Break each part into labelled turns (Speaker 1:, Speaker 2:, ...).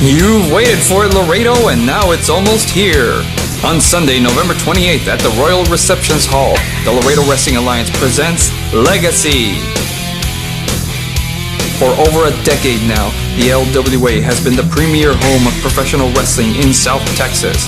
Speaker 1: You've waited for it, Laredo, and now it's almost here. On Sunday, November 28th at the Royal Receptions Hall, the Laredo Wrestling Alliance presents Legacy. For over a decade now, the LWA has been the premier home of professional wrestling in South Texas.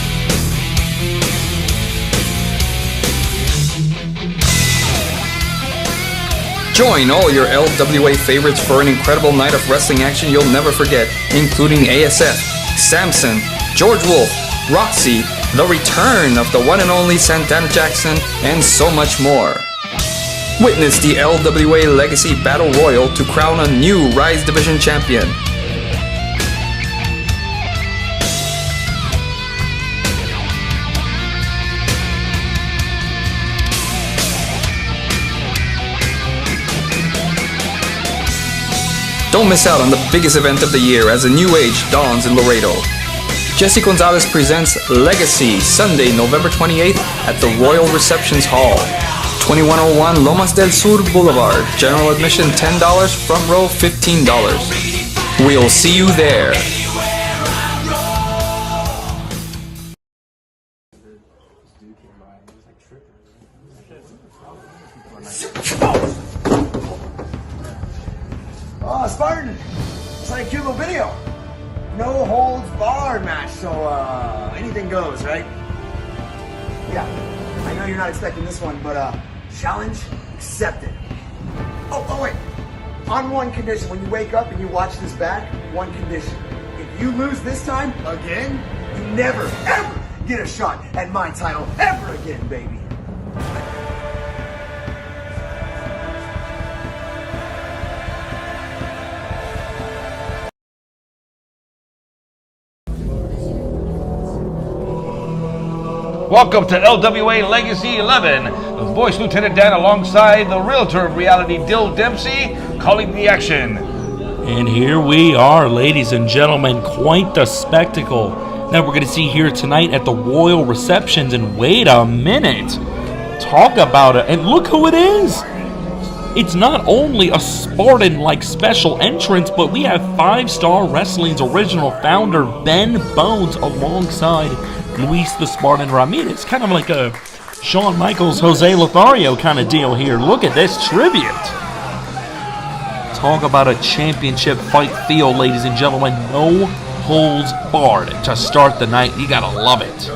Speaker 1: Join all your LWA favorites for an incredible night of wrestling action you'll never forget, including ASF, Samson, George Wolf, Roxy, the return of the one and only Santana Jackson, and so much more. Witness the LWA Legacy Battle Royal to crown a new Rise Division champion. Don't miss out on the biggest event of the year as a new age dawns in Laredo. Jesse Gonzalez presents Legacy, Sunday, November 28th at the Royal Receptions Hall, 2101 Lomas del Sur Boulevard. General admission $10, front row $15. We'll see you there.
Speaker 2: Oh, Spartan! It's like a cute little video. No holds barred match, so anything goes, right? Yeah, I know you're not expecting this one, but challenge accepted. Oh wait, on one condition. When you wake up and you watch this back, one condition. If you lose this time, again, you never, ever get a shot at my title ever again, baby.
Speaker 3: Welcome to LWA Legacy 11, with Voice Lieutenant Dan alongside the Realtor of Reality, Dill Dempsey, calling the action.
Speaker 4: And here we are, ladies and gentlemen, quite the spectacle that we're going to see here tonight at the Royal Receptions. And wait a minute, talk about it, and look who it is. It's not only a Spartan-like special entrance, but we have 5-Star Wrestling's original founder, Ben Bones, alongside Luis the Spartan Ramirez. Kind of like a Shawn Michaels, Jose Lothario kind of deal here. Look at this tribute. Talk about a championship fight feel, ladies and gentlemen. No holds barred to start the night. You gotta love it.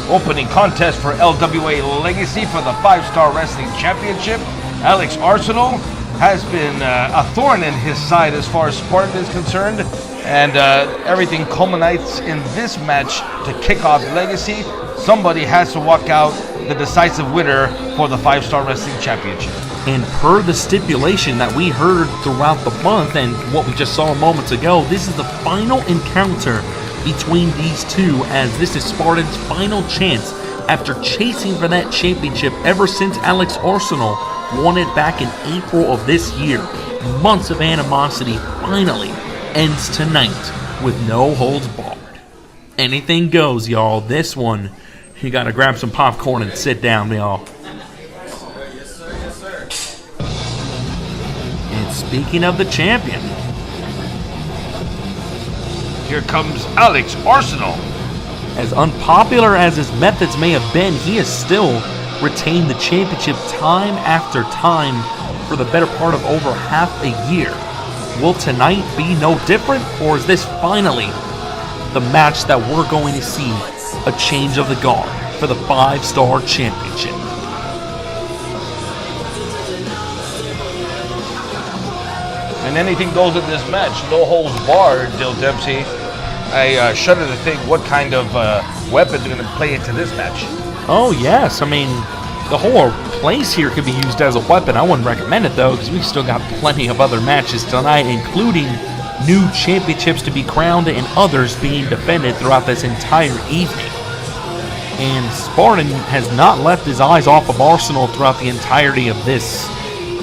Speaker 3: Opening contest for LWA Legacy for the 5-Star Wrestling Championship. Alex Arsenal has been a thorn in his side as far as Spartan is concerned. And everything culminates in this match to kick off Legacy. Somebody has to walk out the decisive winner for the 5-Star Wrestling Championship.
Speaker 4: And per the stipulation that we heard throughout the month and what we just saw moments ago, this is the final encounter between these two, as this is Spartan's final chance after chasing for that championship ever since Alex Arsenal won it back in April of this year. Months of animosity finally ends tonight with no holds barred. Anything goes, y'all. This one, you gotta grab some popcorn and sit down, y'all. And speaking of the champion,
Speaker 3: here comes Alex Arsenal.
Speaker 4: as unpopular as his methods may have been, he has still retained the championship time after time for the better part of over half a year. Will tonight be no different, or is this finally the match that we're going to see a change of the guard for the 5-Star Championship?
Speaker 3: And anything goes in this match. No holds barred, Dill Dempsey. I shudder to think what kind of weapons are going to play into this match.
Speaker 4: Oh, yes. I mean, the whole place here could be used as a weapon. I wouldn't recommend it, though, because we've still got plenty of other matches tonight, including new championships to be crowned and others being defended throughout this entire evening. And Spartan has not left his eyes off of Arsenal throughout the entirety of this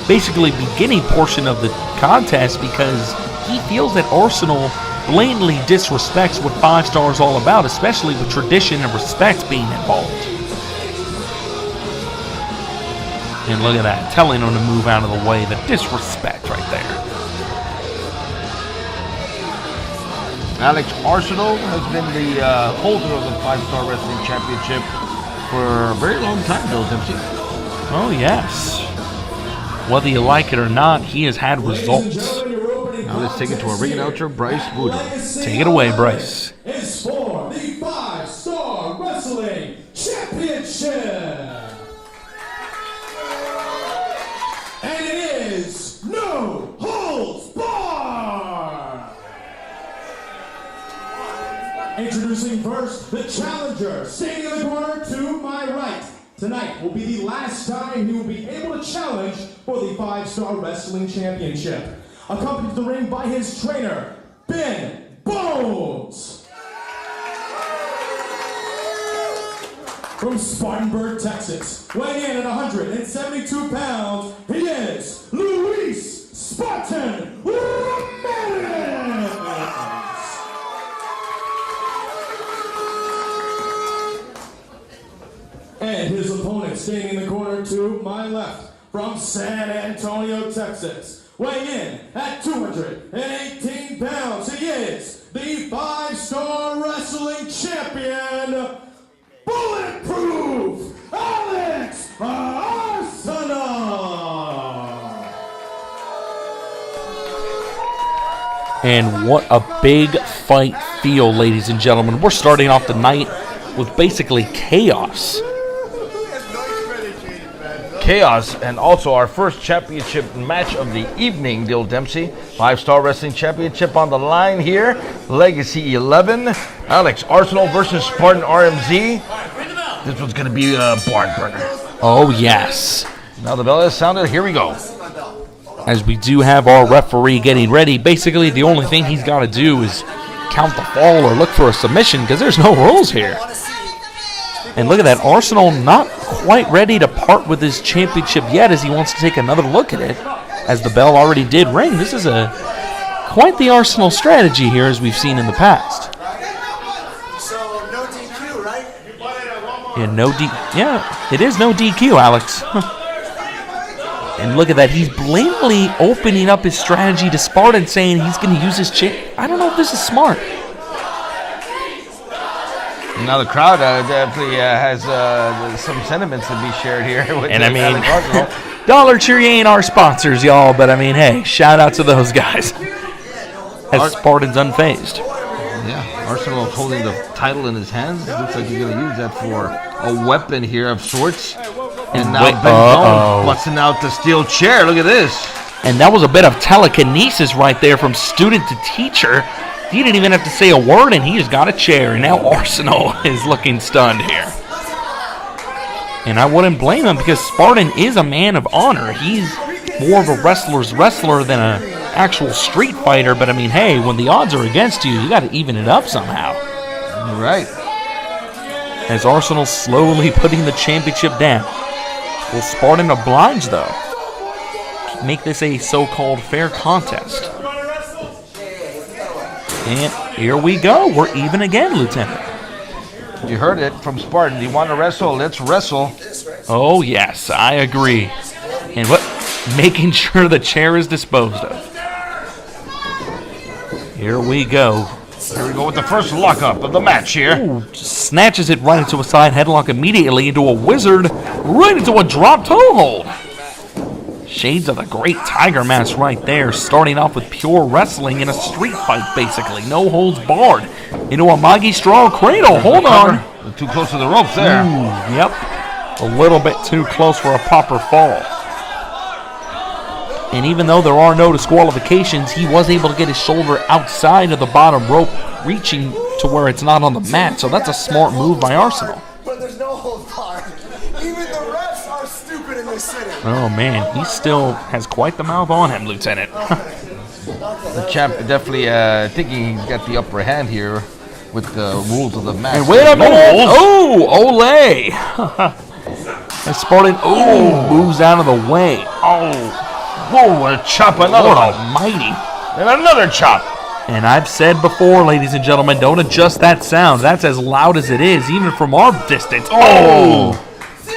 Speaker 4: basically beginning portion of the contest, because he feels that Arsenal blatantly disrespects what 5-Star is all about, especially with tradition and respect being involved. And look at that, telling him to move out of the way. The disrespect right there.
Speaker 3: Alex Arsenal has been the holder of the 5-Star Wrestling Championship for a very long time, Bill Dempsey.
Speaker 4: Oh, yes. Whether you like it or not, he has had results.
Speaker 3: Now let's take it to our ring announcer, Bryce Woodard.
Speaker 4: Take it away, Bryce.
Speaker 5: It's for the 5-Star Wrestling Championship. And it is No Holds Barred. Introducing first the challenger, standing in the corner to my right. Tonight will be the last time he will be able to challenge for the 5-Star Wrestling Championship. Accompanied to the ring by his trainer, Ben Bones. From Spartanburg, Texas, weighing in at 172 pounds, he is Luis Spartan Ramirez. And his opponent standing in the corner to my left, from San Antonio, Texas, weighing in at 218 pounds, he is the 5-Star Wrestling Champion, Bulletproof Alex Arsenal.
Speaker 4: And what a big fight feel, ladies and gentlemen. We're starting off the night with basically chaos.
Speaker 3: Chaos, and also our first championship match of the evening, Bill Dempsey. 5-Star Wrestling Championship on the line here. Legacy 11. Alex Arsenal versus Spartan RMZ. This one's going to be a barn burner.
Speaker 4: Oh, yes.
Speaker 3: Now the bell has sounded. Here we go.
Speaker 4: As we do have our referee getting ready, basically the only thing he's got to do is count the fall or look for a submission because there's no rules here. And look at that, Arsenal not quite ready to part with his championship yet as he wants to take another look at it. As the bell already did ring, this is quite the Arsenal strategy here as we've seen in the past.
Speaker 2: So, no DQ, right?
Speaker 4: Yeah, it is no DQ, Alex. And look at that, he's blatantly opening up his strategy to Spartan, saying he's going to use his I don't know if this is smart.
Speaker 3: Now the crowd definitely has some sentiments to be shared here. With
Speaker 4: And I mean, Dollar Tree ain't our sponsors, y'all, but I mean, hey, shout out to those guys. As Spartan's unfazed.
Speaker 3: Yeah, Arsenal is holding the title in his hands. It looks like he's going to use that for a weapon here of sorts. And now Ben Bones busting out the steel chair. Look at this.
Speaker 4: And that was a bit of telekinesis right there from student to teacher. He didn't even have to say a word, and he just got a chair. And now Arsenal is looking stunned here. And I wouldn't blame him because Spartan is a man of honor. He's more of a wrestler's wrestler than an actual street fighter. But, I mean, hey, when the odds are against you, you got to even it up somehow.
Speaker 3: Right.
Speaker 4: As Arsenal slowly putting the championship down. Will Spartan oblige, though? Make this a so-called fair contest. And here we go. We're even again, Lieutenant.
Speaker 3: You heard it from Spartan. You want to wrestle? Let's wrestle.
Speaker 4: Oh, yes, I agree. And what? Making sure the chair is disposed of. Here we go.
Speaker 3: Here we go with the first lockup of the match here.
Speaker 4: Ooh, snatches it right into a side headlock immediately into a wizard, right into a drop toe hold. Shades of the great Tiger Mask right there, starting off with pure wrestling in a street fight, basically. No holds barred. Into a Magi Straw cradle. Hold on.
Speaker 3: Too close to the ropes there.
Speaker 4: Ooh, yep. A little bit too close for a proper fall. And even though there are no disqualifications, he was able to get his shoulder outside of the bottom rope, reaching to where it's not on the mat. So that's a smart move by Arsenal.
Speaker 2: But there's no hold barred. Even the refs are stupid in this city.
Speaker 4: Oh, man. He still has quite the mouth on him, Lieutenant.
Speaker 3: The champ definitely thinking he's got the upper hand here with the rules of the match.
Speaker 4: And wait a minute. Oh, Ole. And Spartan, moves out of the way.
Speaker 3: Oh, whoa, a chop, another
Speaker 4: Lord
Speaker 3: one.
Speaker 4: almighty.
Speaker 3: And another chop.
Speaker 4: And I've said before, ladies and gentlemen, don't adjust that sound. That's as loud as it is, even from our distance. Oh!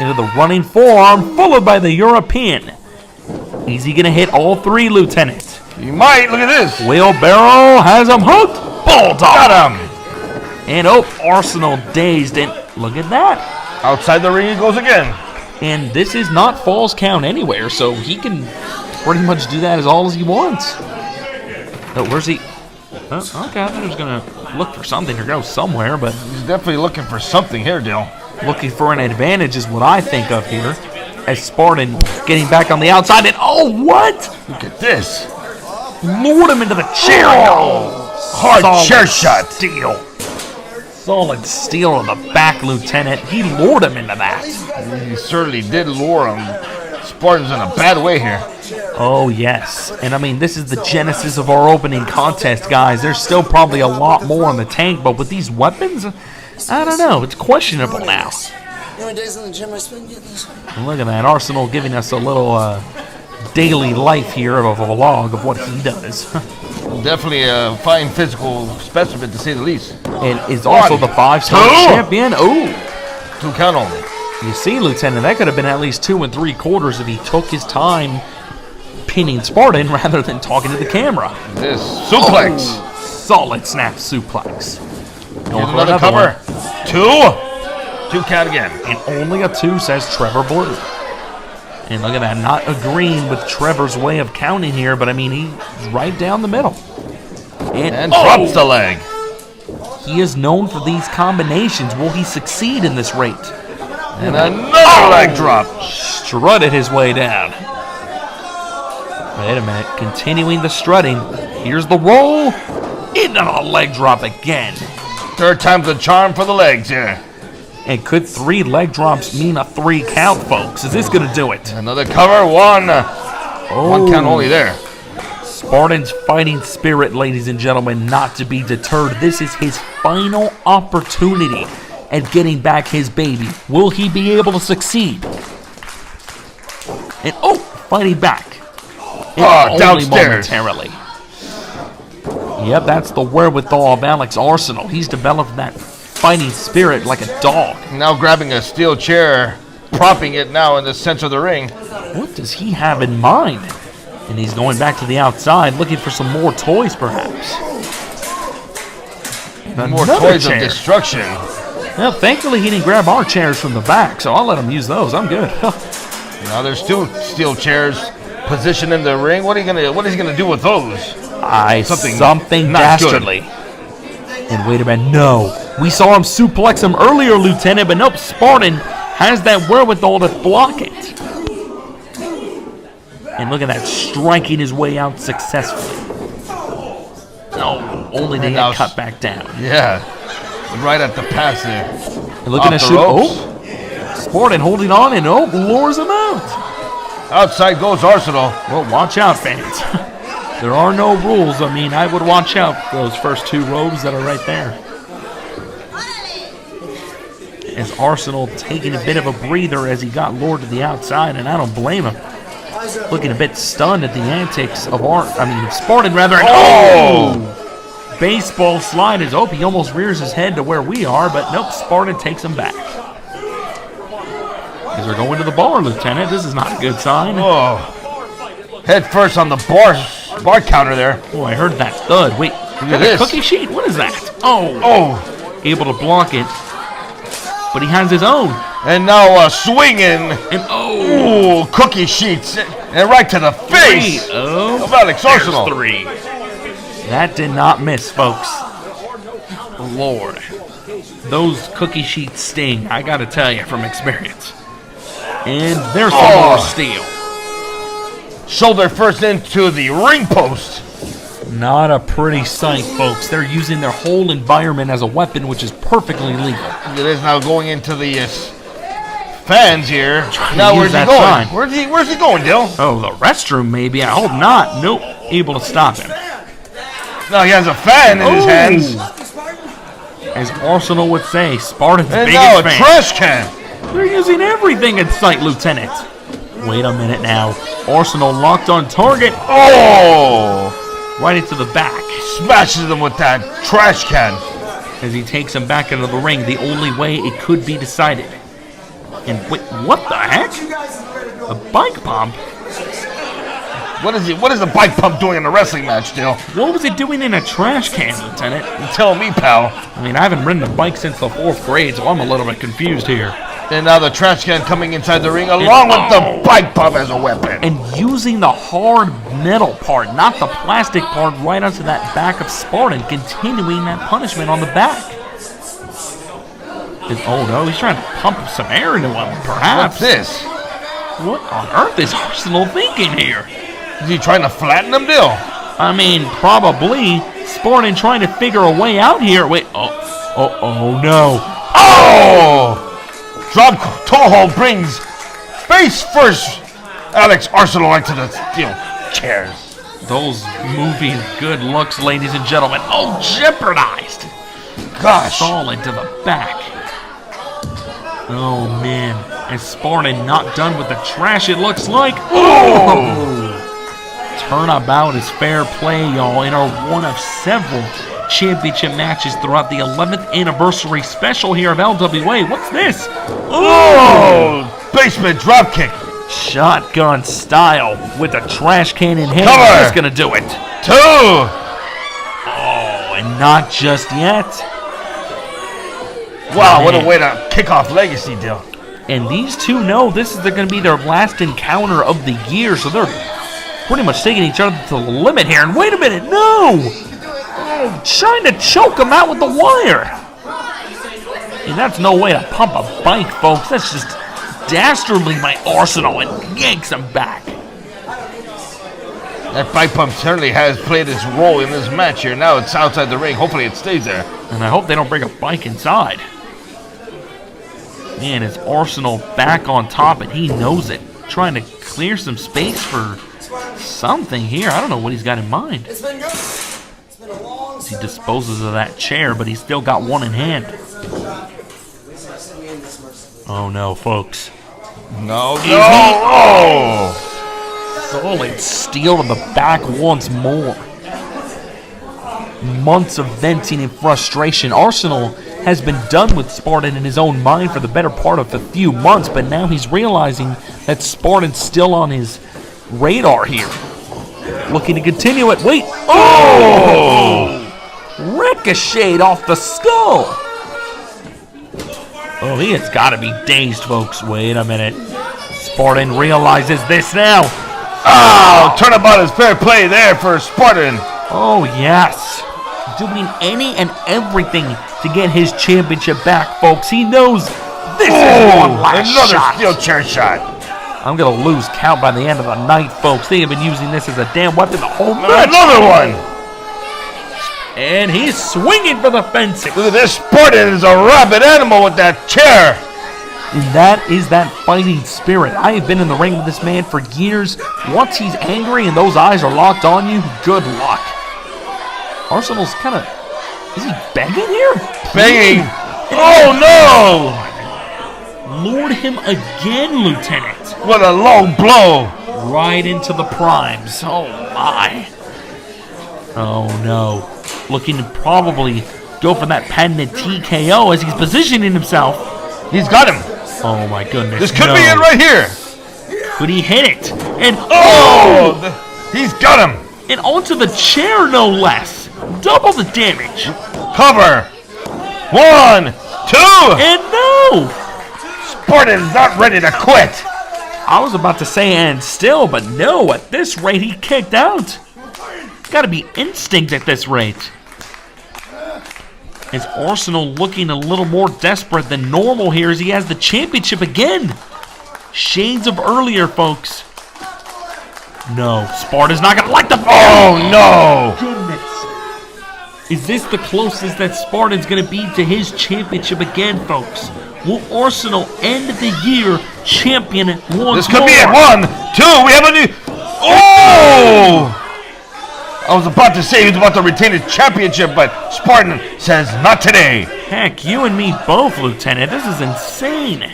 Speaker 4: Into the running forearm, followed by the European. Is he going to hit all three, Lieutenant?
Speaker 3: He might. Look at this.
Speaker 4: Wheelbarrow has him hooked. Bulldog.
Speaker 3: Got him.
Speaker 4: And Arsenal dazed, and look at that.
Speaker 3: Outside the ring he goes again.
Speaker 4: And this is not Falls Count anywhere, so he can pretty much do that as all as he wants. Oh, where's he? Okay, I thought he was going to look for something or go somewhere, but
Speaker 3: He's definitely looking for something here, Dill.
Speaker 4: looking for an advantage is what I think of here. As Spartan getting back on the outside, and what?
Speaker 3: Look at this.
Speaker 4: Lured him into the chair.
Speaker 3: Hard
Speaker 4: Solid
Speaker 3: chair shot.
Speaker 4: Steel. Solid steel on the back, Lieutenant. He lured him into that.
Speaker 3: He certainly did lure him. Spartan's in a bad way here.
Speaker 4: Oh, yes. And I mean, this is the genesis of our opening contest, guys. There's still probably a lot more in the tank, but with these weapons, I don't know. It's questionable now.
Speaker 6: You know how many days in the gym I spent getting this?
Speaker 4: Look at that. Arsenal giving us a little daily life here of a vlog of what he does.
Speaker 3: Definitely a fine physical specimen, to say the least.
Speaker 4: And is also the 5-star
Speaker 3: two.
Speaker 4: champion. Oh,
Speaker 3: 2 count only.
Speaker 4: you see, Lieutenant, that could have been at least 2 3/4 if he took his time pinning Spartan rather than talking to the camera.
Speaker 3: This suplex.
Speaker 4: Solid snap suplex. Going for
Speaker 3: Another cover.
Speaker 4: one.
Speaker 3: 2 count again.
Speaker 4: And only a 2, says Trevor Blue. And look at that, not agreeing with Trevor's way of counting here, but I mean, he's right down the middle.
Speaker 3: And drops the leg.
Speaker 4: He is known for these combinations. Will he succeed in this rate?
Speaker 3: And another leg drop.
Speaker 4: Strutted his way down. Wait a minute, continuing the strutting. Here's the roll. Into the leg drop again.
Speaker 3: 3rd time's the charm for the legs here.
Speaker 4: And could 3 leg drops mean a 3 count, folks? Is this going to do it?
Speaker 3: Another cover. 1. 1 count only there.
Speaker 4: Spartan's fighting spirit, ladies and gentlemen, not to be deterred. This is his final opportunity at getting back his baby. Will he be able to succeed? And fighting back. And only
Speaker 3: downstairs.
Speaker 4: momentarily. Yep, that's the wherewithal of Alex Arsenal. He's developed that fighting spirit like a dog.
Speaker 3: Now grabbing a steel chair, propping it now in the center of the ring.
Speaker 4: What does he have in mind? And he's going back to the outside, looking for some more toys, perhaps. And
Speaker 3: More
Speaker 4: another
Speaker 3: toys
Speaker 4: chair.
Speaker 3: of destruction.
Speaker 4: Well, thankfully he didn't grab our chairs from the back, so I'll let him use those. I'm good.
Speaker 3: Now there's 2 steel chairs positioned in the ring. What is he gonna do with those?
Speaker 4: Something
Speaker 3: not
Speaker 4: dastardly. And wait a minute, no. We saw him suplex him earlier, Lieutenant, but nope, Spartan has that wherewithal to block it. And look at that, striking his way out successfully. No, only to get cut back down.
Speaker 3: Yeah, right at the pass there.
Speaker 4: And looking to
Speaker 3: Off the
Speaker 4: shoot.
Speaker 3: ropes.
Speaker 4: Spartan holding on and lures him out.
Speaker 3: Outside goes Arsenal.
Speaker 4: Well, watch out, fans. There are no rules. I mean, I would watch out for those first 2 robes that are right there. As Arsenal taking a bit of a breather as he got lured to the outside, and I don't blame him. Looking a bit stunned at the antics of Spartan rather. And baseball slide is open. He almost rears his head to where we are, but nope, Spartan takes him back. As they're going to the bar, Lieutenant. This is not a good sign.
Speaker 3: Oh, head first on the bar counter there.
Speaker 4: Oh, I heard that thud. Wait,
Speaker 3: Look
Speaker 4: is
Speaker 3: at
Speaker 4: that a
Speaker 3: this.
Speaker 4: cookie sheet? What is that? Able to block it, but he has his own.
Speaker 3: And now swinging.
Speaker 4: And
Speaker 3: Cookie sheets and right to the face
Speaker 4: 3.
Speaker 3: of Alex Arsenal.
Speaker 4: 3. That did not miss, folks. Lord, those cookie sheets sting. I got to tell you from experience. And there's some more steel.
Speaker 3: Shoulder first into the ring post.
Speaker 4: Not a pretty sight, folks. They're using their whole environment as a weapon, which is perfectly legal.
Speaker 3: It is now going into the fans here.
Speaker 4: to
Speaker 3: Now
Speaker 4: use
Speaker 3: where's he
Speaker 4: that
Speaker 3: going?
Speaker 4: sign.
Speaker 3: Where's he going, Dill?
Speaker 4: Oh, the restroom maybe. I hope not. Nope. Able to stop him.
Speaker 3: Now he has a fan in his hands.
Speaker 4: As Arsenal would say, Spartan's
Speaker 3: And
Speaker 4: biggest
Speaker 3: now a
Speaker 4: fan.
Speaker 3: trash can.
Speaker 4: They're using everything in sight, Lieutenant. Wait a minute now. Arsenal locked on target.
Speaker 3: Oh!
Speaker 4: Right into the back.
Speaker 3: Smashes him with that trash can.
Speaker 4: As he takes him back into the ring, the only way it could be decided. And wait, what the heck? A bike pump?
Speaker 3: What is the bike pump doing in a wrestling match, Dill?
Speaker 4: What was it doing in a trash can, Lieutenant?
Speaker 3: You tell me, pal.
Speaker 4: I mean, I haven't ridden a bike since the 4th grade, so I'm a little bit confused here.
Speaker 3: And now the trash can coming inside the ring along with the bike pump as a weapon.
Speaker 4: And using the hard metal part, not the plastic part, right onto that back of Spartan, continuing that punishment on the back. Oh no, he's trying to pump some air into him, perhaps.
Speaker 3: What's this?
Speaker 4: What on earth is Arsenal thinking here?
Speaker 3: Is he trying to flatten him, Dill?
Speaker 4: I mean, probably. Spartan trying to figure a way out here. Wait, oh no.
Speaker 3: Oh! Drop toe hold brings face first Alex Arsenal into the steel chairs.
Speaker 4: Those movie good looks, ladies and gentlemen. Oh, jeopardized.
Speaker 3: Gosh.
Speaker 4: Solid to the back. Oh, man. And Spartan not done with the trash, it looks like. Oh! Turnabout is fair play, y'all, in our one of several championship matches throughout the 11th anniversary special here of LWA. What's this?
Speaker 3: Oh! Basement dropkick.
Speaker 4: Shotgun style with a trash can in hand.
Speaker 3: Cover.
Speaker 4: That's gonna do it.
Speaker 3: 2.
Speaker 4: Oh, and not just yet.
Speaker 3: Wow, what a way to kick off Legacy, Dill.
Speaker 4: And these two know this is going to be their last encounter of the year, so they're pretty much taking each other to the limit here. And wait a minute, no! Oh, trying to choke him out with the wire. And that's no way to pump a bike, folks. That's just dastardly by Arsenal and yanks him back.
Speaker 3: That bike pump certainly has played its role in this match here. Now it's outside the ring. Hopefully it stays there.
Speaker 4: And I hope they don't bring a bike inside. Man, it's Arsenal back on top, and he knows it. Trying to clear some space for something here. I don't know what he's got in mind.
Speaker 6: It's been good. It's been a long
Speaker 4: He disposes of that chair, but he's still got one in hand. Oh no, folks.
Speaker 3: No. Oh!
Speaker 4: Solid steel to the back once more. Months of venting and frustration. Arsenal has been done with Spartan in his own mind for the better part of a few months, but now he's realizing that Spartan's still on his radar here. Looking to continue it. Wait! Oh! Ricocheted off the skull! Oh, he has got to be dazed, folks. Wait a minute. Spartan realizes this now.
Speaker 3: Oh! Turnabout is fair play there for Spartan.
Speaker 4: Oh, yes. Doing any and everything to get his championship back, folks. He knows this is one last
Speaker 3: another
Speaker 4: shot.
Speaker 3: steel chair shot.
Speaker 4: I'm going to lose count by the end of the night, folks. They have been using this as a damn weapon the whole match.
Speaker 3: Another one.
Speaker 4: And he's swinging for the fences.
Speaker 3: Look at this. Spartan is a rabid animal with that chair.
Speaker 4: And that is that fighting spirit. I have been in the ring with this man for years. Once he's angry and those eyes are locked on you, good luck. Arsenal's kind of... Is he begging here?
Speaker 3: Begging. Oh, no.
Speaker 4: Lured him again, Lieutenant.
Speaker 3: What a low blow.
Speaker 4: Right into the primes. Oh, my. Oh, no. Looking to probably go for that patented TKO as he's positioning himself.
Speaker 3: He's got him.
Speaker 4: Oh, my goodness.
Speaker 3: This could be it right here.
Speaker 4: Could he hit it? And
Speaker 3: he's got him.
Speaker 4: And onto the chair, no less. Double the damage.
Speaker 3: Cover. 1, 2.
Speaker 4: And no.
Speaker 3: Spartan's not ready to quit.
Speaker 4: I was about to say and still, but no. At this rate, he kicked out. Got to be instinct at this rate. Is Arsenal looking a little more desperate than normal here as he has the championship again? Shades of earlier, folks. No, Sparta's not going to like the...
Speaker 3: Oh, no.
Speaker 4: Goodness. Is this the closest that Spartan's going to be to his championship again, folks? Will Arsenal end the year champion once more?
Speaker 3: This could be it. 1, 2. We have a new... Oh! I was about to say he was about to retain his championship, but Spartan says not today.
Speaker 4: Heck, you and me both, Lieutenant. This is insane.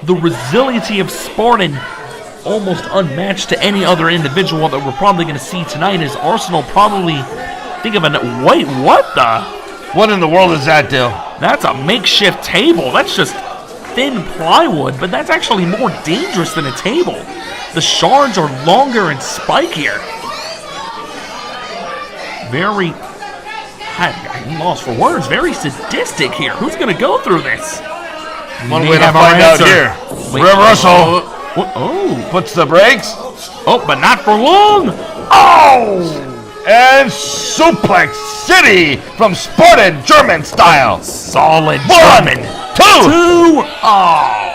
Speaker 4: The resiliency of Spartan, almost unmatched to any other individual that we're probably going to see tonight, is Arsenal probably think of an... Wait, what the...
Speaker 3: What in the world is that, Dill?
Speaker 4: That's a makeshift table. That's just thin plywood, but that's actually more dangerous than a table. The shards are longer and spikier. Very, I'm lost for words, very sadistic here. Who's going to go through this?
Speaker 3: One way to find out here. Reversal. Puts the brakes.
Speaker 4: Oh, but not for long.
Speaker 3: Oh! And Suplex City from Spartan German style.
Speaker 4: Solid
Speaker 3: One,
Speaker 4: German.
Speaker 3: two.
Speaker 4: Oh.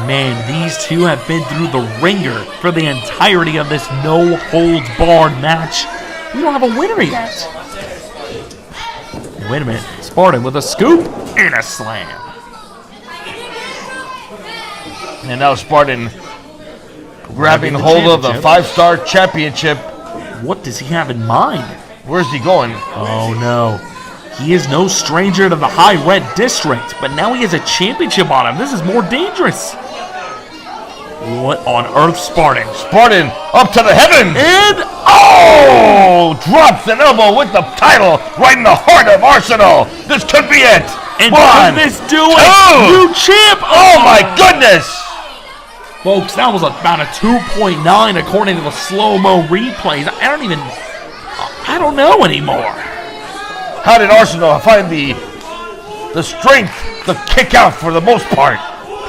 Speaker 4: Man, these two have been through the ringer for the entirety of this no-holds-barred match. We don't have a winner yet. Wait a minute. Spartan with a scoop and a slam.
Speaker 3: And now Spartan grabbing hold of the 5-star championship.
Speaker 4: What does he have in mind?
Speaker 3: Where's he going?
Speaker 4: Oh no. He is no stranger to the High Red District, but now he has a championship on him. This is more dangerous. What on earth, Spartan?
Speaker 3: Spartan up to the heavens.
Speaker 4: And
Speaker 3: drops an elbow with the title right in the heart of Arsenal. This could be it.
Speaker 4: And
Speaker 3: One,
Speaker 4: could this do it?
Speaker 3: two.
Speaker 4: New champ.
Speaker 3: Oh my goodness.
Speaker 4: Folks, that was about a 2.9 according to the slow-mo replays. I don't know anymore.
Speaker 3: How did Arsenal find the strength to kick out for the most part?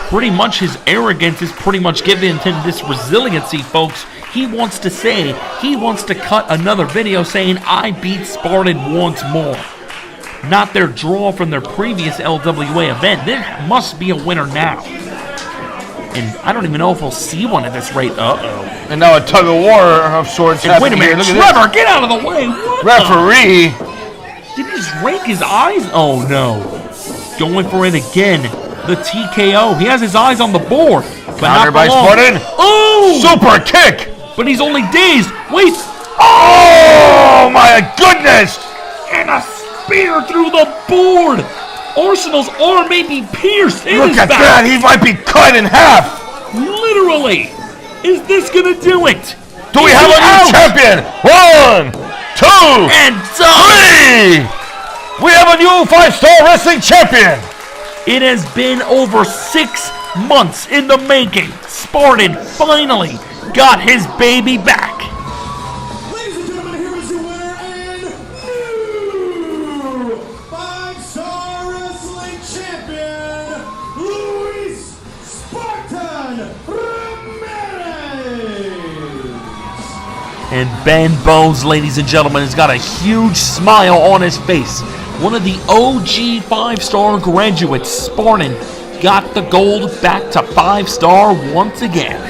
Speaker 4: Pretty much his arrogance is pretty much given him this resiliency, folks. He wants to cut another video saying, I beat Spartan once more. Not their draw from their previous LWA event. There must be a winner now. And I don't even know if we'll see one at this rate. Uh-oh.
Speaker 3: And now a tug of war of sorts.
Speaker 4: And wait a minute,
Speaker 3: Look at
Speaker 4: Trevor, get out of the way. What
Speaker 3: referee.
Speaker 4: Did he just rake his eyes? Oh, no. Going for it again. The TKO. He has his eyes on the board. But
Speaker 3: Counter by Spartan.
Speaker 4: Oh!
Speaker 3: Super kick.
Speaker 4: But he's only dazed. Wait.
Speaker 3: Oh, my goodness.
Speaker 4: And a spear through the board. Arsenal's arm may be pierced in
Speaker 3: Look
Speaker 4: his
Speaker 3: at
Speaker 4: back.
Speaker 3: that. He might be cut in half.
Speaker 4: Literally. Is this going to do it?
Speaker 3: Do we have a new champion? 1, 2,
Speaker 4: and done.
Speaker 3: 3. We have a new 5-star wrestling champion.
Speaker 4: It has been over 6 months in the making. Spartan finally got his baby back.
Speaker 5: Ladies and gentlemen, here is your winner and new 5-star wrestling champion, Luis Spartan Ramirez.
Speaker 4: And Ben Bones, ladies and gentlemen, has got a huge smile on his face. One of the OG 5-star graduates, Spartan, got the gold back to 5-star once again.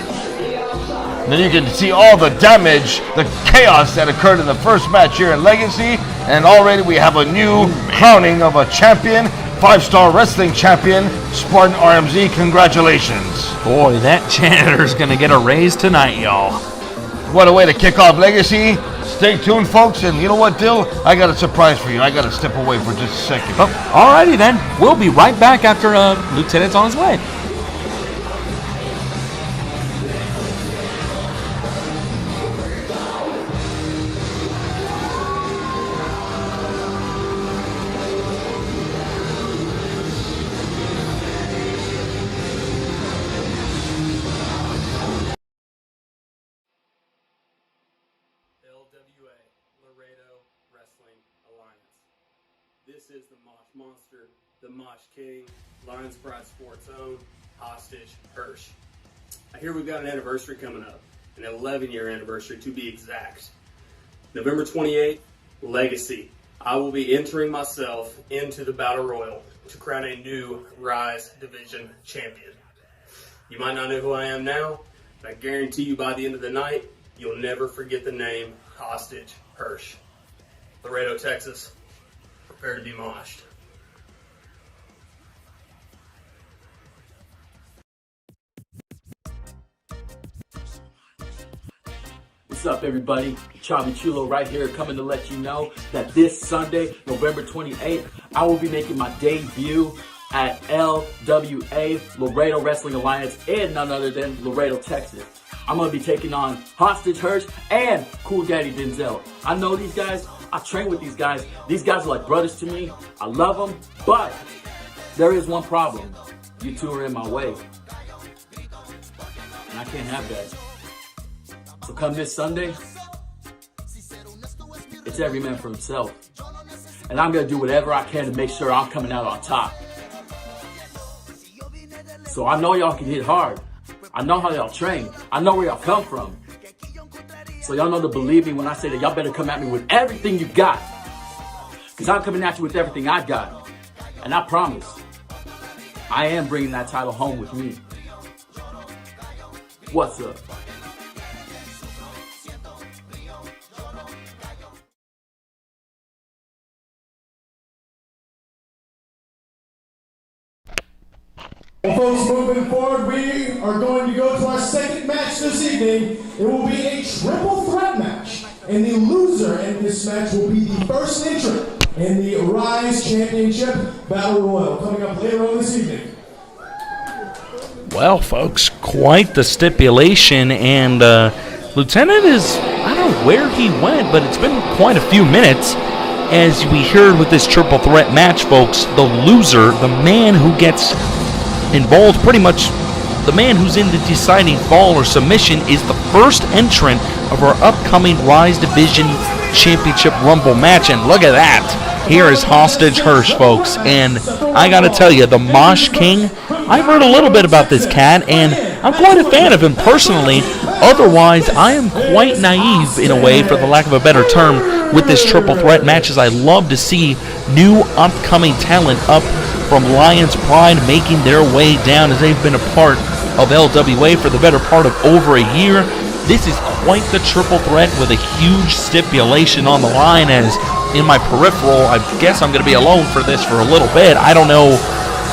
Speaker 3: And then you can see all the damage, the chaos that occurred in the first match here in Legacy. And already we have a new crowning of a champion, 5-star wrestling champion, Spartan RMZ. Congratulations.
Speaker 4: Boy, that janitor's going to get a raise tonight, y'all.
Speaker 3: What a way to kick off Legacy. Stay tuned, folks. And you know what, Dill? I got a surprise for you. I got to step away for just a second.
Speaker 4: Oh, alrighty then. We'll be right back after Lieutenant's on his way.
Speaker 7: LWA Laredo Wrestling Alliance. This is the Mosh Monster, the Mosh King, Lions Pride Sports Own, Hostage Hirsch. I hear we've got an anniversary coming up, an 11-year anniversary to be exact. November 28th, Legacy. I will be entering myself into the Battle Royal to crown a new Rise Division champion. You might not know who I am now, but I guarantee you by the end of the night, you'll never forget the name Hostage Hirsch. Laredo, Texas, prepare to be moshed.
Speaker 8: What's up, everybody? Charlie Chulo right here, coming to let you know that this Sunday, November 28th, I will be making my debut at LWA Laredo Wrestling Alliance in none other than Laredo, Texas. I'm going to be taking on Hostage Hirsch and Cool Daddy Denzel. I know these guys. I train with these guys. These guys are like brothers to me. I love them, but there is one problem. You two are in my way. and I can't have that. So come this Sunday, it's every man for himself. And I'm going to do whatever I can to make sure I'm coming out on top. So I know y'all can hit hard. I know how y'all train. I know where y'all come from. So y'all know to believe me when I say that y'all better come at me with everything you got. Because I'm coming at you with everything I got. And I promise, I am bringing that title home with me. What's up?
Speaker 5: Well, folks, moving forward, we are going to go to our second match this evening. It will be a triple threat match, and the loser in this match will be the first entrant in the Rise Championship Battle Royal, coming up later on this evening.
Speaker 4: Well, folks, quite the stipulation, and Lieutenant is, I don't know where he went, but it's been quite a few minutes. As we heard with this triple threat match, folks, the loser, the man who gets involved, pretty much the man who's in the deciding fall or submission, is the first entrant of our upcoming Rise Division Championship Rumble match. And look at that. Here is Hostage Hirsch, folks. And I gotta tell you, the Mosh King, I've heard a little bit about this cat, and I'm quite a fan of him personally. Otherwise, I am quite naive, in a way, for the lack of a better term, with this triple threat match, as I love to see new upcoming talent up from Lions Pride making their way down, as they've been a part of LWA for the better part of over a year. This is quite the triple threat with a huge stipulation on the line, as in my peripheral, I guess I'm going to be alone for this for a little bit. I don't know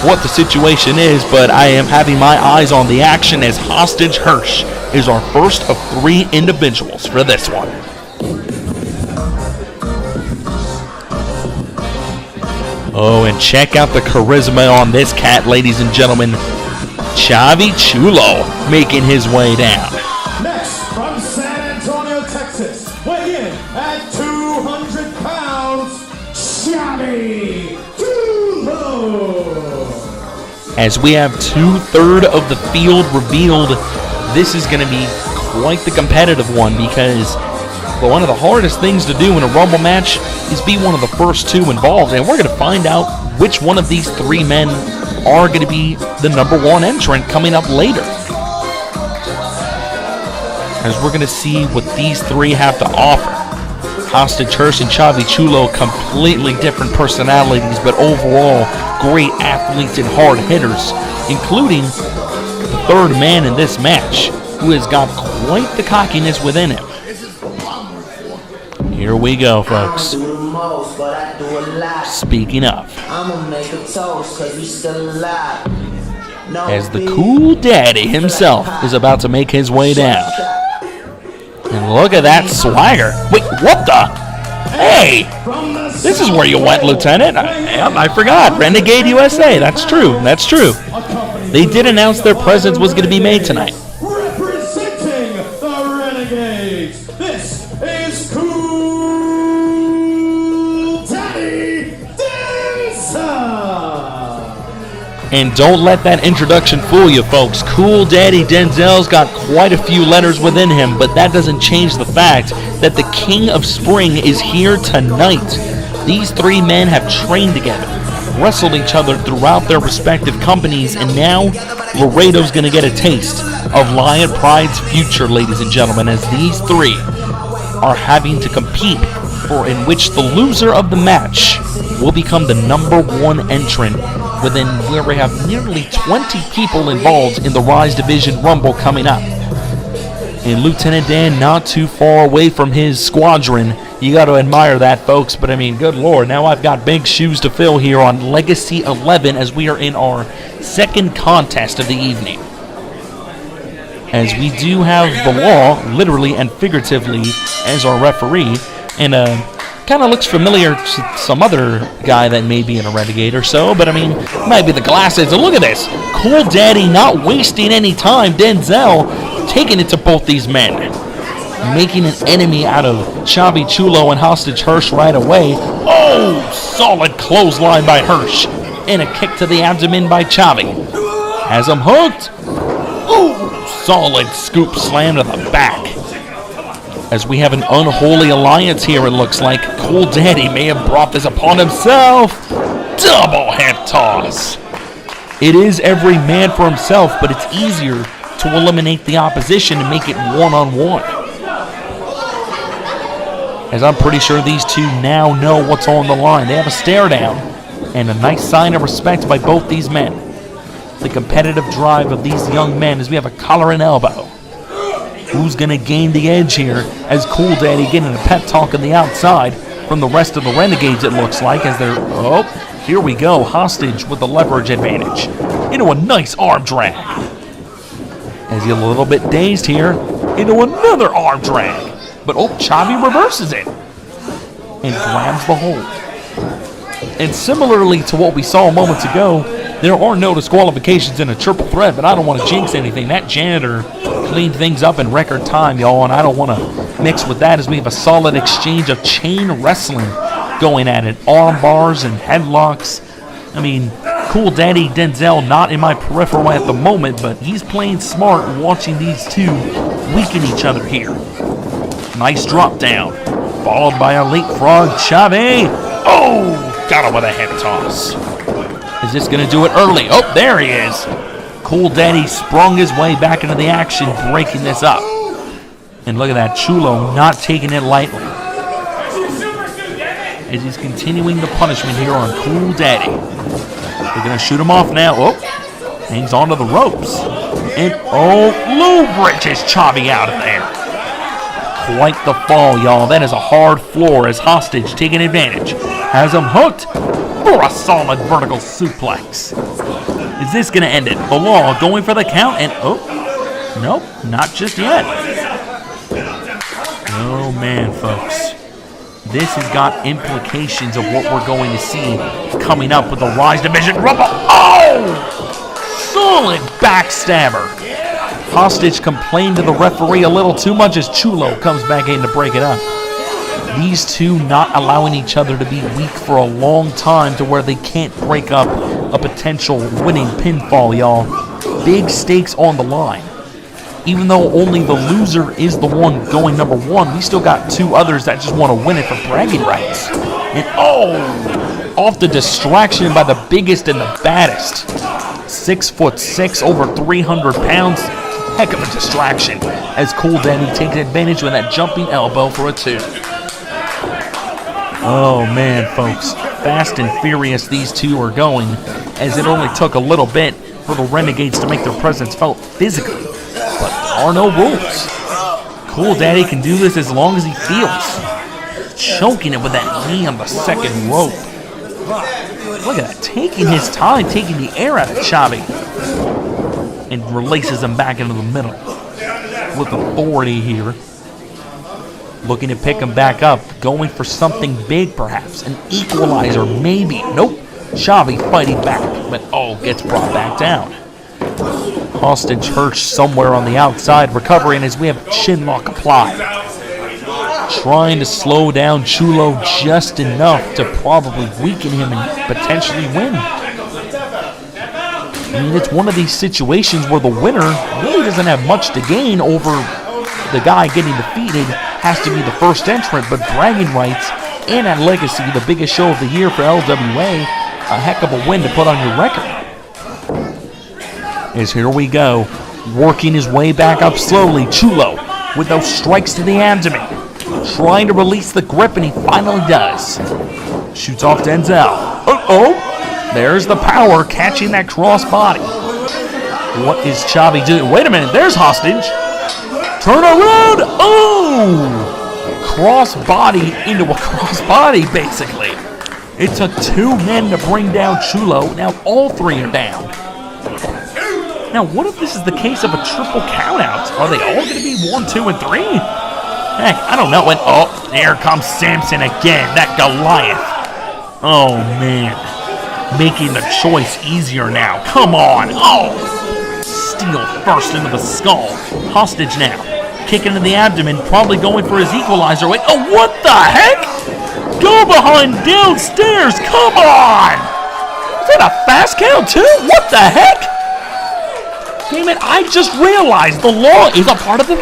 Speaker 4: what the situation is, but I am having my eyes on the action, as Hostage Hirsch is our first of 3 individuals for this one. Oh, and check out the charisma on this cat, ladies and gentlemen. Chavi Chulo making his way down.
Speaker 5: Next, from San Antonio, Texas, weighing in at 200 pounds, Chavi Chulo.
Speaker 4: As we have 2/3 of the field revealed, this is going to be quite the competitive one, because one of the hardest things to do in a Rumble match is be one of the first 2 involved, and we're going to find out which one of these 3 men are going to be the number 1 entrant coming up later. As we're going to see what these 3 have to offer. Hostage Hirsch and Chavi Chulo, completely different personalities, but overall great athletes and hard hitters, including the 3rd man in this match, who has got quite the cockiness within him. Here we go, folks. Speaking of, as the Cool Daddy himself is about to make his way down. And look at that swagger. Wait, what the? Hey! This is where you went, Lieutenant. I forgot. Renegade USA. That's true. That's true. They did announce their presence was going to be made tonight.
Speaker 5: Representing the Renegades, this is Cool Daddy Denzel.
Speaker 4: And don't let that introduction fool you, folks. Cool Daddy Denzel's got quite a few letters within him, but that doesn't change the fact that the King of Spring is here tonight. These 3 men have trained together, wrestled each other throughout their respective companies, and now Laredo's going to get a taste of Lion Pride's future, ladies and gentlemen, as these 3 are having to compete, for in which the loser of the match will become the number 1 entrant within where we have nearly 20 people involved in the Rise Division Rumble coming up. And Lieutenant Dan not too far away from his squadron. You got to admire that, folks. But I mean, good Lord, now I've got big shoes to fill here on Legacy 11 as we are in our second contest of the evening. As we do have the law, literally and figuratively, as our referee. And kind of looks familiar to some other guy that may be in a Renegade or so, but I mean, might be the glasses. And look at this. Cool Daddy not wasting any time. Denzel taking it to both these men. Making an enemy out of Chavi Chulo and Hostage Hirsch right away. Oh, solid clothesline by Hirsch. And a kick to the abdomen by Chavi. Has him hooked. Oh, solid scoop slam to the back. As we have an unholy alliance here, it looks like. Cool Daddy may have brought this upon himself. Double hip toss. It is every man for himself, but it's easier to eliminate the opposition and make it one-on-one. As I'm pretty sure these two now know what's on the line. They have a stare down and a nice sign of respect by both these men. The competitive drive of these young men as we have a collar and elbow. Who's going to gain the edge here as Cool Daddy getting a pep talk on the outside from the rest of the Renegades, it looks like, as they're, oh, here we go, Hostage with the leverage advantage into a nice arm drag. As he's a little bit dazed here, into another arm drag. But, oh, Chavi reverses it and grabs the hold. And similarly to what we saw moments ago, there are no disqualifications in a triple threat, but I don't want to jinx anything. That janitor cleaned things up in record time, y'all, and I don't want to mix with that as we have a solid exchange of chain wrestling going at it. Arm bars and headlocks. I mean, Cool Daddy Denzel not in my peripheral at the moment, but he's playing smart watching these two weaken each other here. Nice drop down, followed by a leapfrog. Chavi. Oh, got him with a head toss. Is this going to do it early? Oh, there he is. Cool Daddy sprung his way back into the action, breaking this up. And look at that, Chulo not taking it lightly. As he's continuing the punishment here on Cool Daddy. They're going to shoot him off now. Oh, hangs onto the ropes. And oh, Lou bridges Chavi out of there. Quite the fall, y'all. That is a hard floor as Hostage taking advantage. Has him hooked for a solid vertical suplex. Is this going to end it? The Law going for the count and oh, nope, not just yet. Oh man, folks. This has got implications of what we're going to see coming up with the Rise Division Rumble. Oh! Solid backstabber. Hostage complained to the referee a little too much as Chulo comes back in to break it up. These two not allowing each other to be weak for a long time to where they can't break up a potential winning pinfall, y'all. Big stakes on the line. Even though only the loser is the one going number one, we still got two others that just want to win it for bragging rights. And oh, off the distraction by the biggest and the baddest. 6'6", over 300 pounds. Heck of a distraction as Cool Daddy takes advantage with that jumping elbow for a 2. Oh man, folks, fast and furious these two are going, as it only took a little bit for the Renegades to make their presence felt physically, but there are no rules. Cool Daddy can do this as long as he feels. Choking it with that knee on the second rope. Look at that, taking his time, taking the air out of Chavi, and releases him back into the middle with authority here. Looking to pick him back up, going for something big perhaps, an equalizer maybe. Nope, Chavi fighting back, but oh, gets brought back down. Hostage Hirsch somewhere on the outside, recovering as we have chin lock applied. Trying to slow down Chulo just enough to probably weaken him and potentially win. I mean, it's one of these situations where the winner really doesn't have much to gain over the guy getting defeated. Has to be the first entrant, but bragging rights and at Legacy, the biggest show of the year for LWA, a heck of a win to put on your record. As here we go, working his way back up slowly, Chulo with those strikes to the abdomen, trying to release the grip, and he finally does. Shoots off Denzel. Uh-oh, there's the power catching that cross body. What is Chavi doing? Wait a minute, there's Hostage. Turn around! Oh! Cross body into a cross body, basically. It took two men to bring down Chulo. Now all three are down. Now, what if this is the case of a triple countout? Are they all going to be 1, 2, and 3? Heck, I don't know. And oh, there comes Samson again, that Goliath. Oh, man. Making the choice easier now. Come on. Oh! Steel first into the skull. Hostage now. Kicking in the abdomen, probably going for his equalizer. Wait, oh, what the heck? Go behind downstairs, come on! Is that a fast count too? What the heck? Damn it, I just realized the law is a part of the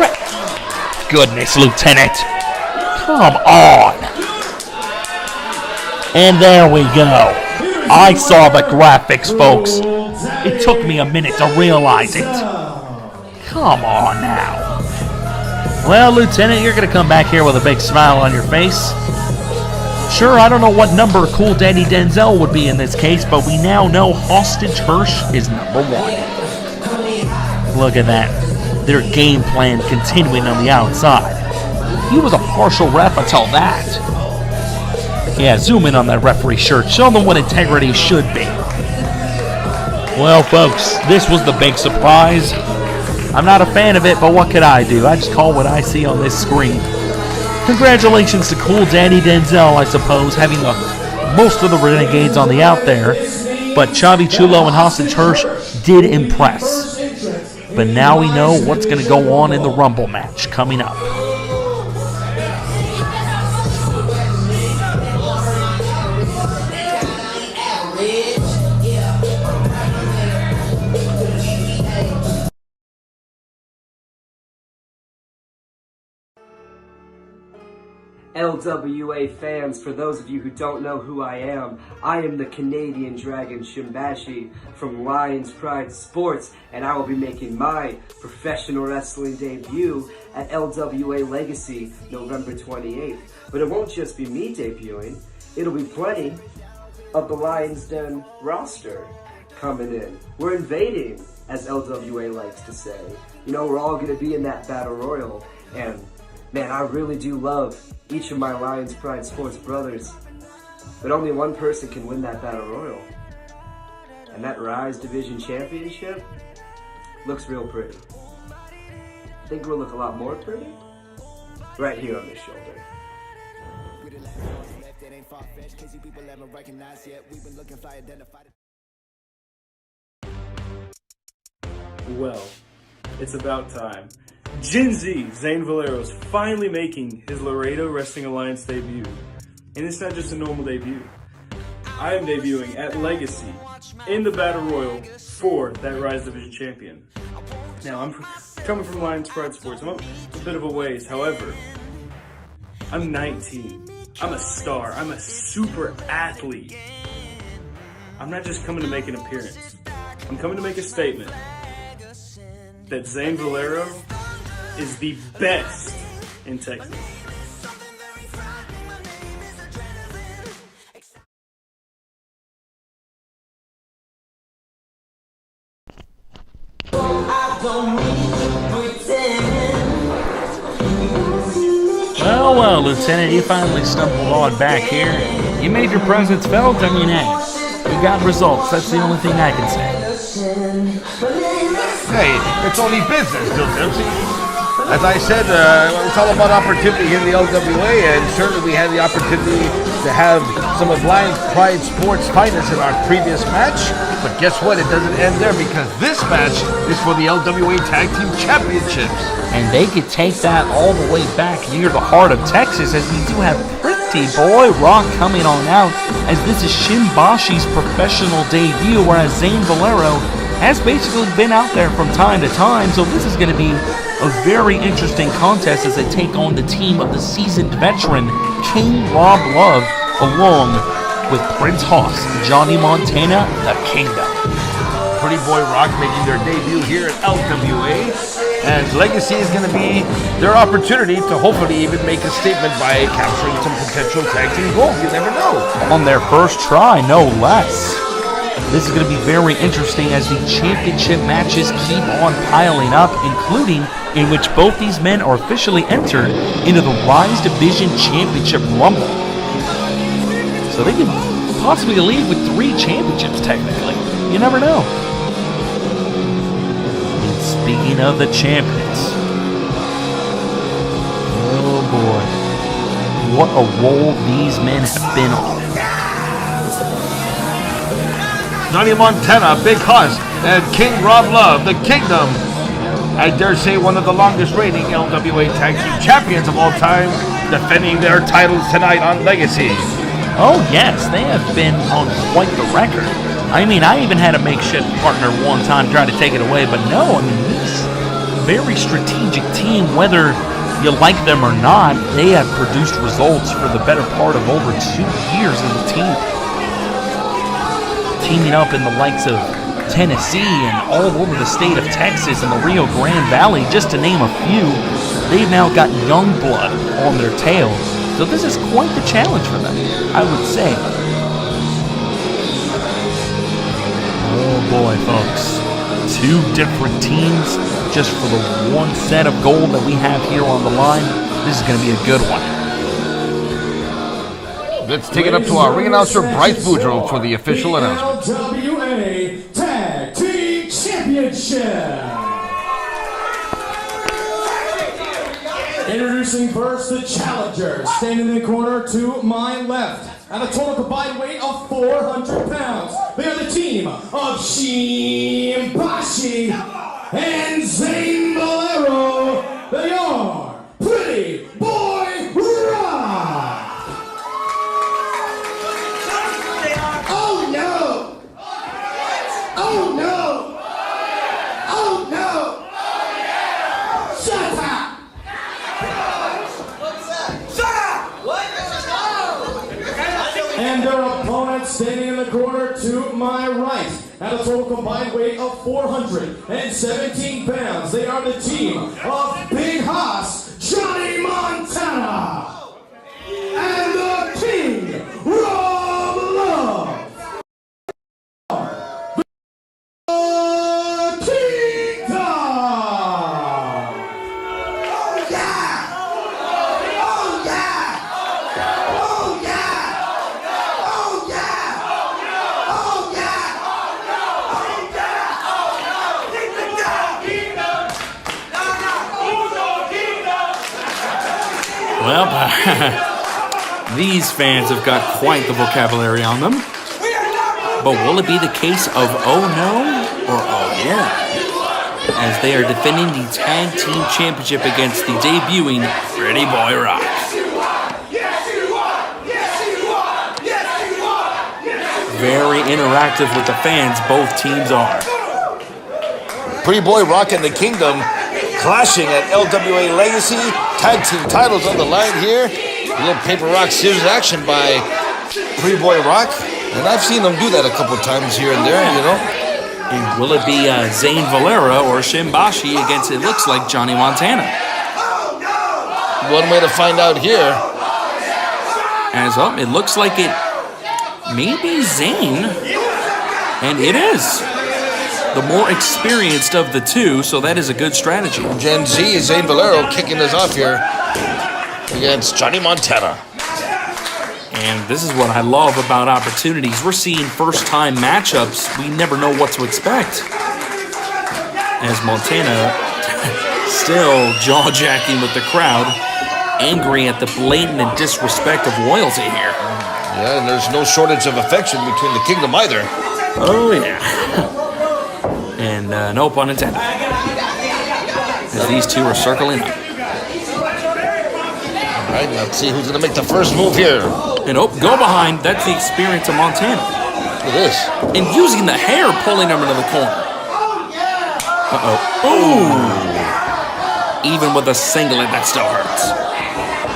Speaker 4: Goodness, Lieutenant. Come on. And there we go. I saw the graphics, folks. It took me a minute to realize it. Come on now. Well, Lieutenant, you're going to come back here with a big smile on your face. Sure, I don't know what number Cool Daddy Denzel would be in this case, but we now know Hostage Hirsch is number 1. Look at that. Their game plan continuing on the outside. He was a partial ref until that. Yeah, zoom in on that referee shirt. Show them what integrity should be. Well, folks, this was the big surprise. I'm not a fan of it, but what could I do? I just call what I see on this screen. Congratulations to Cool Daddy Denzel, I suppose, having most of the Renegades on the out there. But Chavi Chulo and Hostage Hirsch did impress. But now we know what's going to go on in the Rumble match coming up.
Speaker 6: LWA fans, for those of you who don't know who I am the Canadian Dragon Shimbashi from Lions Pride Sports, and I will be making my professional wrestling debut at LWA Legacy November 28th. But it won't just be me debuting, it'll be plenty of the Lions Den roster coming in. We're invading, as LWA likes to say. You know, we're all going to be in that battle royal, and man, I really do love each of my Lions Pride Sports brothers. But only one person can win that battle royal. And that Rise Division Championship looks real pretty. Think it will look a lot more pretty? Right here on this shoulder.
Speaker 9: Well, it's about time. Jinzi Zane Valero's finally making his Laredo Wrestling Alliance debut. And it's not just a normal debut. I am debuting at Legacy in the Battle Royal for that Rise Division champion. Now, I'm coming from Lions Pride Sports. I'm a bit of a ways. However, I'm 19. I'm a star. I'm a super athlete. I'm not just coming to make an appearance. I'm coming to make a statement that Zane Valero is the best in Texas.
Speaker 4: Well, Lieutenant, you finally stumbled on back here. You made your presence felt, I mean, hey, you got results. That's the only thing I can say.
Speaker 3: Hey, it's only business, Dempsey. As I said, it's all about opportunity here in the LWA, and certainly we had the opportunity to have some of Lions Pride Sports' finest in our previous match. But guess what? It doesn't end there, because this match is for the LWA Tag Team Championships.
Speaker 4: And they could take that all the way back near the heart of Texas, as we do have Pretty Boy Rock coming on out, as this is Shimbashi's professional debut, whereas Zane Valero has basically been out there from time to time. So this is going to be a very interesting contest as they take on the team of the seasoned veteran King Rob Love, along with Prince Hoss, Johnny Montana, the Kingdom.
Speaker 3: Pretty Boy Rock making their debut here at LWA, and Legacy is going to be their opportunity to hopefully even make a statement by capturing some potential tag team gold. You never know.
Speaker 4: On their first try, no less. This is going to be very interesting as the championship matches keep on piling up, including in which both these men are officially entered into the Rise Division Championship Rumble. So they could possibly leave with 3 championships, technically. You never know. And speaking of the champions, oh boy, what a role these men have been on.
Speaker 3: Johnny Montana, Big Hoss, and King Rob Love, the Kingdom. I dare say one of the longest reigning LWA Tag Team Champions of all time, defending their titles tonight on Legacy.
Speaker 4: Oh yes, they have been on quite the record. I mean, I even had a makeshift partner one time try to take it away, but no, I mean, this very strategic team, whether you like them or not, they have produced results for the better part of over 2 years as a team. Teaming up in the likes of Tennessee and all over the state of Texas and the Rio Grande Valley, just to name a few. They've now got young blood on their tail, so this is quite the challenge for them, I would say. Oh boy, folks. 2 different teams just for the one set of gold that we have here on the line. This is going to be a good one.
Speaker 3: Let's take it up to our ring announcer, Bryce Boudreaux, for the official announcement.
Speaker 5: LWA Tag Team Championship. Introducing first the challenger, standing in the corner to my left. At a total combined weight of 400 pounds, they are the team of Shimbashi and Zane Valero. They are Pretty Boy Rock.
Speaker 2: Oh no! Oh no! Oh no! Shut up!
Speaker 5: And their opponent standing in the corner to my right. At a total combined weight of 417 pounds, they are the team of Big Hoss, Johnny Montana, and the King, Rob Love. The Kingdom!
Speaker 2: Oh yeah! Oh yeah! Oh yeah! Oh yeah! Oh yeah!
Speaker 4: Well, these fans have got quite the vocabulary on them. But will it be the case of oh no or oh yeah? As they are defending the Tag Team Championship against the debuting Pretty Boy Rock. Very interactive with the fans, both teams are.
Speaker 3: Pretty Boy Rock and the Kingdom clashing at LWA Legacy. Tag team titles on the line here. A little paper rock scissors action by Pretty Boy Rock. And I've seen them do that a couple times here and there, you know.
Speaker 4: And will it be Zane Valera or Shimbashi against, it looks like, Johnny Montana?
Speaker 3: One way to find out here.
Speaker 4: As up, it looks like it may be Zane. And it is. The more experienced of the two, so that is a good strategy.
Speaker 3: Gen Z, Zane Valero kicking us off here against Johnny Montana.
Speaker 4: And this is what I love about opportunities. We're seeing first-time matchups. We never know what to expect. As Montana still jaw-jacking with the crowd, angry at the blatant and disrespect of royalty here.
Speaker 3: Yeah, and there's no shortage of affection between the Kingdom either.
Speaker 4: Oh, yeah. And no pun intended. As these two are circling up.
Speaker 3: All right, let's see who's going to make the first move here.
Speaker 4: And go behind. That's the experience of Montana.
Speaker 3: Look at this.
Speaker 4: And using the hair, pulling him into the corner. Uh-oh. Ooh. Even with a singlet, that still hurts.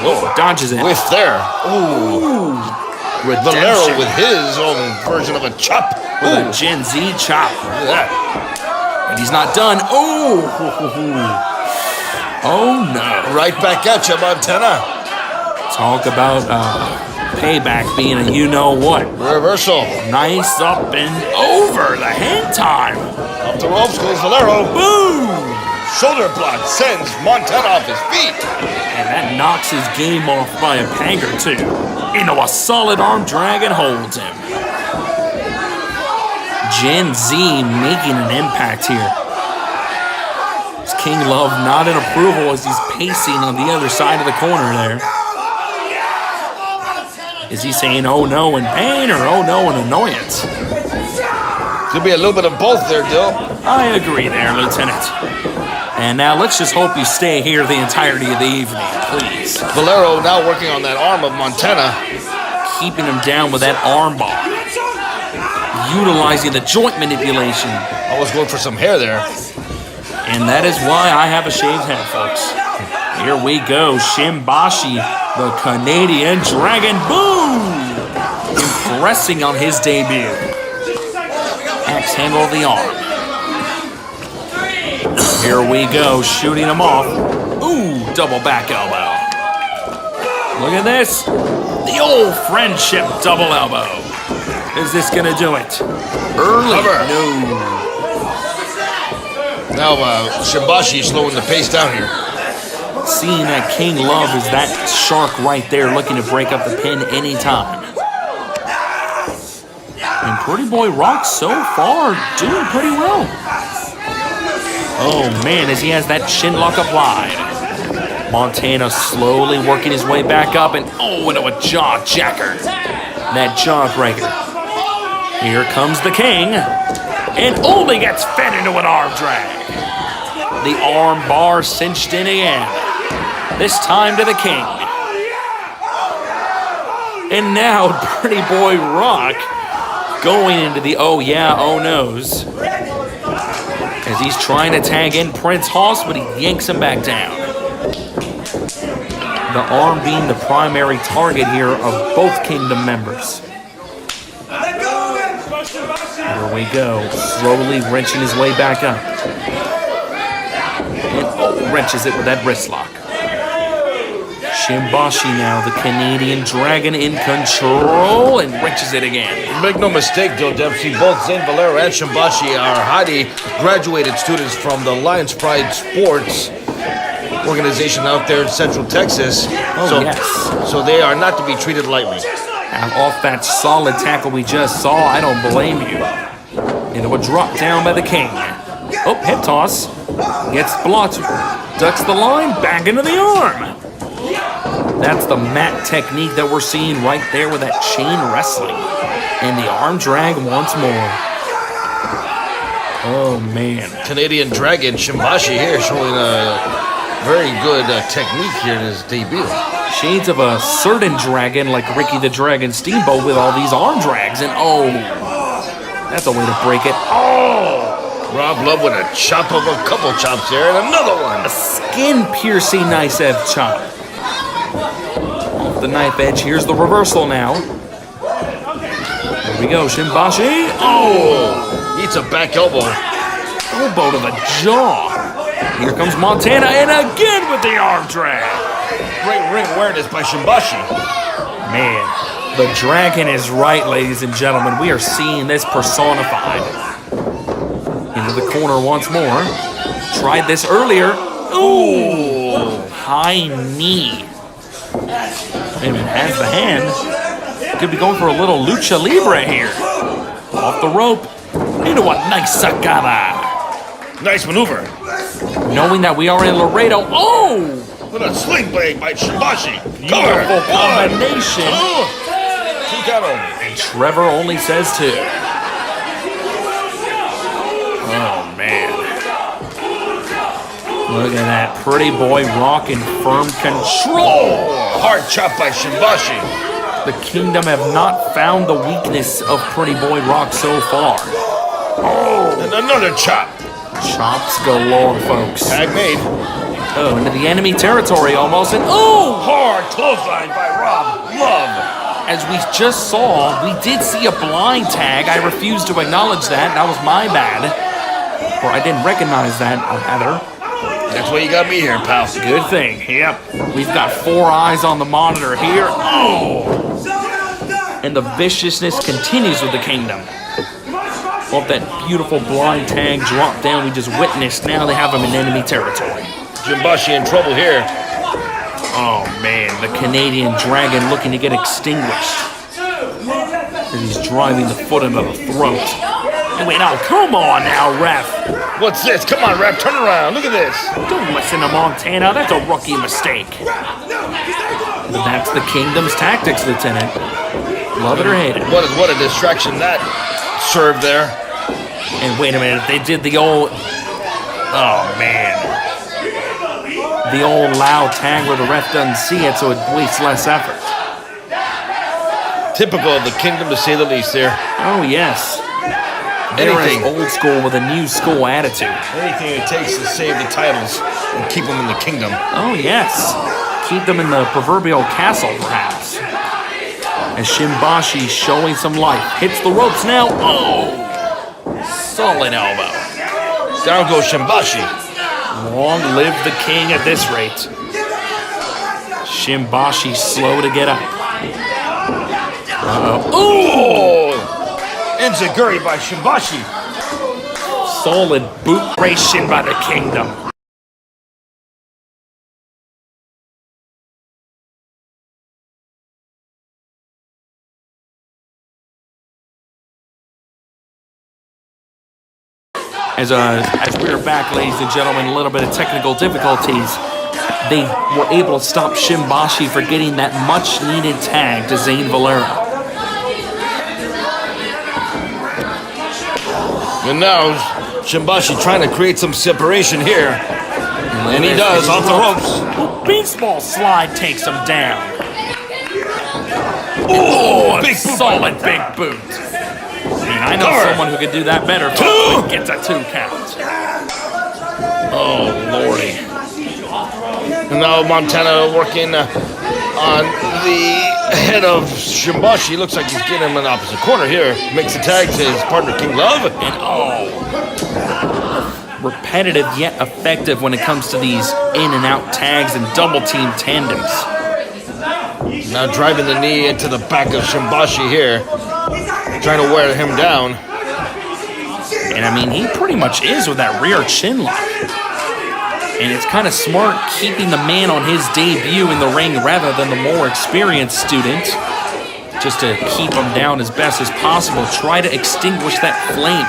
Speaker 4: Whoa, dodges it.
Speaker 3: Whiff there. Ooh. Valero with his own version of a chop.
Speaker 4: With a Gen Z chop.
Speaker 3: Look at that.
Speaker 4: And he's not done. Oh. Oh, no.
Speaker 3: Right back at you, Montana.
Speaker 4: Talk about payback being a you-know-what.
Speaker 3: Reversal.
Speaker 4: Nice up and over. The hand time.
Speaker 3: Off the ropes goes Valero. Boom. Shoulder block sends Montana off his feet.
Speaker 4: And that knocks his game off by a peg or two. Into a solid arm drag and holds him. Gen Z making an impact here. It's King Love not in approval as he's pacing on the other side of the corner there. Is he saying oh no in pain or oh no in annoyance?
Speaker 3: Could be a little bit of both there, Dill.
Speaker 4: I agree there, Lieutenant. And now let's just hope you stay here the entirety of the evening, please.
Speaker 3: Valero now working on that arm of Montana.
Speaker 4: Keeping him down with that arm bar. utilizing the joint manipulation.
Speaker 10: I was going for some hair there.
Speaker 4: And that is why I have a shaved head, folks. Here we go. Shimbashi, the Canadian Dragon. Boom! Impressing on his debut. Axe handle of the arm. Here we go. Shooting him off. Ooh, double back elbow. Look at this. The old friendship double elbow. Is this going to do it? Early.
Speaker 10: Cover.
Speaker 4: No.
Speaker 10: Now, Shimbashi slowing the pace down here.
Speaker 4: Seeing that King Love is that shark right there looking to break up the pin anytime. And Pretty Boy Rock so far doing pretty well. Oh man, as he has that shin lock applied. Montana slowly working his way back up and into a jaw jacker. That jaw breaker. Here comes the King. And only gets fed into an arm drag. The arm bar cinched in again. This time to the King. And now Pretty Boy Rock going into the oh yeah, oh no's. As he's trying to tag in Prince Hoss, but he yanks him back down. The arm being the primary target here of both Kingdom members. Here we go, slowly wrenching his way back up. And wrenches it with that wrist lock. Shimbashi now, the Canadian Dragon in control, and wrenches it again.
Speaker 10: Make no mistake, Joe Dempsey, both Zane Valero and Shimbashi are highly graduated students from the Lions Pride Sports organization out there in Central Texas. So they are not to be treated lightly.
Speaker 4: And off that solid tackle we just saw, I don't blame you. Into a drop down by the King. Oh, hip toss. Gets blocked. Ducks the line. Back into the arm. That's the mat technique that we're seeing right there with that chain wrestling. And the arm drag once more. Oh, man.
Speaker 10: Canadian Dragon Shimbashi here showing a very good technique here in his debut.
Speaker 4: Shades of a certain dragon like Ricky the Dragon Steamboat with all these arm drags. And that's a way to break it.
Speaker 10: Rob Love with a chop of a couple chops there and another one.
Speaker 4: A skin-piercing nice edge chop. Off the knife edge, here's the reversal now. Here we go, Shimbashi.
Speaker 10: Eats a back elbow.
Speaker 4: Elbow to the jaw. Here comes Montana, and again with the arm drag.
Speaker 10: Great ring awareness by Shimbashi.
Speaker 4: Man, the dragon is right, ladies and gentlemen. We are seeing this personified. Into the corner once more. Tried this earlier. Ooh! High knee. And it has the hand. Could be going for a little lucha libre here. Off the rope. Into a nice sacada.
Speaker 10: Nice maneuver.
Speaker 4: Knowing that we are in Laredo.
Speaker 10: With a sling blade by Shimbashi.
Speaker 4: Beautiful combination.
Speaker 10: Two count only.
Speaker 4: And Trevor only says two. Oh, man. Look at that. Pretty Boy Rock in firm control.
Speaker 10: Hard chop by Shimbashi.
Speaker 4: The Kingdom have not found the weakness of Pretty Boy Rock so far.
Speaker 10: And another chop.
Speaker 4: Chops galore, folks.
Speaker 10: Tag made.
Speaker 4: Into the enemy territory almost. And
Speaker 10: hard clothesline by Rob Love.
Speaker 4: As we just saw, we did see a blind tag. I refused to acknowledge that. That was my bad. Or I didn't recognize that, rather.
Speaker 10: That's why you got me here, pal.
Speaker 4: Good thing. Yep. We've got 4 eyes on the monitor here. And the viciousness continues with the Kingdom. Off that beautiful blind tag drop down we just witnessed, now they have him in enemy territory.
Speaker 10: Shimbashi in trouble here.
Speaker 4: Oh man, the Canadian Dragon looking to get extinguished. As he's driving the foot into the throat. And wait, come on now, ref.
Speaker 10: What's this? Come on, ref, turn around. Look at this.
Speaker 4: Don't listen to Montana. That's a rookie mistake. But that's the Kingdom's tactics, Lieutenant. Love it or hate it.
Speaker 10: What a distraction that served there.
Speaker 4: And wait a minute, they did the old... Oh, man. The old loud tag where the ref doesn't see it, so it wastes less effort.
Speaker 10: Typical of the Kingdom, to say the least there.
Speaker 4: Oh, yes. They're
Speaker 10: Anything.
Speaker 4: as old school with a new school attitude.
Speaker 10: Anything it takes to save the titles and keep them in the kingdom.
Speaker 4: Oh, yes. Keep them in the proverbial castle, perhaps. As Shimbashi showing some life. Hits the ropes now. Oh! Solid elbow.
Speaker 10: Down goes Shimbashi.
Speaker 4: Long live the king at this rate. Shimbashi slow to get up.
Speaker 10: Oh! Enziguri by Shimbashi.
Speaker 4: Solid boot ration by the kingdom. As we're back, ladies and gentlemen, a little bit of technical difficulties. They were able to stop Shimbashi for getting that much-needed tag to Zane Valero.
Speaker 10: And now Shimbashi trying to create some separation here. And he does, off the ropes.
Speaker 4: Baseball slide takes him down. Oh, big solid big boot. I know someone who could do that better. Two! Gets a 2 count. Oh, lordy.
Speaker 10: And now Montana working on the head of Shimbashi. Looks like he's getting him in the opposite corner here. Makes the tag to his partner, King Love.
Speaker 4: And repetitive yet effective when it comes to these in and out tags and double team tandems.
Speaker 10: Now driving the knee into the back of Shimbashi here. Trying to wear him down.
Speaker 4: And I mean, he pretty much is with that rear chin lock. And it's kind of smart keeping the man on his debut in the ring rather than the more experienced student. Just to keep him down as best as possible. Try to extinguish that flame.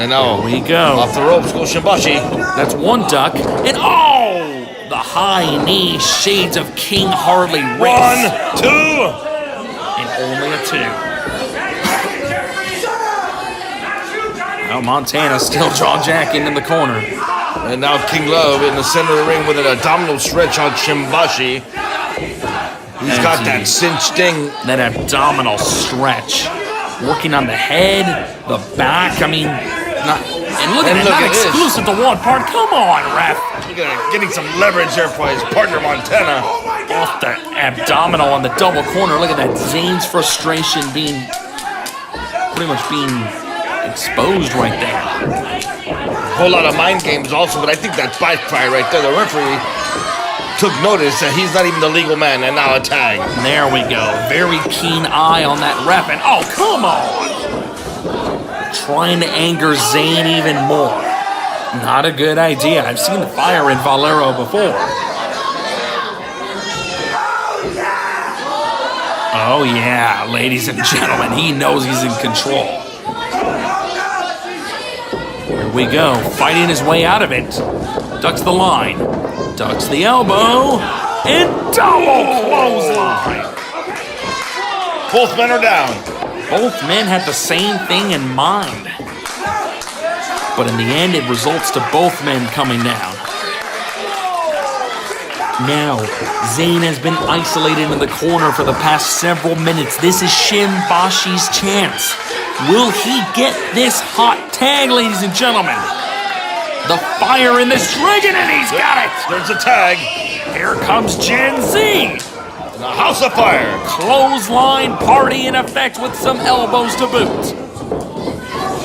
Speaker 10: And now
Speaker 4: we go.
Speaker 10: Off the ropes goes Shimbashi.
Speaker 4: That's one duck. And oh! The high knee shades of King Harley Race.
Speaker 10: 1, 2.
Speaker 4: Only a 2. Now Montana still jaw-jacking in the corner.
Speaker 10: And now King Love in the center of the ring with an abdominal stretch on Shimbashi. He's got that cinched thing.
Speaker 4: That abdominal stretch. Working on the head, the back. I mean, and look at it, not exclusive to one part. Come on, ref.
Speaker 10: Look at it, getting some leverage there for his partner, Montana.
Speaker 4: Off the abdominal on the double corner. Look at that. Zane's frustration being pretty much being exposed right there.
Speaker 10: A whole lot of mind games also, but I think that's backfire right there. The referee took notice that he's not even the legal man, and now a tag.
Speaker 4: There we go. Very keen eye on that ref, and oh, come on! Trying to anger Zane even more. Not a good idea. I've seen the fire in Valero before. Oh yeah, ladies and gentlemen, he knows he's in control. Here we go, fighting his way out of it. Ducks the line, ducks the elbow, and double clothesline.
Speaker 10: Both men are down.
Speaker 4: Both men had the same thing in mind. But in the end, it results to both men coming down. Now, Zane has been isolated in the corner for the past several minutes. This is Shimbashi's chance. Will he get this hot tag, ladies and gentlemen? The fire in this dragon, and he's got it!
Speaker 10: There's a tag.
Speaker 4: Here comes Gen Z.
Speaker 10: The House of Fire.
Speaker 4: Clothesline party in effect with some elbows to boot.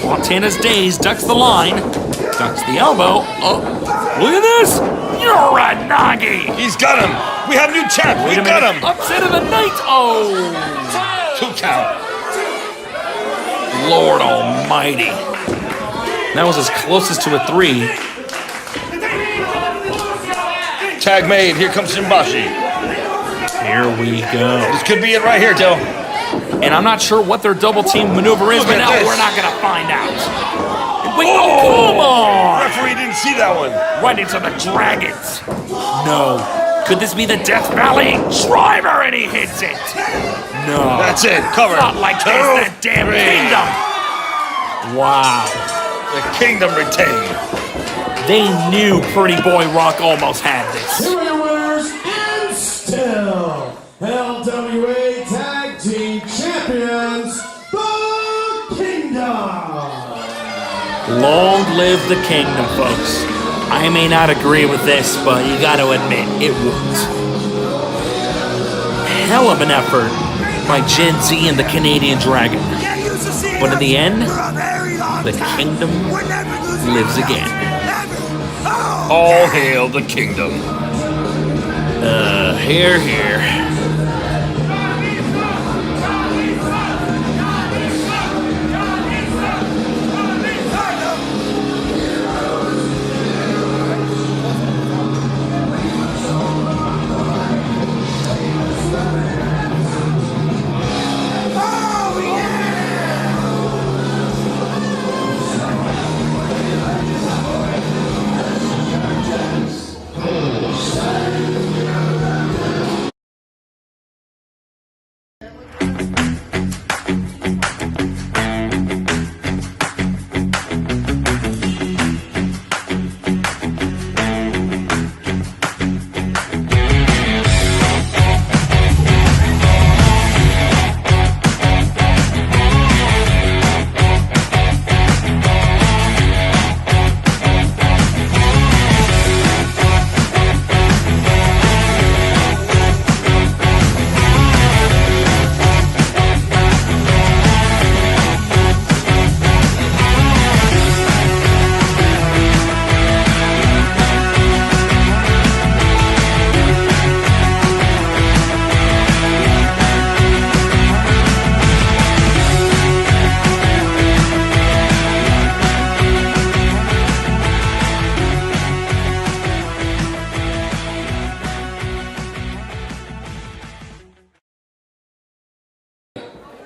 Speaker 4: Montana's dazed, ducks the line, ducks the elbow. Oh, look at this! Uranagi!
Speaker 10: He's got him! We have new champ! We got him!
Speaker 4: Upset of the night! Oh!
Speaker 10: 2 count.
Speaker 4: Lord almighty. That was as close as to a 3.
Speaker 10: Tag made. Here comes Shimbashi.
Speaker 4: Here we go.
Speaker 10: This could be it right here, Joe.
Speaker 4: And I'm not sure what their double team maneuver is, but now we're not going to find out. Wait, oh, come on!
Speaker 10: Referee didn't see that one.
Speaker 4: Right into the dragons. No. Could this be the Death Valley driver? And he hits it. No.
Speaker 10: That's it. Cover.
Speaker 4: Not like this, that damn kingdom. Wow.
Speaker 10: The kingdom retained.
Speaker 4: They knew Pretty Boy Rock almost had this.
Speaker 5: Here are your winners and still LWA Tag Team Champions, the Kingdom.
Speaker 4: Long live the kingdom, folks. I may not agree with this, but you got to admit, it worked. Hell of an effort by Gen Z and the Canadian Dragon. But in the end, the kingdom lives again.
Speaker 10: All hail the kingdom.
Speaker 4: Here.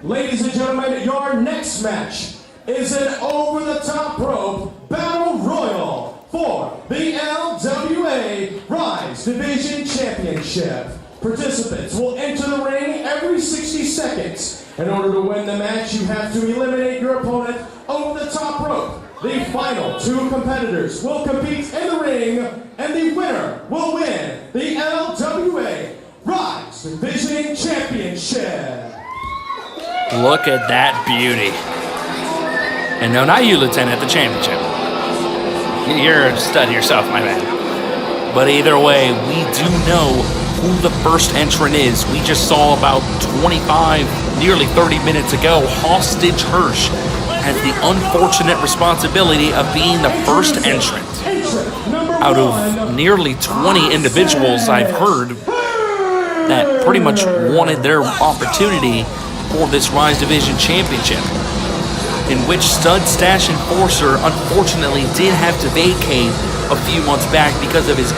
Speaker 5: Ladies and gentlemen, your next match is an over-the-top rope battle royal for the LWA Rise Division Championship. Participants will enter the ring every 60 seconds. In order to win the match, you have to eliminate your opponent over the top rope. The final two competitors will compete in the ring, and the winner will win the LWA Rise Division Championship.
Speaker 4: Look at that beauty. And no, not you, Lieutenant, the championship. You're a stud yourself, my man. But either way, we do know who the first entrant is. We just saw about 25, nearly 30 minutes ago, Hostage Hirsch has the unfortunate responsibility of being the first entrant. Out of nearly 20 individuals I've heard that pretty much wanted their opportunity for this Rise Division Championship, in which Stud Stash Enforcer unfortunately did have to vacate a few months back because of his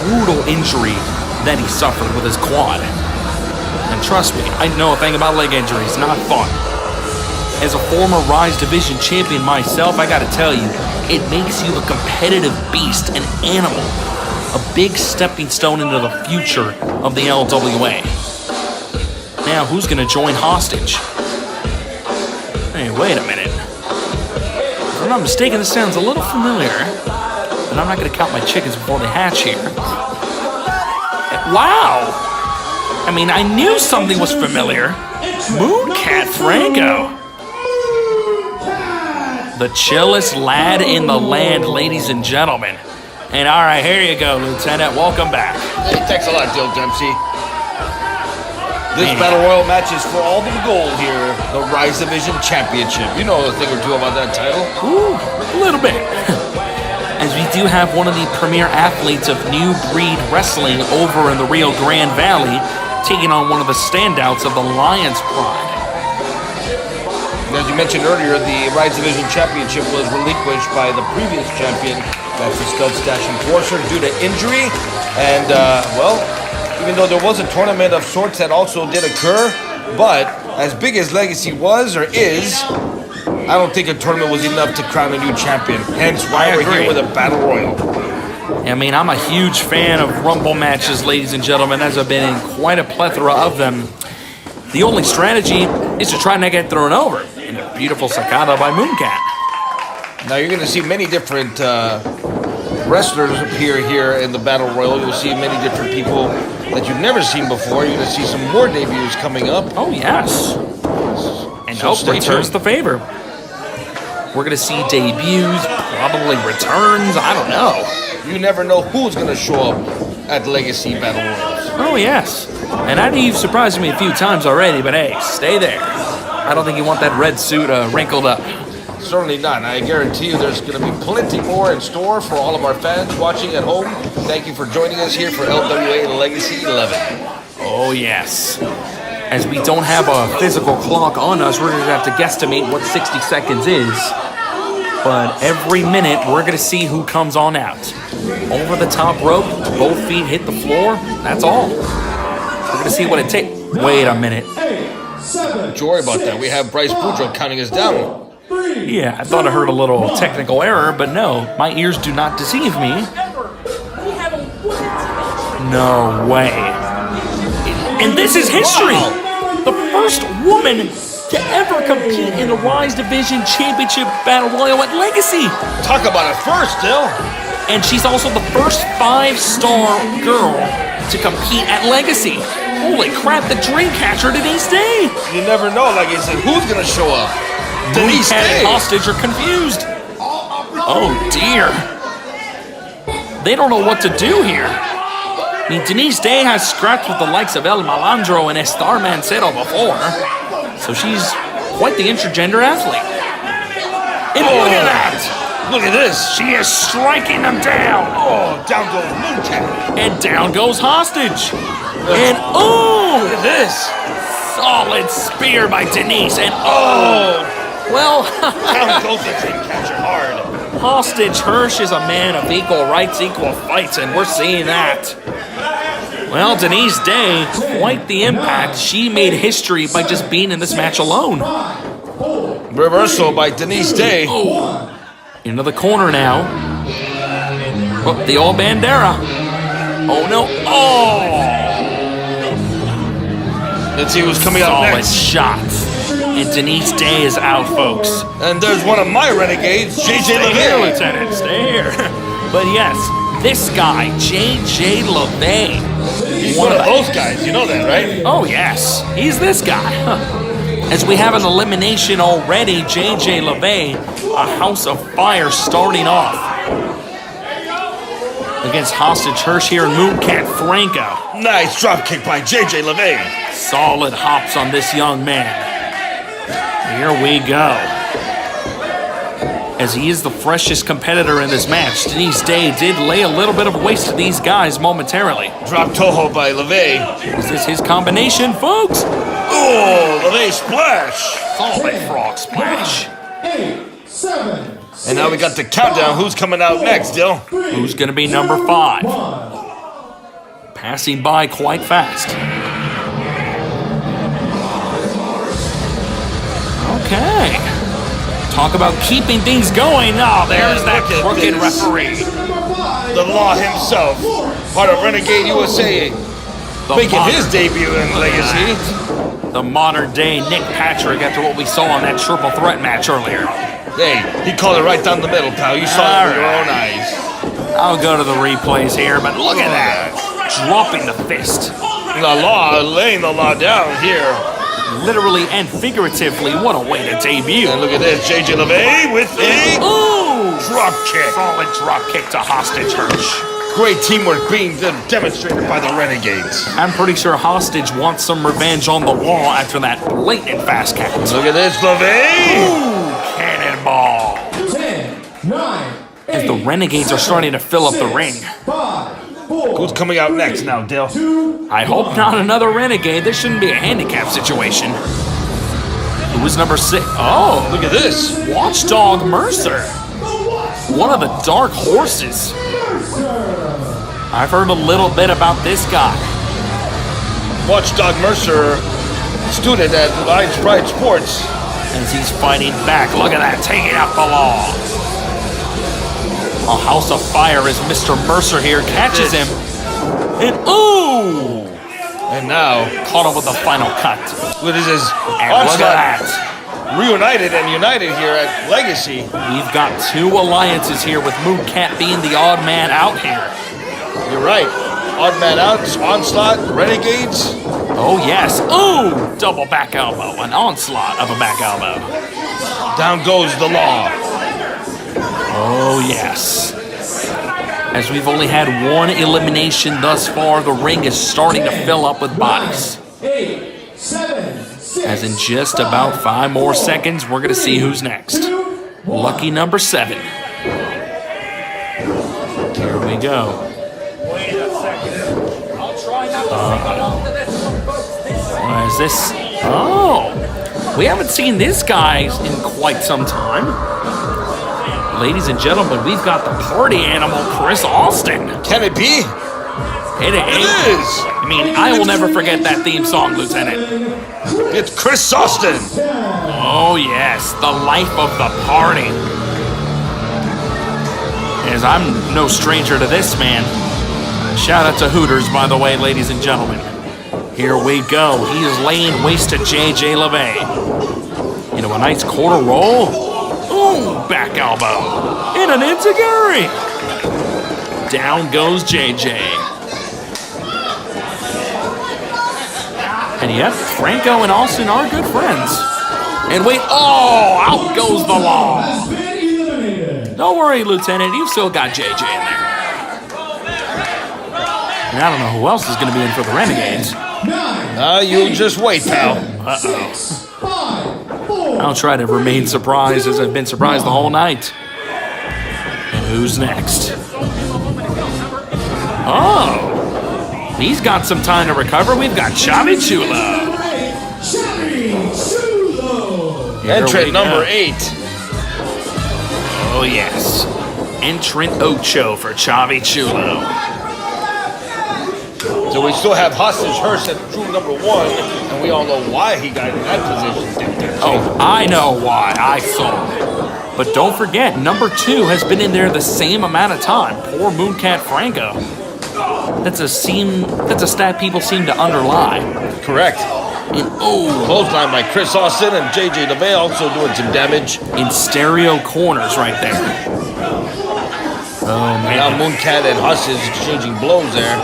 Speaker 4: brutal injury that he suffered with his quad. And trust me, I know a thing about leg injuries, not fun. As a former Rise Division champion myself, I gotta tell you, it makes you a competitive beast, an animal, a big stepping stone into the future of the LWA. Now, who's gonna join Hostage? Hey, wait a minute. If I'm not mistaken, this sounds a little familiar. And I'm not gonna count my chickens before they hatch here. Wow! I mean, I knew something was familiar. Mooncat Franco. The chillest lad in the land, ladies and gentlemen. And all right, here you go, Lieutenant. Welcome back.
Speaker 10: Hey, thanks a lot, Dill Dempsey. This Battle Royal match is for all the gold here, the Rise Division Championship. You know a thing or two about that title.
Speaker 4: Ooh, a little bit. As we do have one of the premier athletes of New Breed Wrestling over in the Rio Grande Valley, taking on one of the standouts of the Lions Pride.
Speaker 10: As you mentioned earlier, the Rise Division Championship was relinquished by the previous champion, that's the Stud Stash Enforcer, due to injury. And, well, even though there was a tournament of sorts that also did occur, but as big as Legacy was or is, I don't think a tournament was enough to crown a new champion. Hence why we're here with a Battle Royal.
Speaker 4: I mean, I'm a huge fan of Rumble matches, ladies and gentlemen, as I've been in quite a plethora of them. The only strategy is to try not to get thrown over. And a beautiful sacada by Mooncat.
Speaker 10: Now you're going to see many different wrestlers appear here in the Battle Royal. You'll see many different people that you've never seen before. You're going to see some more debuts coming up.
Speaker 4: Oh, yes. And hope returns the favor. We're going to see debuts, probably returns. I don't know.
Speaker 10: You never know who's going to show up at Legacy Battle Royals.
Speaker 4: Oh, yes. And I know you've surprised me a few times already, but hey, stay there. I don't think you want that red suit wrinkled up.
Speaker 10: Certainly not. I guarantee you there's going to be plenty more in store for all of our fans watching at home. Thank you for joining us here for LWA Legacy 11.
Speaker 4: Oh, yes. As we don't have a physical clock on us, we're going to have to guesstimate what 60 seconds is. But every minute, we're going to see who comes on out. Over the top rope, both feet hit the floor. That's all. We're going to see what it takes. Wait a minute.
Speaker 10: Don't worry about that. We have Bryce Boudreaux counting us down.
Speaker 4: Yeah, I thought I heard a little technical error, but no, my ears do not deceive me. No way. And this is history. The first woman to ever compete in the Rise Division Championship Battle Royal at Legacy.
Speaker 10: Talk about it first, Dill.
Speaker 4: And she's also the first 5-star girl to compete at Legacy. Holy crap, the Dreamcatcher Denise Day.
Speaker 10: You never know, like I said, who's going to show up? Denise Day.
Speaker 4: And Hostage are confused. Oh dear. They don't know what to do here. I mean, Denise Day has scrapped with the likes of El Malandro and Estar Mancero before, so she's quite the intergender athlete. And look at that!
Speaker 10: Look at this.
Speaker 4: She is striking them down.
Speaker 10: Oh, down goes Mooncat.
Speaker 4: And down goes Hostage. And
Speaker 10: look at this.
Speaker 4: Solid spear by Denise. And well,
Speaker 10: down goes the Dreamcatcher hard.
Speaker 4: Hostage Hirsch is a man of equal rights, equal fights, and we're seeing that. Well, Denise Day, quite the impact. She made history by just being in this match alone.
Speaker 10: Reversal by Denise Day.
Speaker 4: Into the corner now. Oh, the old Bandera. Oh, no.
Speaker 10: Let's see who's coming out next.
Speaker 4: Solid shot. And Denise Day is out, folks.
Speaker 10: And there's one of my renegades, JJ
Speaker 4: Stay here,
Speaker 10: LeVay.
Speaker 4: Lieutenant. Stay here. But yes, this guy, JJ LeVay.
Speaker 10: He's one of those guys. You know that, right?
Speaker 4: Oh, yes. He's this guy. As we have an elimination already, JJ LeVay, a house of fire starting off. Against Hostage Hirsch here and Mooncat Franco.
Speaker 10: Nice dropkick by JJ LeVay.
Speaker 4: Solid hops on this young man. Here we go. As he is the freshest competitor in this match, Denise Day did lay a little bit of waste to these guys momentarily.
Speaker 10: Drop Toho by LeVay.
Speaker 4: Is this his combination, folks?
Speaker 10: Oh, LeVay splash.
Speaker 4: Solid frog splash.
Speaker 5: 8, 7, 6,
Speaker 10: and now we got the countdown. Who's coming out next, Dill?
Speaker 4: Who's going to be number 5? Passing by quite fast. Okay. Talk about keeping things going. Oh, there's that crooked referee.
Speaker 10: The Law himself. Part of Renegade USA. Making his debut in Legacy.
Speaker 4: The modern day Nick Patrick after what we saw on that triple threat match earlier.
Speaker 10: Hey, he called it right down the middle, pal. You saw it with your own eyes.
Speaker 4: I'll go to the replays here, but look at that. Dropping the fist.
Speaker 10: The Law laying the Law down here.
Speaker 4: Literally and figuratively, what a way to debut.
Speaker 10: And look at this, JJ LeVay with a drop kick.
Speaker 4: Solid drop kick to Hostage Hirsch.
Speaker 10: Great teamwork being demonstrated by the Renegades.
Speaker 4: I'm pretty sure Hostage wants some revenge on the Law after that blatant fast count.
Speaker 10: Look at this, LeVay.
Speaker 4: Cannonball.
Speaker 5: 10, 9, 8,
Speaker 4: As the Renegades are starting to fill up the ring.
Speaker 5: 5, 4,
Speaker 10: Who's coming out next now, Dill?
Speaker 5: 2,
Speaker 4: I hope not another Renegade. This shouldn't be a handicap situation. Who is number 6? Oh,
Speaker 10: look at this.
Speaker 4: Watchdog Mercer. One of the dark horses. I've heard a little bit about this guy.
Speaker 10: Watchdog Mercer, student at Lions Pride Sports.
Speaker 4: As he's fighting back. Look at that, taking out the Law. A house of fire as Mr. Mercer here catches him. And ooh!
Speaker 10: And now,
Speaker 4: caught him with the final cut.
Speaker 10: What is this?
Speaker 4: And look at that.
Speaker 10: Reunited and united here at Legacy.
Speaker 4: We've got 2 alliances here with Mooncat being the odd man out here.
Speaker 10: You're right. Odd man out, Onslaught, Renegades.
Speaker 4: Oh, yes. Ooh! Double back elbow. An onslaught of a back elbow.
Speaker 10: Down goes the Law.
Speaker 4: Oh, yes. As we've only had one elimination thus far, the ring is starting to fill up with bodies.
Speaker 5: 8, 7, 6,
Speaker 4: As in just about 5 more seconds, we're going to see who's next. Lucky number 7. Here we go. What is this? Oh, we haven't seen this guy in quite some time. Ladies and gentlemen, we've got the party animal, Chris Austin.
Speaker 10: Can it be?
Speaker 4: It is. I mean, I will never forget that theme song, Lieutenant.
Speaker 10: It's Chris Austin.
Speaker 4: Oh, yes, the life of the party. As I'm no stranger to this man. Shout out to Hooters, by the way, ladies and gentlemen. Here we go. He is laying waste to JJ LeVay. Into a nice quarter roll. Ooh, back elbow. And an enziguri. Down goes JJ. And yep, Franco and Austin are good friends. And wait, oh, out goes the law. Don't worry, Lieutenant, you've still got JJ in there. And I don't know who else is going to be in for the Renegades.
Speaker 10: You just wait, pal.
Speaker 4: Uh-oh. I'll try to remain surprised as I've been surprised the whole night. And who's next? Oh, he's got some time to recover. We've got Chavi Chulo.
Speaker 10: Entrant number 8.
Speaker 4: Oh, yes. Entrant Ocho for Chavi Chulo.
Speaker 10: So we still have Hostage Hearst at true number 1, and we all know why he got in that position.
Speaker 4: Oh, I know why. I saw. But don't forget, number 2 has been in there the same amount of time. Poor Mooncat Franco. That's a stat people seem to underlie.
Speaker 10: Correct.
Speaker 4: And oh,
Speaker 10: Clothesline by Chris Austin and JJ LeVay also doing some damage.
Speaker 4: In stereo corners right there. Oh, man.
Speaker 10: Now Mooncat and Hostage exchanging blows there.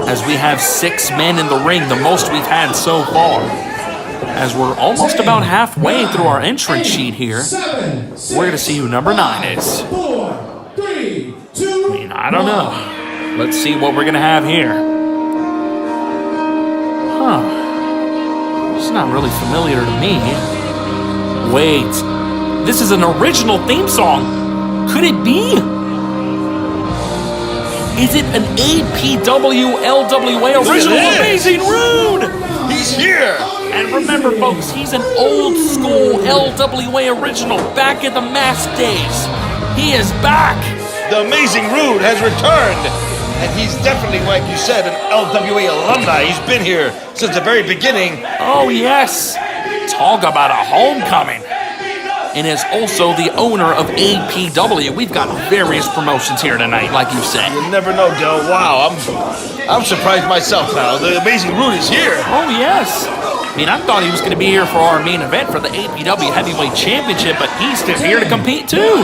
Speaker 4: As we have 6 men in the ring, the most we've had so far. As we're almost about halfway through our entrance sheet here, we're going to see who number 9 is.
Speaker 5: 4, 3, 2,
Speaker 4: I mean, I don't know. Let's see what we're going to have here. Huh. It's not really familiar to me. Wait. This is an original theme song. Could it be? Is it an APW LWA original? Amazing Rude!
Speaker 10: He's here!
Speaker 4: And remember, folks, he's an old school LWA original back in the mask days. He is back!
Speaker 10: The Amazing Rude has returned! And he's definitely, like you said, an LWA alumni. He's been here since the very beginning.
Speaker 4: Oh, yes. Talk about a homecoming. And is also the owner of APW. We've got various promotions here tonight, like you said.
Speaker 10: You never know, Del. Wow, I'm surprised myself now. The Amazing Rude is here.
Speaker 4: Oh, yes. I mean, I thought he was going to be here for our main event for the APW Heavyweight Championship, but he's still here to compete, too.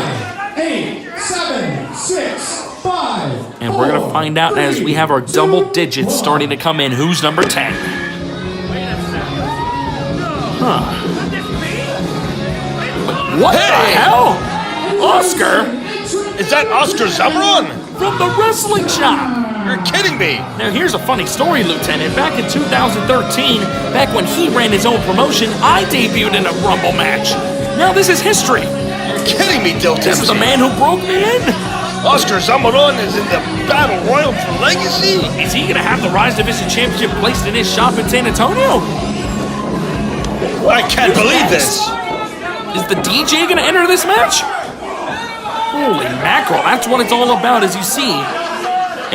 Speaker 5: 8, 7, 6, 5.
Speaker 4: And we're going to find out as we have our double digits starting to come in. Who's number 10? Huh. What the hell? Oscar?
Speaker 10: Is that Oscar Zamron?
Speaker 4: From the wrestling shop.
Speaker 10: You're kidding me.
Speaker 4: Now, here's a funny story, Lieutenant. Back in 2013, back when he ran his own promotion, I debuted in a Rumble match. Now, this is history.
Speaker 10: You're kidding me, Del.
Speaker 4: This is the man who broke me in.
Speaker 10: Oscar Zamron is in the Battle Royal for Legacy.
Speaker 4: Is he going to have the Rise Division Championship placed in his shop in San Antonio?
Speaker 10: I can't believe this.
Speaker 4: Is the DJ going to enter this match? Holy mackerel, that's what it's all about, as you see.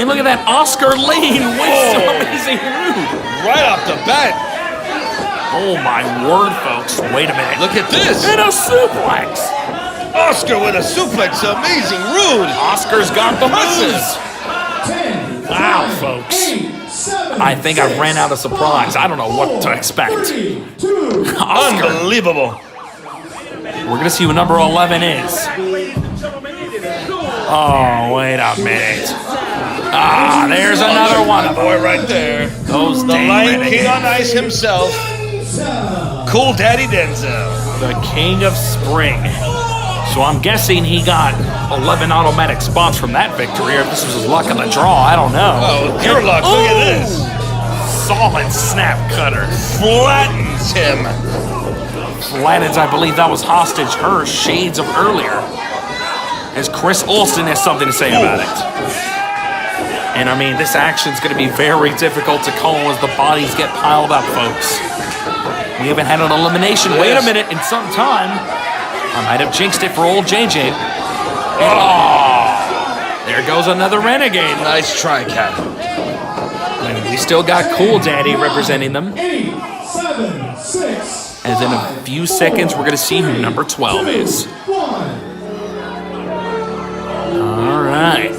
Speaker 4: And look at that, Oscar laying waste to Amazing Rude.
Speaker 10: Right off the bat.
Speaker 4: Oh my word, folks. Wait a minute.
Speaker 10: Look at this.
Speaker 4: And a suplex.
Speaker 10: Oscar with a suplex, Amazing Rude.
Speaker 4: Oscar's got the moves. Wow, folks. I think I ran out of surprise. I don't know what to expect. Oscar.
Speaker 10: Unbelievable.
Speaker 4: We're going to see who number 11 is. Oh, wait a minute. Ah, there's another one of them.
Speaker 10: Boy right there.
Speaker 4: Those
Speaker 10: The
Speaker 4: dang
Speaker 10: Lion
Speaker 4: renegades.
Speaker 10: King on Ice himself. Cool Daddy Denzel.
Speaker 4: The King of Spring. So I'm guessing he got 11 automatic spots from that victory, or if this was his luck of the draw, I don't know.
Speaker 10: Oh, pure luck. Look at this.
Speaker 4: Solid snap cutter.
Speaker 10: Flattens him.
Speaker 4: Flattens, I believe that was Hostage Hirsch, shades of earlier. As Chris Olsen has something to say about it. And I mean, this action's going to be very difficult to call as the bodies get piled up, folks. We haven't had an elimination, wait a minute, in some time. I might have jinxed it for old JJ. Oh, there goes another Renegade.
Speaker 10: Nice try, Cat.
Speaker 4: And we still got Cool Daddy representing them.
Speaker 5: 8, 7, 6.
Speaker 4: As in a few seconds, we're going to see who number 12 is.
Speaker 5: 1.
Speaker 4: All right.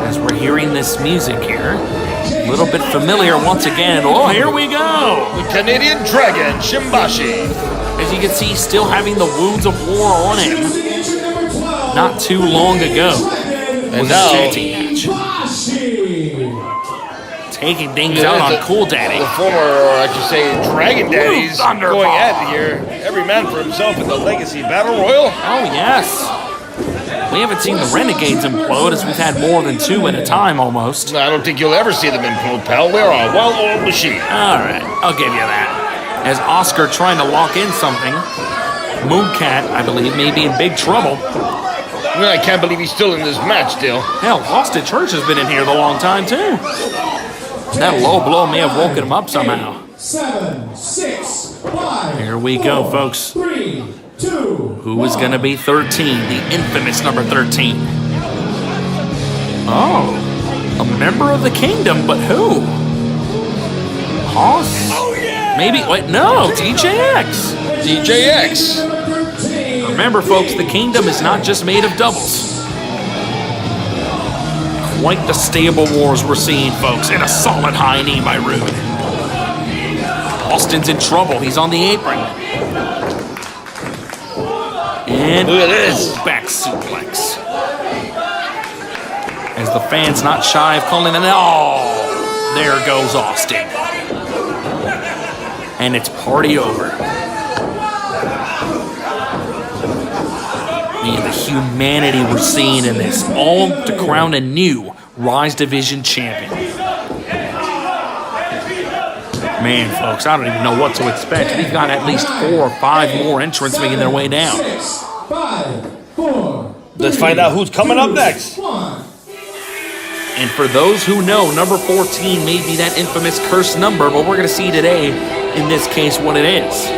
Speaker 4: As we're hearing this music here, a little bit familiar once again. Oh, here we go.
Speaker 10: The Canadian Dragon, Shimbashi.
Speaker 4: As you can see, still having the wounds of war on him. Not too long ago.
Speaker 10: And now,
Speaker 4: taking things out on Cool Daddy.
Speaker 10: the former, or I should say, Dragon Daddies
Speaker 4: Thunderball.
Speaker 10: going at it here. Every man for himself in the Legacy Battle Royal.
Speaker 4: Oh, yes. We haven't seen the Renegades implode as we've had more than 2 at a time almost.
Speaker 10: I don't think you'll ever see them implode, pal. They're a well-oiled machine.
Speaker 4: All right, I'll give you that. As Oscar trying to lock in something, Mooncat, I believe, may be in big trouble.
Speaker 10: I can't believe he's still in this match still.
Speaker 4: Hell, Hostage Church has been in here the long time, too. That low blow may have woken him up somehow.
Speaker 5: 7, 6, 5.
Speaker 4: Here we go, folks.
Speaker 5: 3, 2.
Speaker 4: Who is going to be 13? The infamous number 13. Oh, a member of the kingdom, but who? Hoss? Oh, yeah! Maybe, wait, no, DJX.
Speaker 10: DJX.
Speaker 4: Remember, folks, the kingdom is not just made of doubles. Quite the stable wars we're seeing, folks, and a solid high knee by Rude. Austin's in trouble. He's on the apron. And
Speaker 10: look at this.
Speaker 4: Back suplex. As the fans not shy of calling it. Oh, there goes Austin. And it's party over. And the humanity we're seeing in this, all to crown a new Rise Division champion. Man, folks, I don't even know what to expect. We've got at least 4 or 5 more entrants making their way down.
Speaker 5: 6, 5, 4.
Speaker 10: Let's find out who's coming up next.
Speaker 5: 1.
Speaker 4: And for those who know, number 14 may be that infamous cursed number, but we're going to see today, in this case, what it is.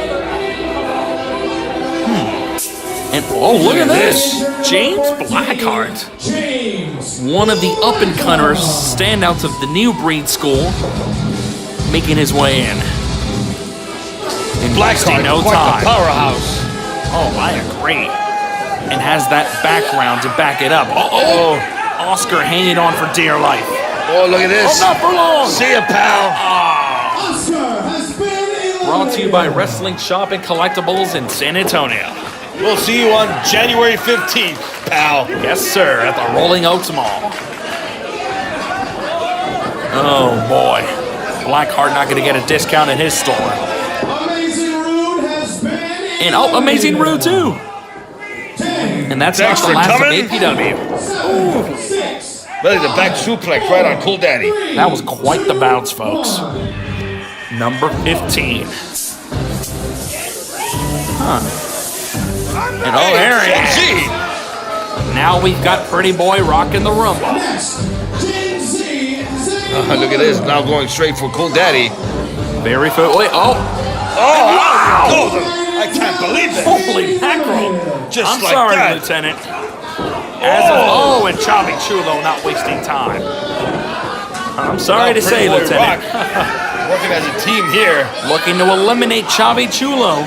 Speaker 4: And oh, look at this! James Blackheart.
Speaker 5: James.
Speaker 4: One of the up-and-comers, standouts of the new breed school, making his way in.
Speaker 10: Blackheart,
Speaker 4: no
Speaker 10: quite
Speaker 4: time.
Speaker 10: the powerhouse.
Speaker 4: Oh, I agree. And has that background to back it up. Oh, Oscar hanging on for dear life.
Speaker 10: Oh, look at this.
Speaker 4: Oh, not for long.
Speaker 10: See ya, pal.
Speaker 5: Oscar has been eliminated.
Speaker 4: Brought to you by Wrestling Shop and Collectibles in San Antonio.
Speaker 10: We'll see you on January 15th, pal.
Speaker 4: Yes, sir, at the Rolling Oaks Mall. Oh, boy. Blackheart not going to get a discount in his store.
Speaker 5: Amazing Rude has been eliminated.
Speaker 4: And, oh, Amazing Rude, too.
Speaker 5: 10,
Speaker 4: And that's
Speaker 10: Thanks
Speaker 4: not the
Speaker 10: for
Speaker 4: last
Speaker 10: coming.
Speaker 4: of APW.
Speaker 5: 7, 6.
Speaker 10: Ready the back suplex right on Cool Daddy.
Speaker 4: That was quite the bounce, folks. Number 15. Huh. And oh, there he is. Now we've got Pretty Boy rocking the Rumble.
Speaker 5: Next, Gen Z.
Speaker 10: Look at this, now going straight for Cool Daddy.
Speaker 4: Very foot. Wait, oh.
Speaker 10: Oh,
Speaker 4: Wow.
Speaker 10: I can't believe it.
Speaker 4: Holy mackerel.
Speaker 10: Just
Speaker 4: I'm
Speaker 10: like
Speaker 4: sorry,
Speaker 10: that.
Speaker 4: Lieutenant. And Chavi Chulo not wasting time. I'm sorry to say,
Speaker 10: Pretty Boy
Speaker 4: Lieutenant.
Speaker 10: Rock. Working as a team here.
Speaker 4: Looking to eliminate Chavi Chulo.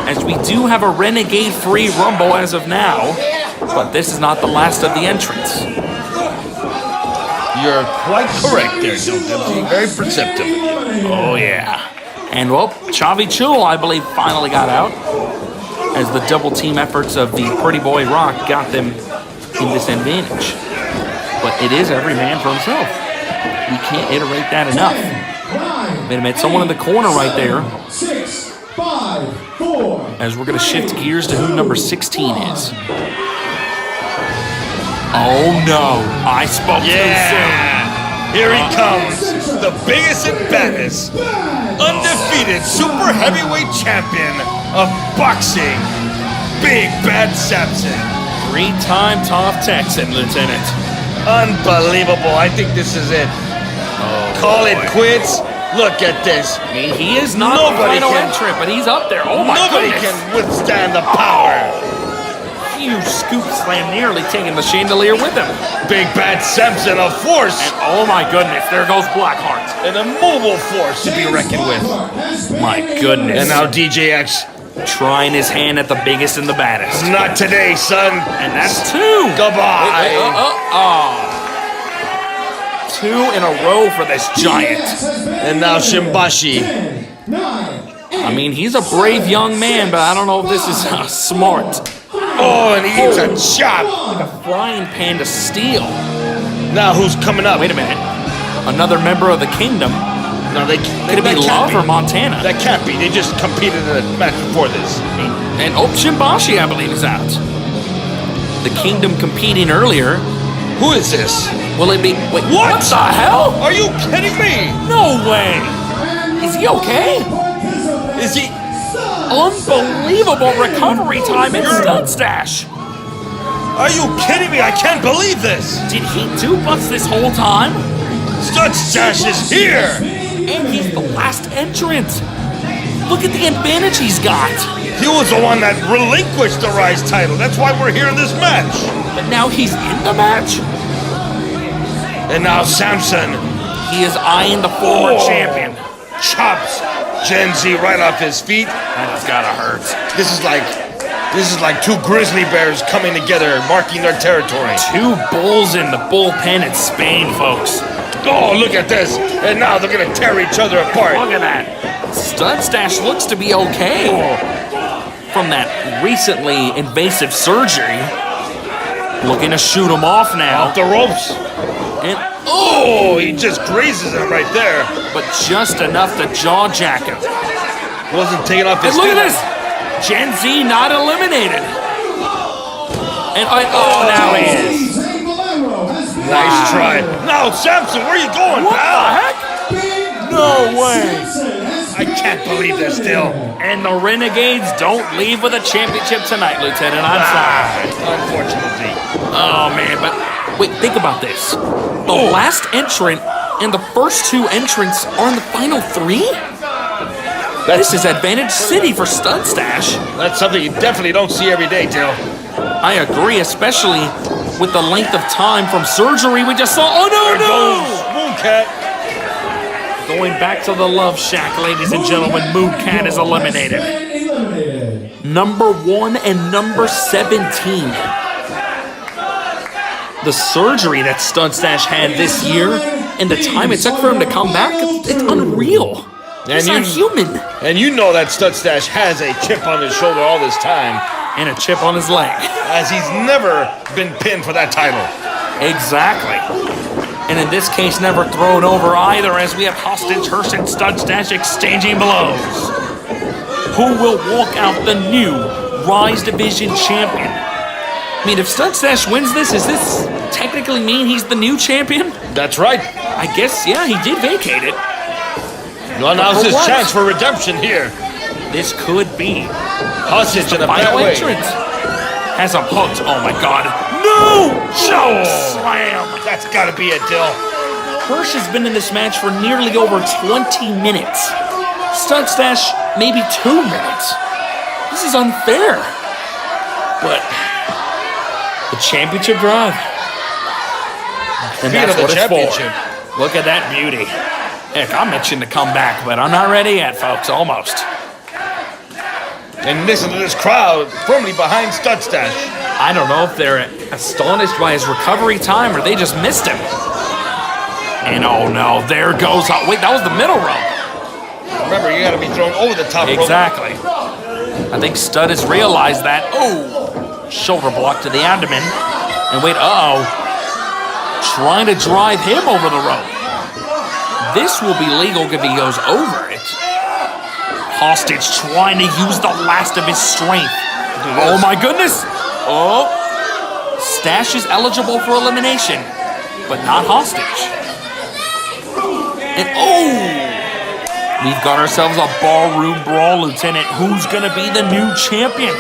Speaker 4: As we do have a Renegade-free Rumble as of now. But this is not the last of the entrants.
Speaker 10: You're quite correct there, Don't Very perceptive.
Speaker 4: Oh, yeah. And, well, Chavi Chulo, I believe, finally got out. As the double team efforts of the Pretty Boy Rock got them in this advantage. But it is every man for himself. We can't iterate that enough. Wait a minute, someone in the corner right there.
Speaker 5: 5, 4.
Speaker 4: As we're going to shift gears to who number 16 is. Oh no, I spoke too soon.
Speaker 10: Here he comes, the biggest and baddest, undefeated super heavyweight champion of boxing, Big Bad Samson.
Speaker 4: 3-time top Texan, Lieutenant.
Speaker 10: Unbelievable. I think this is it. Call it quits. Look at this.
Speaker 4: I mean, he is not the final entrant, but he's up there. Oh my
Speaker 10: Nobody
Speaker 4: goodness.
Speaker 10: can withstand the power.
Speaker 4: Huge scoop slam, nearly taking the chandelier with him.
Speaker 10: Big Bad Samson, a force.
Speaker 4: And oh my goodness, there goes Blackheart.
Speaker 10: An immobile force to be reckoned with.
Speaker 4: My goodness.
Speaker 10: And now DJX.
Speaker 4: Trying his hand at the biggest and the baddest.
Speaker 10: Not today, son.
Speaker 4: And that's 2.
Speaker 10: Goodbye.
Speaker 4: 2 in a row for this giant.
Speaker 10: And now Shimbashi.
Speaker 4: I mean, he's a brave young man, but I don't know if this is smart.
Speaker 10: Oh, and he eats a chop.
Speaker 4: Like a frying pan to steel.
Speaker 10: Now who's coming up?
Speaker 4: Wait a minute. Another member of the kingdom.
Speaker 10: No,
Speaker 4: Could it be Love or Montana?
Speaker 10: That can't be. They just competed in a match before this.
Speaker 4: And Shimbashi, I believe, is out. The kingdom competing earlier.
Speaker 10: Who is this?
Speaker 4: Will it be... Wait, what the hell?
Speaker 10: Are you kidding me?
Speaker 4: No way. Is he okay?
Speaker 10: Is he...
Speaker 4: Unbelievable recovery time in Stud Stash.
Speaker 10: Are you kidding me? I can't believe this.
Speaker 4: Did he do bust this whole time?
Speaker 10: Stud Stash is here.
Speaker 4: And he's the last entrant. Look at the advantage he's got.
Speaker 10: He was the one that relinquished the Rise title. That's why we're here in this match.
Speaker 4: But now he's in the match.
Speaker 10: And now Samson.
Speaker 4: He is eyeing the former champion.
Speaker 10: Chops Gen Z right off his feet.
Speaker 4: That has gotta hurt.
Speaker 10: This is like 2 grizzly bears coming together, marking their territory.
Speaker 4: 2 bulls in the bullpen in Spain, folks.
Speaker 10: Oh, look at this. And now they're gonna tear each other apart.
Speaker 4: Look at that. Stud Stash looks to be okay from that recently invasive surgery. Looking to shoot him off now.
Speaker 10: Off the ropes.
Speaker 4: And
Speaker 10: oh, he just grazes him right there.
Speaker 4: But just enough to jaw jack him.
Speaker 10: Wasn't taking off his
Speaker 4: And look at this. Gen Z not eliminated. And now he is.
Speaker 10: Nice try. Now, Samson, where are you going,
Speaker 4: What
Speaker 10: pal?
Speaker 4: the heck? No way.
Speaker 10: I can't believe this still.
Speaker 4: And the Renegades don't leave with a championship tonight, Lieutenant. I'm sorry.
Speaker 10: Unfortunately.
Speaker 4: Oh, man, but wait, think about this. The last entrant and the first 2 entrants are in the final 3? This is Advantage City for Stud Stash.
Speaker 10: That's something you definitely don't see every day, Dill.
Speaker 4: I agree, especially with the length of time from surgery we just saw. Oh, no!
Speaker 10: Mooncat.
Speaker 4: Going back to the Love Shack, ladies and gentlemen, Mooncat is eliminated. Number 1 and number 17. The surgery that Stud Stash had this year and the time it took for him to come back, it's unreal. He's not human.
Speaker 10: And you know that Stud Stash has a chip on his shoulder all this time.
Speaker 4: And a chip on his leg.
Speaker 10: As he's never been pinned for that title.
Speaker 4: Exactly. And in this case, never thrown over either, as we have Hostage, Hirsch, and Stud Stash exchanging blows. Who will walk out the new Rise Division champion? I mean, if Stud Stash wins this, does this technically mean he's the new champion?
Speaker 10: That's right.
Speaker 4: I guess, yeah, he did vacate it.
Speaker 10: Well, now's his chance for redemption here.
Speaker 4: This could be.
Speaker 10: Hostage in a bad
Speaker 4: Final
Speaker 10: way.
Speaker 4: entrant has him hooked. Oh my God. No! Choke slam!
Speaker 10: That's gotta be it, Dill.
Speaker 4: Hirsch has been in this match for nearly over 20 minutes. Stud Stash, maybe 2 minutes. This is unfair. But the championship drive. And that's what it's for. Look at that beauty. Heck, I'm itching to come back, but I'm not ready yet, folks. Almost.
Speaker 10: And listen to this crowd firmly behind Stud Stash.
Speaker 4: I don't know if they're astonished by his recovery time or they just missed him. And oh no, there goes... wait, that was the middle rope.
Speaker 10: Remember, you gotta be thrown over the top rope.
Speaker 4: Exactly. I think Stud has realized that. Oh! Shoulder block to the abdomen. And wait, trying to drive him over the rope. This will be legal if he goes over it. Hostage trying to use the last of his strength. Oh my goodness. Oh. Stash is eligible for elimination, but not Hostage. And we've got ourselves a ballroom brawl, Lieutenant. Who's going to be the new champion?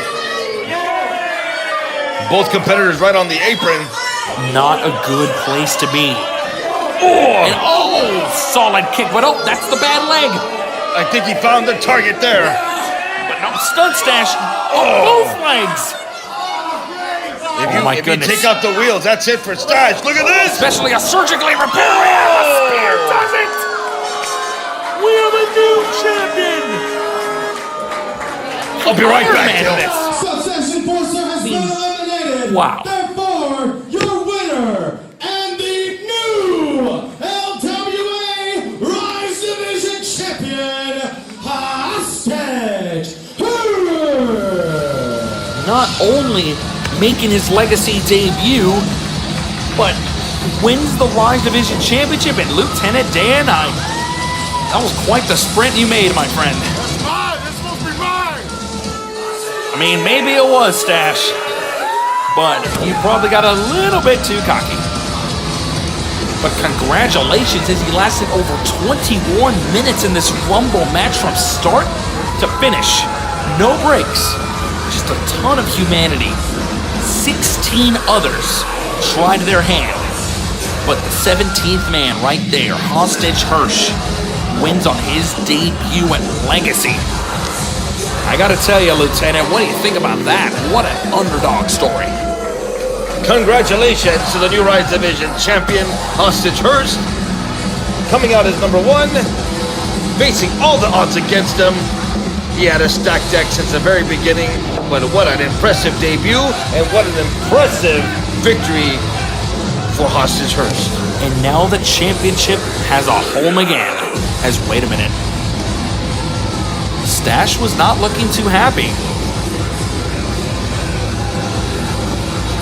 Speaker 10: Both competitors right on the apron.
Speaker 4: Not a good place to be. And solid kick, but that's the bad leg.
Speaker 10: I think he found the target there.
Speaker 4: But no, stunt Stash on both legs.
Speaker 10: If you take out the wheels, that's it for Stash. Look at this.
Speaker 4: Especially a surgically repaired spear does it. We have a new champion.
Speaker 10: I'll be right back, Bill.
Speaker 5: Subsection 4 has been eliminated.
Speaker 4: Wow.
Speaker 5: Therefore, your winner and the new LWA Rise Division Champion, Hostage.
Speaker 4: Not only making his legacy debut, but wins the Rise Division Championship. And Lieutenant Dan, that was quite the sprint you made, my friend.
Speaker 10: That's mine. That's supposed to be mine.
Speaker 4: I mean, maybe it was, Stash, but you probably got a little bit too cocky. But congratulations, as he lasted over 21 minutes in this Rumble match from start to finish. No breaks, just a ton of humanity. 16 others tried their hand, but the 17th man right there, Hostage Hirsch, wins on his debut at Legacy. I gotta tell you, Lieutenant, what do you think about that? What an underdog story.
Speaker 10: Congratulations to the new Rise Division champion, Hostage Hirsch. Coming out as number 1, facing all the odds against him. He had a stacked deck since the very beginning, but what an impressive debut, and what an impressive victory for Hostage Hirsch.
Speaker 4: And now the championship has a home again. As wait a minute. Stash was not looking too happy.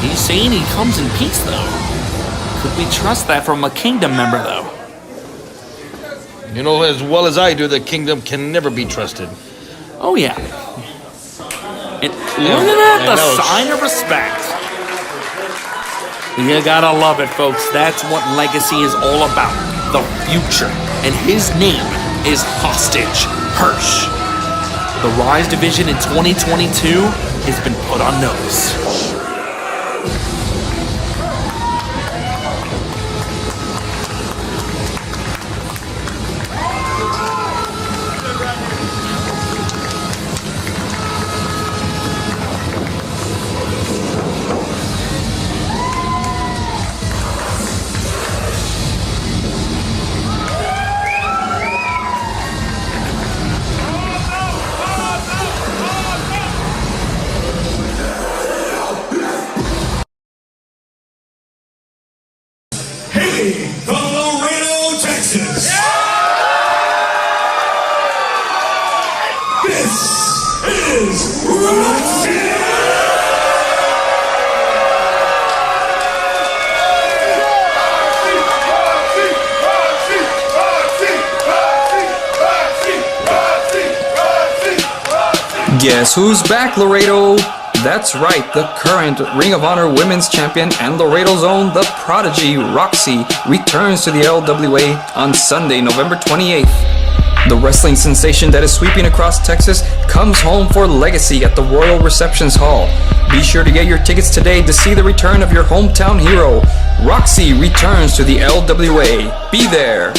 Speaker 4: He's saying he comes in peace, though. Could we trust that from a Kingdom member, though?
Speaker 10: You know as well as I do, the Kingdom can never be trusted.
Speaker 4: Oh, yeah. And look at that, the sign of respect. You gotta love it, folks. That's what Legacy is all about. The future. And his name is Hostage Hirsch. The Rise Division in 2022 has been put on notice.
Speaker 1: Guess who's back, Laredo? That's right, the current Ring of Honor Women's Champion and Laredo's own The Prodigy, Roxy, returns to the LWA on Sunday, November 28th. The wrestling sensation that is sweeping across Texas comes home for Legacy at the Royal Receptions Hall. Be sure to get your tickets today to see the return of your hometown hero. Roxy returns to the LWA. Be there!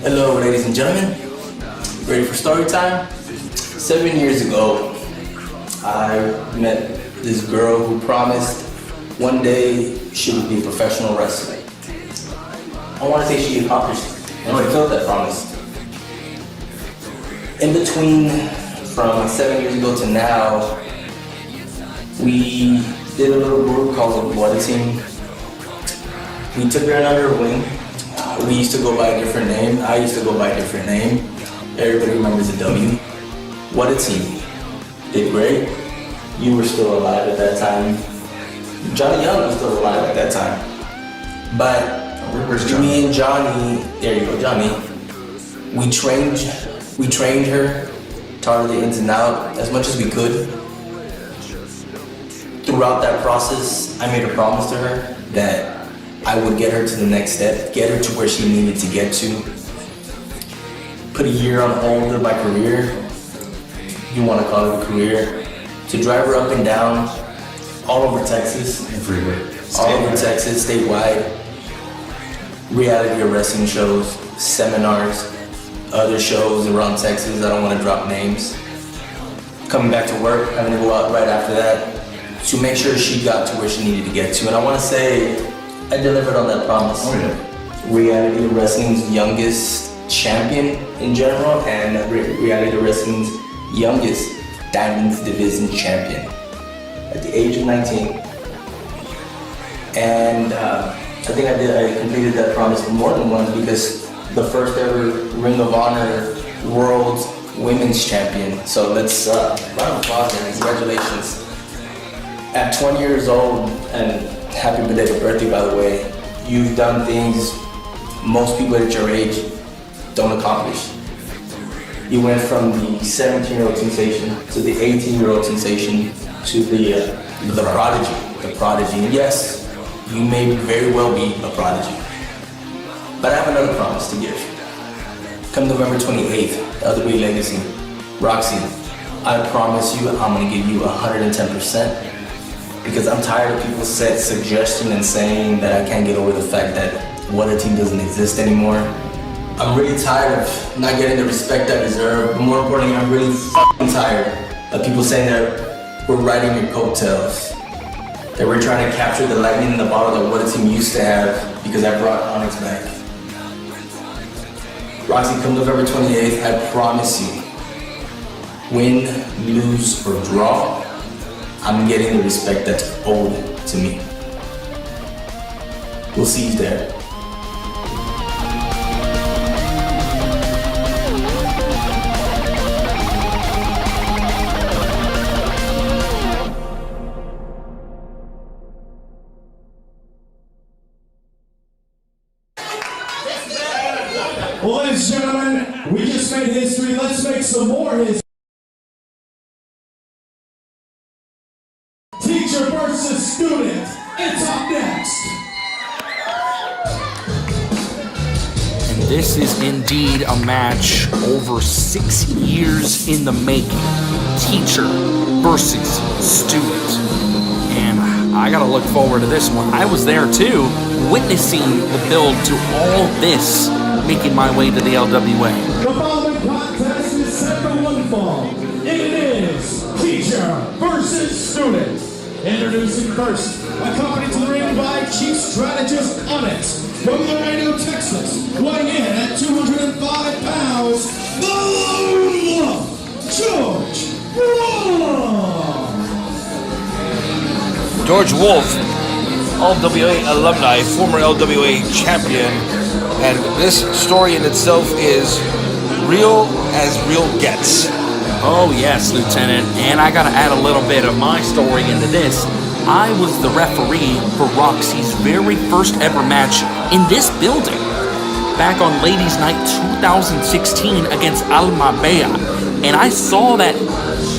Speaker 11: Hello, ladies and gentlemen. Ready for story time? 7 years ago, I met this girl who promised one day she would be a professional wrestler. I want to say she accomplished and fulfilled that promise. In between from 7 years ago to now, we did a little group called the What a Team. We took her under our wing. We used to go by a different name. I used to go by a different name. Everybody remembers the W. What a Team. Did great. You were still alive at that time. Johnny Young was still alive at that time. But me and Johnny, there you go, Johnny, we trained her, taught her the ins and outs as much as we could. Throughout that process, I made a promise to her that I would get her to the next step, get her to where she needed to get to. Put a year on hold of my career, if you want to call it a career, to drive her up and down all over Texas, all over Texas, statewide, reality of wrestling shows, seminars, other shows around Texas. I don't want to drop names. Coming back to work, having to go out right after that to make sure she got to where she needed to get to. And I want to say I delivered on that promise.
Speaker 10: Oh, yeah.
Speaker 11: Reality of wrestling's youngest champion in general, and reality of wrestling's youngest Diamonds Division champion at the age of 19. And I think I completed that promise for more than once, because the first ever Ring of Honor World Women's Champion. So let's round of applause and congratulations. At 20 years old, and happy belated birthday by the way, you've done things most people at your age don't accomplish. You went from the 17-year-old sensation to the 18-year-old sensation to the prodigy. And yes, you may very well be a prodigy. But I have another promise to give. Come November 28th, LWA Legacy, Roxy, I promise you I'm gonna give you 110%, because I'm tired of people suggesting and saying that I can't get over the fact that What a Team doesn't exist anymore. I'm really tired of not getting the respect I deserve, but more importantly, I'm really f***ing tired of people saying that we're riding your coattails, that we're trying to capture the lightning in the bottle that What a Team used to have because I brought Onyx back. Roxy, come November 28th, I promise you, win, lose, or draw, I'm getting the respect that's owed to me. We'll see you there.
Speaker 5: Well, ladies and gentlemen, we just made history. Let's make some more history. Teacher versus student. It's up next.
Speaker 4: And this is indeed a match over 6 years in the making. Teacher versus student. And I gotta look forward to this one. I was there too, witnessing the build to all this, making my way to the LWA.
Speaker 5: The following contest is set for one fall. It is teacher versus student. Introducing first, accompanied to the ring by Chief Strategist Onyx from Laredo, Texas, weighing in at 205 pounds, the Lone Wolf, George Wolf.
Speaker 3: George Wolf, LWA alumni, former LWA champion, and this story in itself is real as real gets.
Speaker 4: Oh yes, Lieutenant, and I gotta add a little bit of my story into this. I was the referee for Roxy's very first ever match in this building, back on Ladies Night 2016 against Alma Bea, and I saw that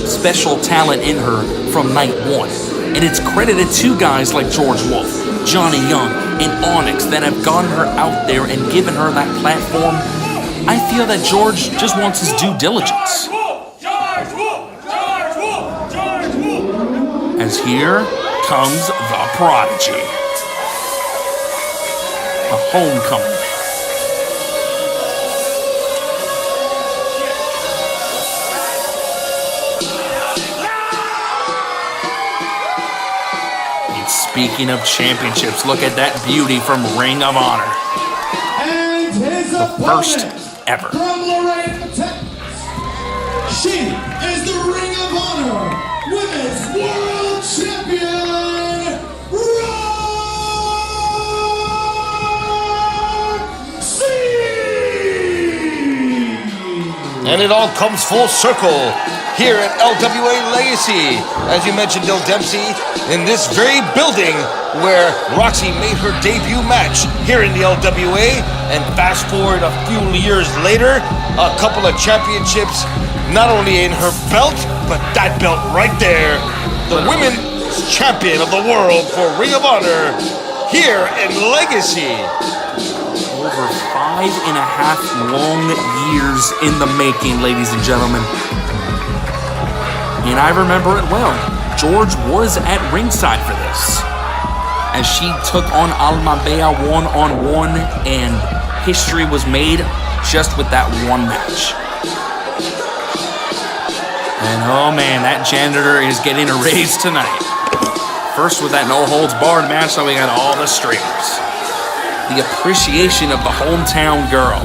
Speaker 4: special talent in her from night one. And it's credited to guys like George Wolf, Johnny Young, and Onyx that have gotten her out there and given her that platform. I feel that George just wants his due diligence. As here comes the Prodigy. A homecoming. Speaking of championships, look at that beauty from Ring of Honor.
Speaker 5: And his
Speaker 4: the first ever.
Speaker 5: From Laredo, Texas, she is the
Speaker 10: And it all comes full circle here at LWA Legacy. As you mentioned, Dill Dempsey, in this very building where Roxy made her debut match here in the LWA. And fast forward a few years later, a couple of championships, not only in her belt, but that belt right there. The women's champion of the world for Ring of Honor here in Legacy.
Speaker 4: Over 5.5 long years in the making, ladies and gentlemen. And I remember it well. George was at ringside for this, as she took on Alma Bea one-on-one, and history was made just with that one match. And oh man, that janitor is getting a raise tonight. First with that no-holds-barred match, so we got all the streamers. The appreciation of the hometown girl.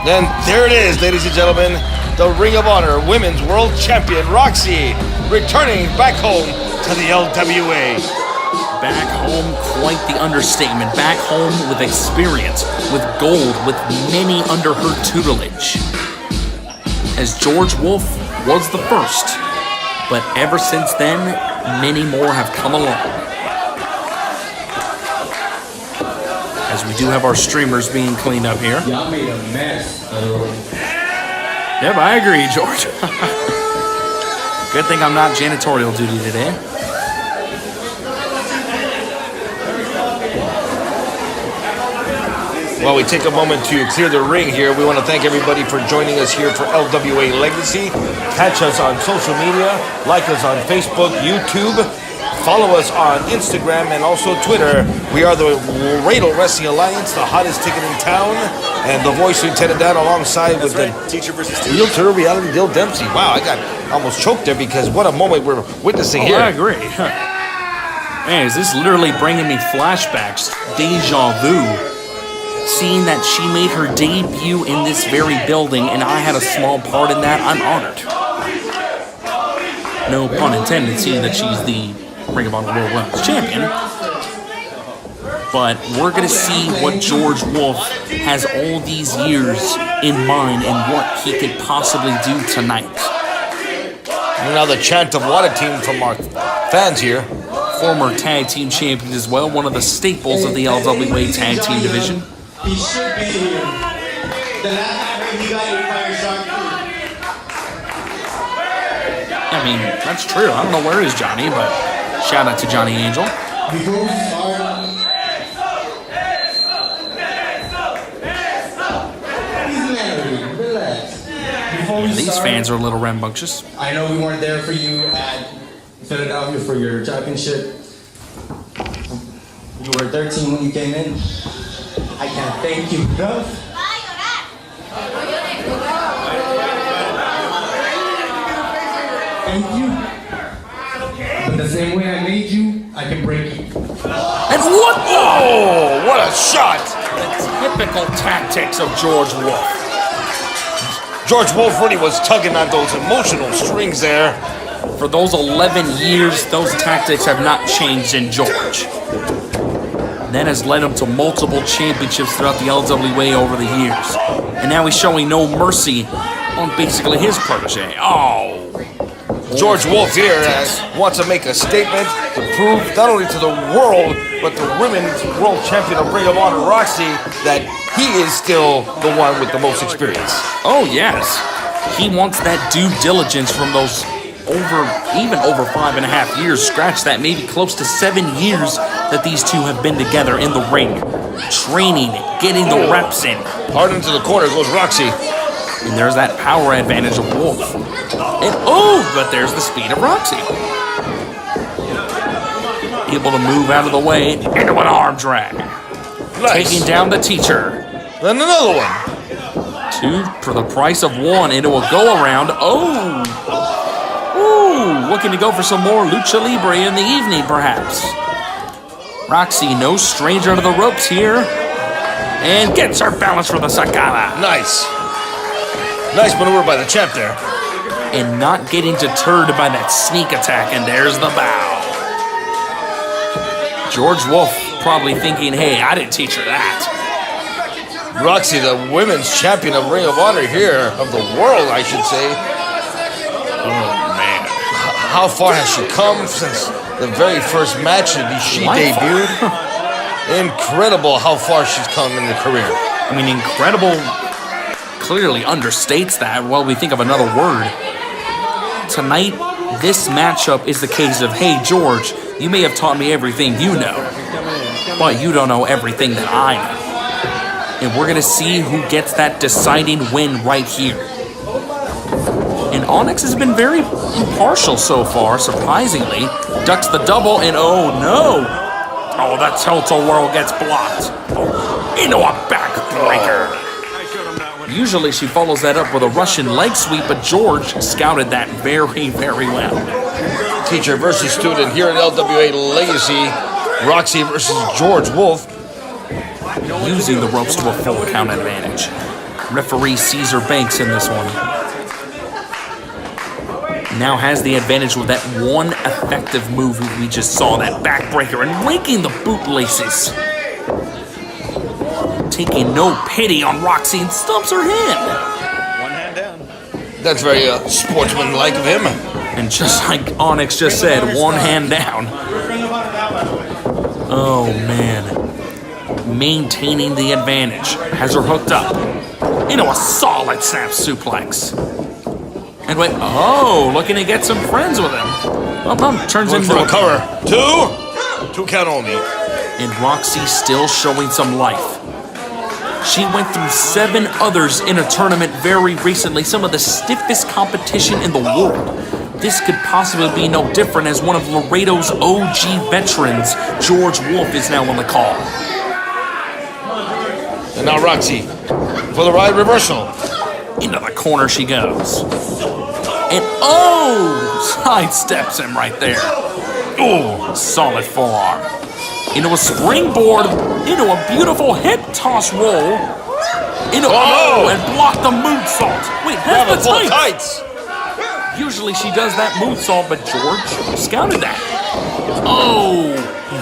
Speaker 10: And there it is, ladies and gentlemen. The Ring of Honor Women's World Champion, Roxy, returning back home to the LWA.
Speaker 4: Back home, quite the understatement. Back home with experience, with gold, with many under her tutelage. As George Wolf was the first, but ever since then, many more have come along. As we do have our streamers being cleaned up here.
Speaker 12: Y'all made a mess.
Speaker 4: Yep, I agree, George. Good thing I'm not janitorial duty today.
Speaker 10: While we take a moment to clear the ring here, we want to thank everybody for joining us here for LWA Legacy. Catch us on social media, like us on Facebook, YouTube, follow us on Instagram and also Twitter. We are the Laredo Wrestling Alliance, the hottest ticket in town, and the voice Lieutenant Dan alongside with the
Speaker 2: Teacher versus teacher.
Speaker 10: realtor reality Dill Dempsey. Wow, I got almost choked there because what a moment we're witnessing here.
Speaker 4: I agree. Man, is this literally bringing me flashbacks, deja vu, seeing that she made her debut in this very building and I had a small part in that. I'm honored. No pun intended, seeing that she's the Ring of Honor World Women's Champion. But we're going to see what George Wolf has all these years in mind and what he could possibly do tonight.
Speaker 10: And now the chant of what a team from our fans here.
Speaker 4: Former tag team champions as well, one of the staples of the LWA tag team division.
Speaker 12: He should be here. The last time he got a fire shot.
Speaker 4: I mean, that's true. I don't know where is Johnny, but shout out to Johnny Angel.
Speaker 12: Before we start, he's married. Relax. Before we
Speaker 4: These
Speaker 12: start,
Speaker 4: fans are a little rambunctious.
Speaker 12: I know we weren't there for you at Philadelphia for your championship. You were 13 when you came in. I can't thank you enough. Thank you. But the same way I made you, I can break you.
Speaker 10: And what? Oh, what a shot!
Speaker 4: Typical tactics of George Wolf.
Speaker 10: George Wolf really was tugging on those emotional strings there.
Speaker 4: For those 11 years, those tactics have not changed in George. That has led him to multiple championships throughout the LWA over the years. And now he's showing no mercy on basically his protege. Oh.
Speaker 10: George Wolf here wants to make a statement to prove not only to the world, but the women's world champion of Ring of Honor, Roxy, that he is still the one with the most experience.
Speaker 4: Oh, yes. He wants that due diligence from those even over 5.5 years. Scratch that, maybe close to 7 years that these two have been together in the ring. Training, getting the reps in.
Speaker 10: Hard into the corner goes Roxy.
Speaker 4: And there's that power advantage of Wolf. And but there's the speed of Roxy. Able to move out of the way into an arm drag.
Speaker 10: Nice.
Speaker 4: Taking down the teacher.
Speaker 10: Then another one.
Speaker 4: 2 for the price of 1 into a go-around. Oh! Ooh, looking to go for some more Lucha Libre in the evening, perhaps. Roxy, no stranger to the ropes here. And gets her balance for the sacada.
Speaker 10: Nice. Nice maneuver by the champ there.
Speaker 4: And not getting deterred by that sneak attack, and there's the bow. George Wolf probably thinking, hey, I didn't teach her that.
Speaker 10: Roxy, the women's champion of Ring of Honor here, of the world, I should say.
Speaker 4: Oh, man.
Speaker 10: How far has she come since the very first match that she debuted? Incredible how far she's come in the career.
Speaker 4: I mean, incredible clearly understates that while we think of another word. Tonight, this matchup is the case of, hey, George, you may have taught me everything you know, but you don't know everything that I know. And we're going to see who gets that deciding win right here. And Onyx has been very impartial so far, surprisingly. Ducks the double, and oh no! Oh, the tilt-a-whirl gets blocked. Into a backbreaker. Usually she follows that up with a Russian leg sweep, but George scouted that very, very well.
Speaker 10: Teacher versus student here in LWA Legacy. Roxy versus George Wolf.
Speaker 4: Using the ropes to a full count advantage. Referee Caesar Banks in this one. Now has the advantage with that one effective move we just saw, that backbreaker, and raking the bootlaces. Taking no pity on Roxy and stumps her hand.
Speaker 10: One hand down. That's very sportsmanlike of him.
Speaker 4: And just like Onyx just said, one hand down. Oh, man. Maintaining the advantage. Has her hooked up. Into a solid snap suplex. And wait, oh, looking to get some friends with him. Turns into
Speaker 10: a cover. Two count only.
Speaker 4: And Roxy still showing some life. She went through 7 others in a tournament very recently, some of the stiffest competition in the world. This could possibly be no different, as one of Laredo's OG veterans, George Wolf, is now on the call.
Speaker 10: And now Roxy for the ride reversal.
Speaker 4: Into the corner she goes. And oh, sidesteps him right there. Oh, solid forearm. Into a springboard, into a beautiful hip toss roll, into and block the moonsault. Wait, has the tights. Usually she does that moonsault, but George scouted that. Oh,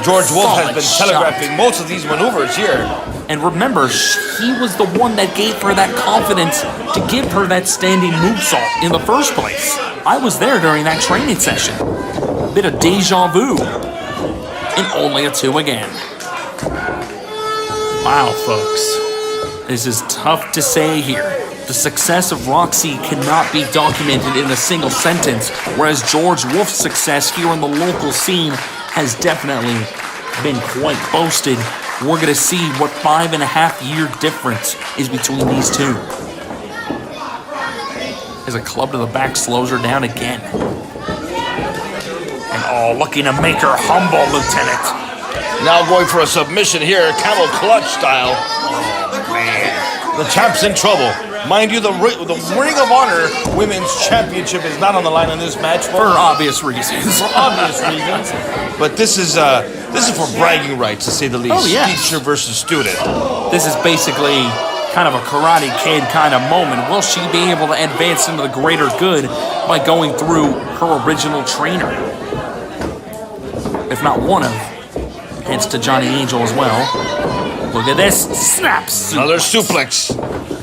Speaker 10: George Wolf has been telegraphing most of these maneuvers here.
Speaker 4: And remember, he was the one that gave her that confidence to give her that standing moonsault in the first place. I was there during that training session. Bit of deja vu. And only a 2 again. Wow, folks. This is tough to say here. The success of Roxy cannot be documented in a single sentence, whereas George Wolf's success here in the local scene has definitely been quite boasted. We're going to see what 5.5-year difference is between these two. As a club to the back slows her down again. And oh, looking to make her humble, Lieutenant.
Speaker 10: Now going for a submission here, camel clutch style. Oh, man. The champ's in trouble. Mind you, the Ring of Honor Women's Championship is not on the line in this match.
Speaker 4: For obvious reasons.
Speaker 10: For obvious reasons. But this is for bragging rights, to say the least.
Speaker 4: Oh, yes.
Speaker 10: Teacher versus student.
Speaker 4: This is basically kind of a Karate Kid kind of moment. Will she be able to advance into the greater good by going through her original trainer? If not one of. Hence to Johnny Angel as well. Look at this. Snaps.
Speaker 10: Another suplex.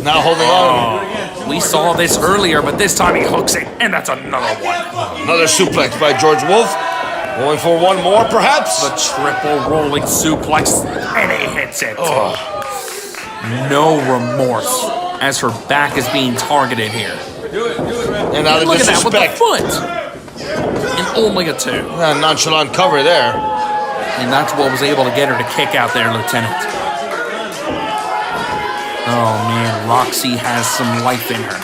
Speaker 10: Now holding on.
Speaker 4: We saw this earlier, but this time he hooks it, and that's another one.
Speaker 10: Another suplex by George Wolf. Going for one more, perhaps?
Speaker 4: The triple rolling suplex, and he hits it.
Speaker 10: Oh.
Speaker 4: No remorse, as her back is being targeted here.
Speaker 10: And now the
Speaker 4: look at that with the
Speaker 10: disrespect.
Speaker 4: foot. And only a 2.
Speaker 10: Nonchalant cover there.
Speaker 4: And that's what was able to get her to kick out there, Lieutenant. Oh, man, Roxy has some life in her.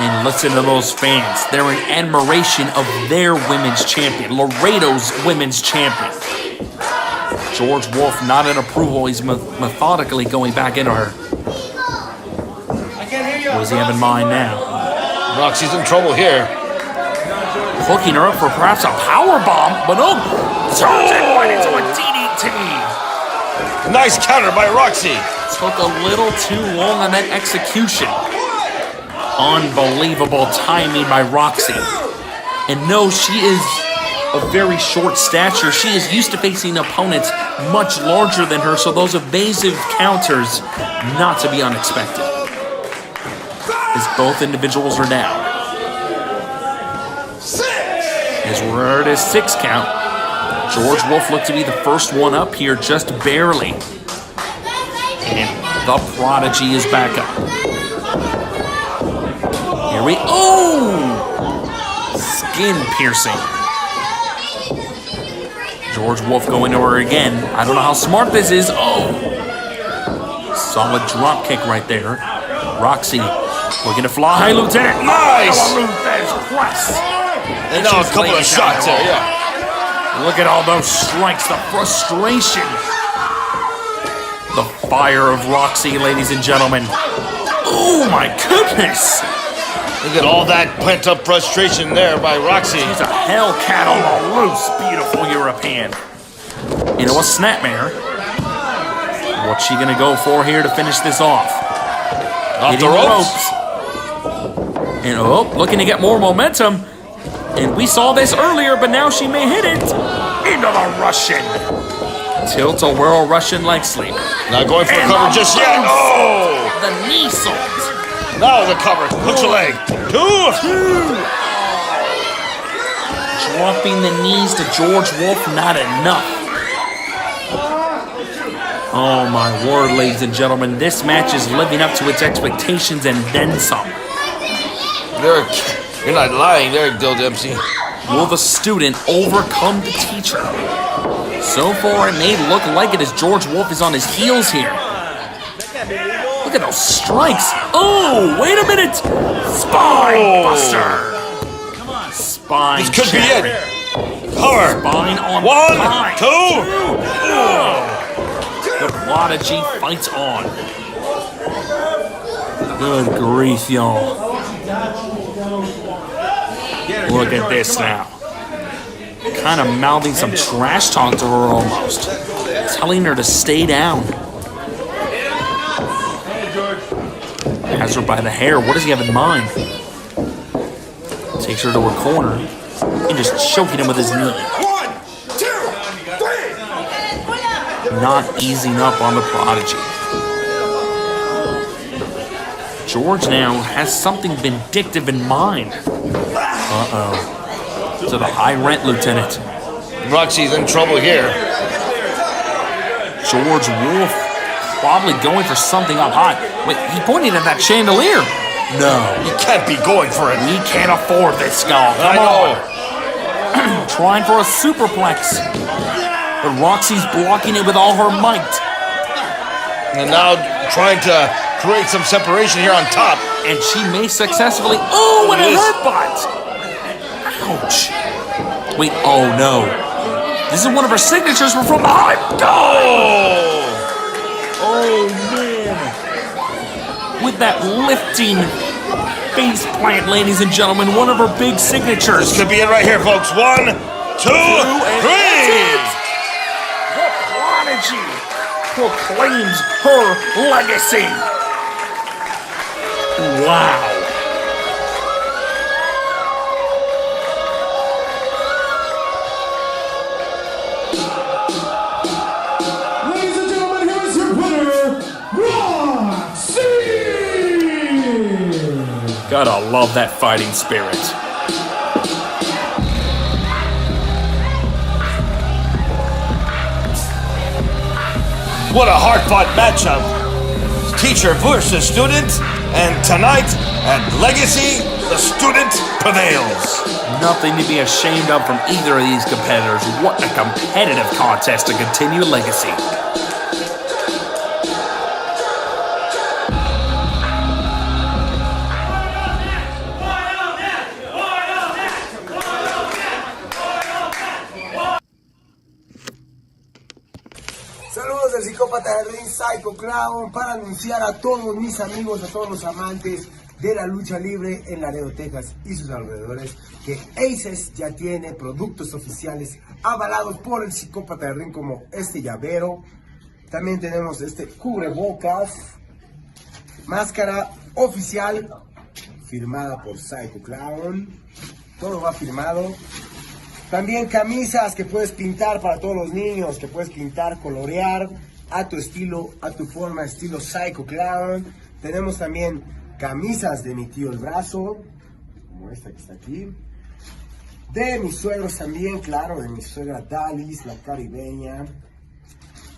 Speaker 4: And listen to those fans. They're in admiration of their women's champion, Laredo's women's champion. George Wolf not in approval. He's methodically going back into her. What does he have in mind now?
Speaker 10: Roxy's in trouble here.
Speaker 4: Hooking her up for perhaps a power bomb, but no, turns it right into a DDT.
Speaker 10: Nice counter by Roxy.
Speaker 4: Took a little too long on that execution. Unbelievable timing by Roxy. And no, she is of very short stature. She is used to facing opponents much larger than her, so those evasive counters not to be unexpected. As both individuals are down. As we're at his 6 count, George Wolf looked to be the first one up here, just barely. And the Prodigy is back up. Here we skin piercing. George Wolf going to her again. I don't know how smart this is. Solid drop kick right there. Roxy looking to fly high, Lieutenant.
Speaker 10: Nice.
Speaker 4: Luthen's press.
Speaker 10: And now a couple of shots there, yeah.
Speaker 4: Look at all those strikes, the frustration. The fire of Roxy, ladies and gentlemen. Oh my goodness.
Speaker 10: Look at all that pent-up frustration there by Roxy.
Speaker 4: She's a hellcat on the loose, beautiful European. Into a snapmare. What's she gonna go for here to finish this off?
Speaker 10: Off the ropes.
Speaker 4: And looking to get more momentum. And we saw this earlier, but now she may hit it. Into the Russian. Tilt-a-whirl Russian leg sweep.
Speaker 10: Not going for cover just yet.
Speaker 4: The knee salt.
Speaker 10: Now the cover. Hook your leg. 2.
Speaker 4: Dropping the knees to George Wolf, not enough. Oh my word, ladies and gentlemen. This match is living up to its expectations and then some.
Speaker 10: You're not lying there, Dill Dempsey.
Speaker 4: Will the student overcome the teacher? So far, it may look like it as George Wolf is on his heels here. Look at those strikes. Oh, wait a minute. Spine buster. Spine
Speaker 10: This could be
Speaker 4: shattering.
Speaker 10: it. Cover.
Speaker 4: Spine on
Speaker 10: 1,
Speaker 4: spine.
Speaker 10: 2.
Speaker 4: The Prodigy fights on. Good grief, y'all. Look at this now. Kind of mouthing some trash talk to her almost. Telling her to stay down. Has her by the hair. What does he have in mind? Takes her to her corner and just choking him with his knee.
Speaker 5: 1, 2, 3.
Speaker 4: Not easing up on the Prodigy. George now has something vindictive in mind. To the high rent, Lieutenant.
Speaker 10: Roxy's in trouble here.
Speaker 4: George Wolf probably going for something up high. Wait, he pointed at that chandelier. No.
Speaker 10: You can't be going for it.
Speaker 4: We can't afford this, y'all. Come on. Trying for a superplex. But Roxy's blocking it with all her might.
Speaker 10: And now trying to create some separation here on top.
Speaker 4: And she may successfully... Oh, and it hurt butt. Ouch. Wait, oh no. This is one of her signatures from behind. Oh, man. With that lifting face plant, ladies and gentlemen, one of her big signatures.
Speaker 10: This could be it right here, folks. 1, 2, 3.
Speaker 4: The Prodigy proclaims her legacy. Wow.
Speaker 5: Ladies and gentlemen, here is your winner, Roxy!
Speaker 4: Gotta love that fighting spirit.
Speaker 10: What a hard-fought matchup. Teacher versus student. And tonight at Legacy, the student prevails.
Speaker 4: Nothing to be ashamed of from either of these competitors. What a competitive contest to continue Legacy.
Speaker 2: Saludos del psicópata del ring, Psycho Clown, para anunciar a todos mis amigos, a todos los amantes de la lucha libre en Laredo, Texas y sus alrededores, que Aces ya tiene productos oficiales avalados por el psicópata del ring, como este llavero. También tenemos este cubrebocas, máscara oficial firmada por Psycho Clown. Todo va firmado. También camisas que puedes pintar para todos los niños, que puedes pintar, colorear a tu estilo, a tu forma, estilo Psycho Clown. Tenemos también camisas de mi tío el brazo, como esta que está aquí. De mis suegros también, claro, de mi suegra Dalis, la caribeña.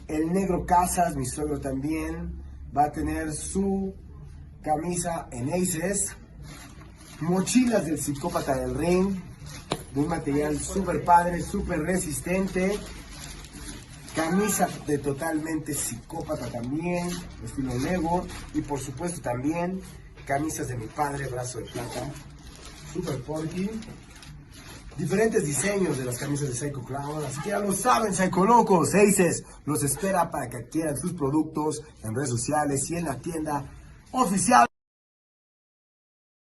Speaker 2: El negro Casas, mi suegro también, va a tener su camisa en Aces. Mochilas del psicópata del ring, de un material súper padre, súper resistente. Camisa de totalmente psicópata también, estilo Lego. Y por supuesto también camisas de mi padre, brazo de plata, súper porky. Diferentes diseños de las camisas de Psycho Clown, así que ya lo saben, Psycho Locos, Aces los espera para que adquieran sus productos en redes sociales y en la tienda oficial.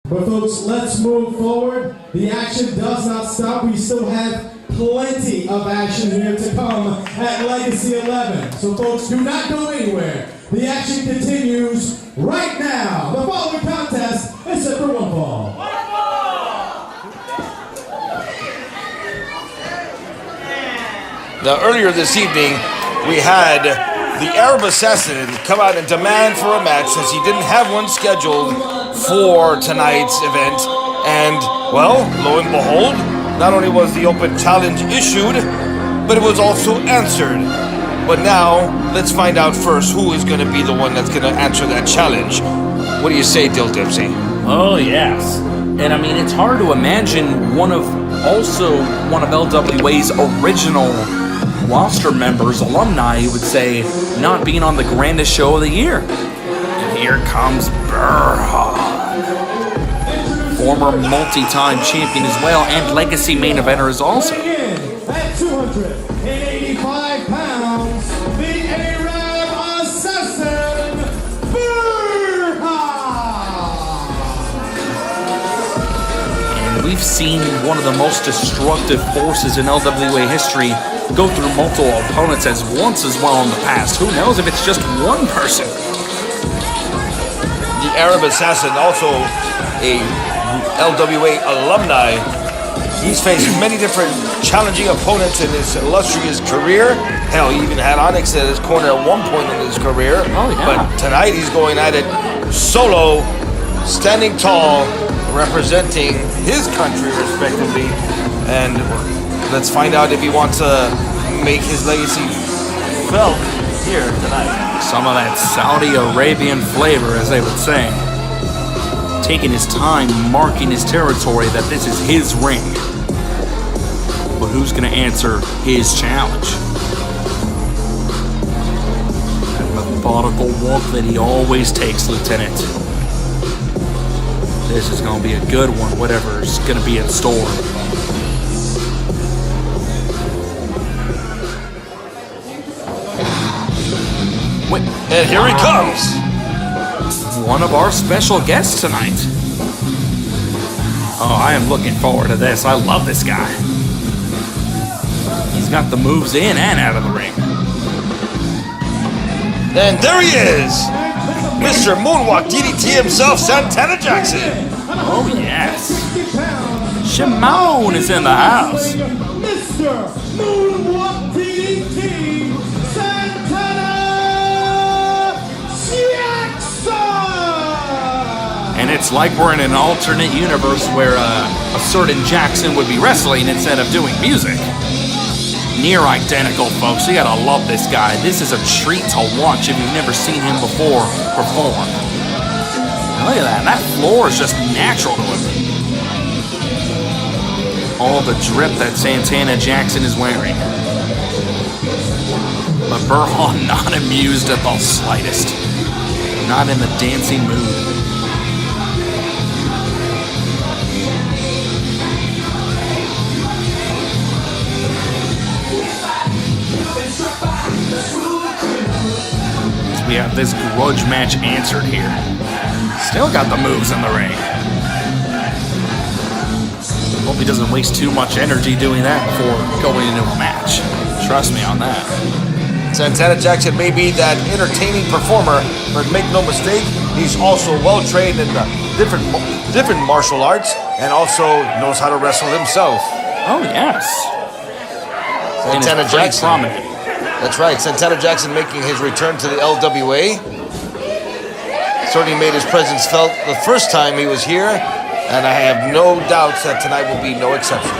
Speaker 5: But folks, let's move forward. The action does not stop. We still have plenty of action here to come at Legacy 11. So folks, do not go anywhere. The action continues right now. The following contest is set for one fall.
Speaker 10: Now, earlier this evening, we had the Arab Assassin come out and demand for a match since he didn't have one scheduled for tonight's event. And, well, lo and behold, not only was the open challenge issued, but it was also answered. But now, let's find out first who is going to be the one that's going to answer that challenge. What do you say, Dill Dipsy?
Speaker 4: Oh, yes. And I mean, it's hard to imagine one of LWA's original roster members, alumni, who would say, not being on the grandest show of the year. And here comes Burhan, former multi-time champion as well, and legacy main eventer is also.
Speaker 5: At 285 pounds, the Arab Assassin, Burhan!
Speaker 4: And we've seen one of the most destructive forces in LWA history go through multiple opponents as once as well in the past. Who knows if it's just one person?
Speaker 10: The Arab Assassin, also a LWA alumni. He's faced many different challenging opponents in his illustrious career. Hell, he even had Onyx at his corner at one point in his career.
Speaker 4: Oh, yeah.
Speaker 10: But tonight he's going at it solo, standing tall, representing his country respectively. And let's find out if he wants to make his legacy felt here tonight.
Speaker 4: Some of that Saudi Arabian flavor, as they would say. Taking his time, marking his territory that this is his ring. But who's going to answer his challenge? That methodical walk that he always takes, Lieutenant. This is going to be a good one, whatever's going to be in store.
Speaker 10: And here he comes.
Speaker 4: One of our special guests tonight. Oh, I am looking forward to this. I love this guy. He's got the moves in and out of the ring.
Speaker 10: And there he is. Mr. Moonwalk DDT himself, Santana Jackson.
Speaker 4: Oh, yes. Shimon is in the house.
Speaker 5: Mr. Moonwalk DDT, Santana Jackson!
Speaker 4: And it's like we're in an alternate universe where a certain Jackson would be wrestling instead of doing music. Near identical, folks. You gotta love this guy. This is a treat to watch if you've never seen him before perform. And look at that. That floor is just natural to him. All the drip that Santana Jackson is wearing. But Burhan not amused at the slightest. Not in the dancing mood. We have this grudge match answered here. Still got the moves in the ring. Hope he doesn't waste too much energy doing that before going into a match. Trust me on that.
Speaker 10: Santana Jackson may be that entertaining performer, but make no mistake, he's also well trained in the different martial arts and also knows how to wrestle himself.
Speaker 4: Oh, yes.
Speaker 10: Santana
Speaker 4: and it's pretty
Speaker 10: Jackson.
Speaker 4: prominent.
Speaker 10: That's right. Santana Jackson making his return to the LWA. Certainly made his presence felt the first time he was here, and I have no doubts that tonight will be no exception.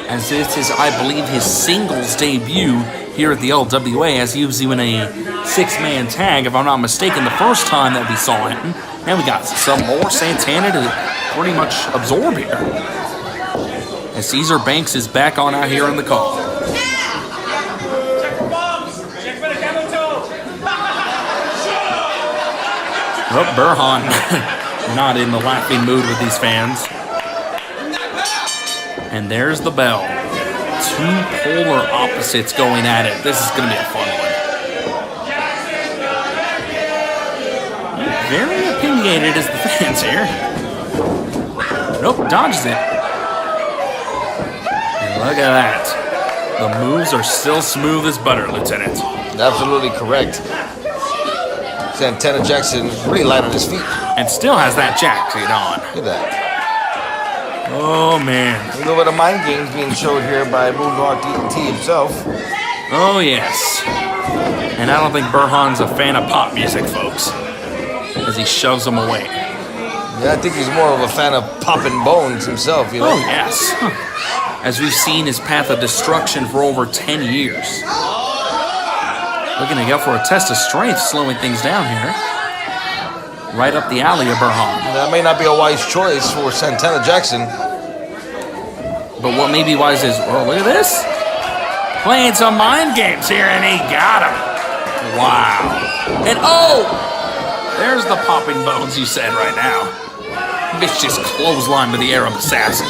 Speaker 4: As this is, I believe, his singles debut here at the LWA, as he was even a 6-man tag, if I'm not mistaken, the first time that we saw him. Now we got some more Santana to pretty much absorb here. As Caesar Banks is back on out here in the call. Oh, Burhan not in the laughing mood with these fans. And there's the bell. Two polar opposites going at it. This is going to be a fun one. Very opinionated as the fans here. Nope, dodges it. And look at that. The moves are still smooth as butter, Lieutenant.
Speaker 10: Absolutely correct. Santana Jackson really light on his feet.
Speaker 4: And still has that jacket on.
Speaker 10: Look at that.
Speaker 4: Oh, man.
Speaker 10: A little bit of mind games being showed here by Moonwalk DDT himself.
Speaker 4: Oh, yes. And I don't think Burhan's a fan of pop music, folks, as he shoves them away.
Speaker 10: Yeah, I think he's more of a fan of popping bones himself, you know?
Speaker 4: Oh, yes. As we've seen his path of destruction for over 10 years. Looking to go for a test of strength, slowing things down here. Right up the alley of Burhan.
Speaker 10: That may not be a wise choice for Santana Jackson.
Speaker 4: But what may be wise is, oh, look at this. Playing some mind games here, and he got him. Wow. And oh! There's the popping bones you said right now. Vicious clothesline with the Arab assassin.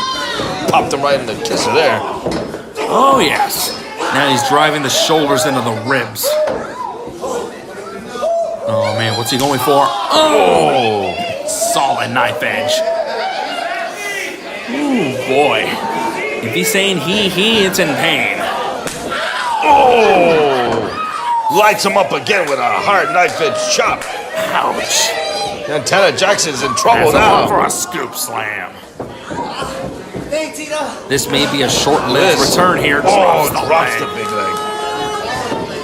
Speaker 10: Popped him right in the kisser there.
Speaker 4: Oh, yes. Now he's driving the shoulders into the ribs. Oh, man, what's he going for? Oh! Solid knife edge. Ooh, boy. If he's saying he, it's in pain.
Speaker 10: Oh! Lights him up again with a hard knife edge chop.
Speaker 4: Ouch.
Speaker 10: Santana Jackson's in trouble
Speaker 4: That's
Speaker 10: now.
Speaker 4: for a scoop slam. This may be a short-lived return here.
Speaker 10: Drops the big leg.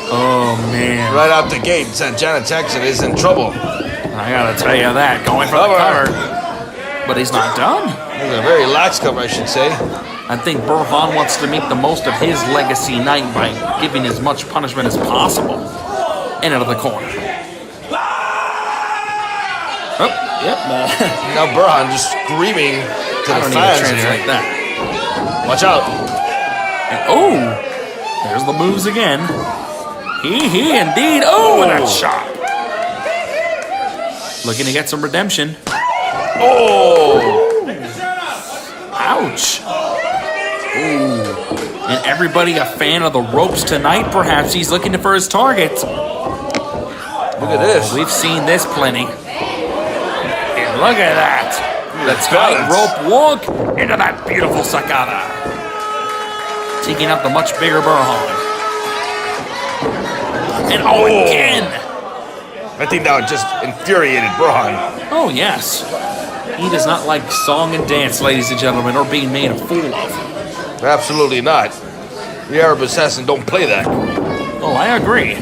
Speaker 4: Oh, man.
Speaker 10: Right out the gate, Santana Jackson is in trouble.
Speaker 4: I gotta tell you that. Going for the cover. But he's not done.
Speaker 10: It's a very lax cover, I should say.
Speaker 4: I think Burhan wants to make the most of his legacy night by giving as much punishment as possible. And out of the corner. Oh, yep.
Speaker 10: Now Burhan just screaming to the fans here.
Speaker 4: That.
Speaker 10: Watch out.
Speaker 4: And, oh, there's the moves again. He indeed. Oh, and a chop. Looking to get some redemption.
Speaker 10: Oh.
Speaker 4: Ouch. Ooh. And everybody a fan of the ropes tonight. Perhaps he's looking for his target.
Speaker 10: Look at this.
Speaker 4: We've seen this plenty. And look at that. The tightrope walk into that beautiful sacada. Taking out the much bigger Burhan. And oh, again.
Speaker 10: I think that just infuriated Burhan.
Speaker 4: Oh, yes. He does not like song and dance, ladies and gentlemen, or being made a fool of.
Speaker 10: Absolutely not. The Arab assassin don't play that.
Speaker 4: Oh, I agree.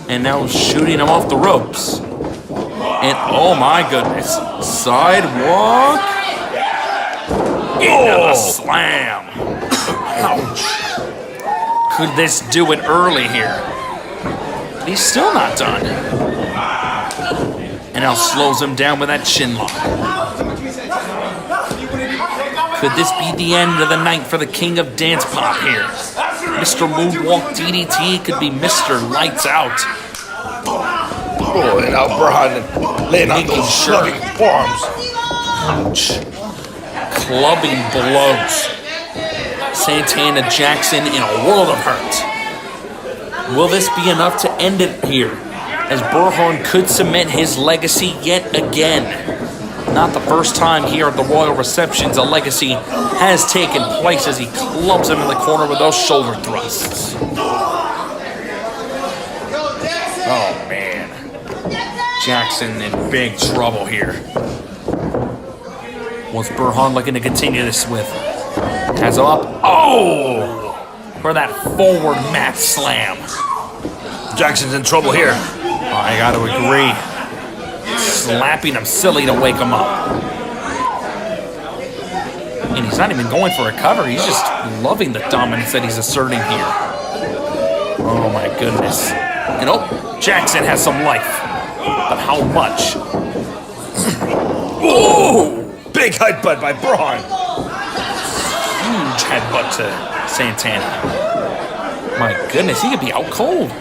Speaker 4: And now shooting him off the ropes. And oh my goodness. Sidewalk. Into the slam. Ouch. Could this do it early here? He's still not done. And now slows him down with that chin lock. Could this be the end of the night for the king of dance pop here? Mr. Moonwalk DDT could be Mr. Lights Out.
Speaker 10: Oh, and now Burhan laying on those slugging forearms.
Speaker 4: Ouch. Clubbing blows. Santana Jackson in a world of hurt. Will this be enough to end it here? As Burhan could cement his legacy yet again. Not the first time here at the Royal Receptions a legacy has taken place as he clubs him in the corner with those shoulder thrusts. Oh, man. Jackson in big trouble here. What's Burhan looking to continue this with? Has up. Oh! For that forward mat slam.
Speaker 10: Jackson's in trouble here.
Speaker 4: I gotta agree. Slapping him silly to wake him up. And he's not even going for a cover. He's just loving the dominance that he's asserting here. Oh my goodness. And oh, Jackson has some life. But how much?
Speaker 10: Ooh! Big headbutt by Burhan.
Speaker 4: Huge headbutt to Santana. My goodness, he could be out cold.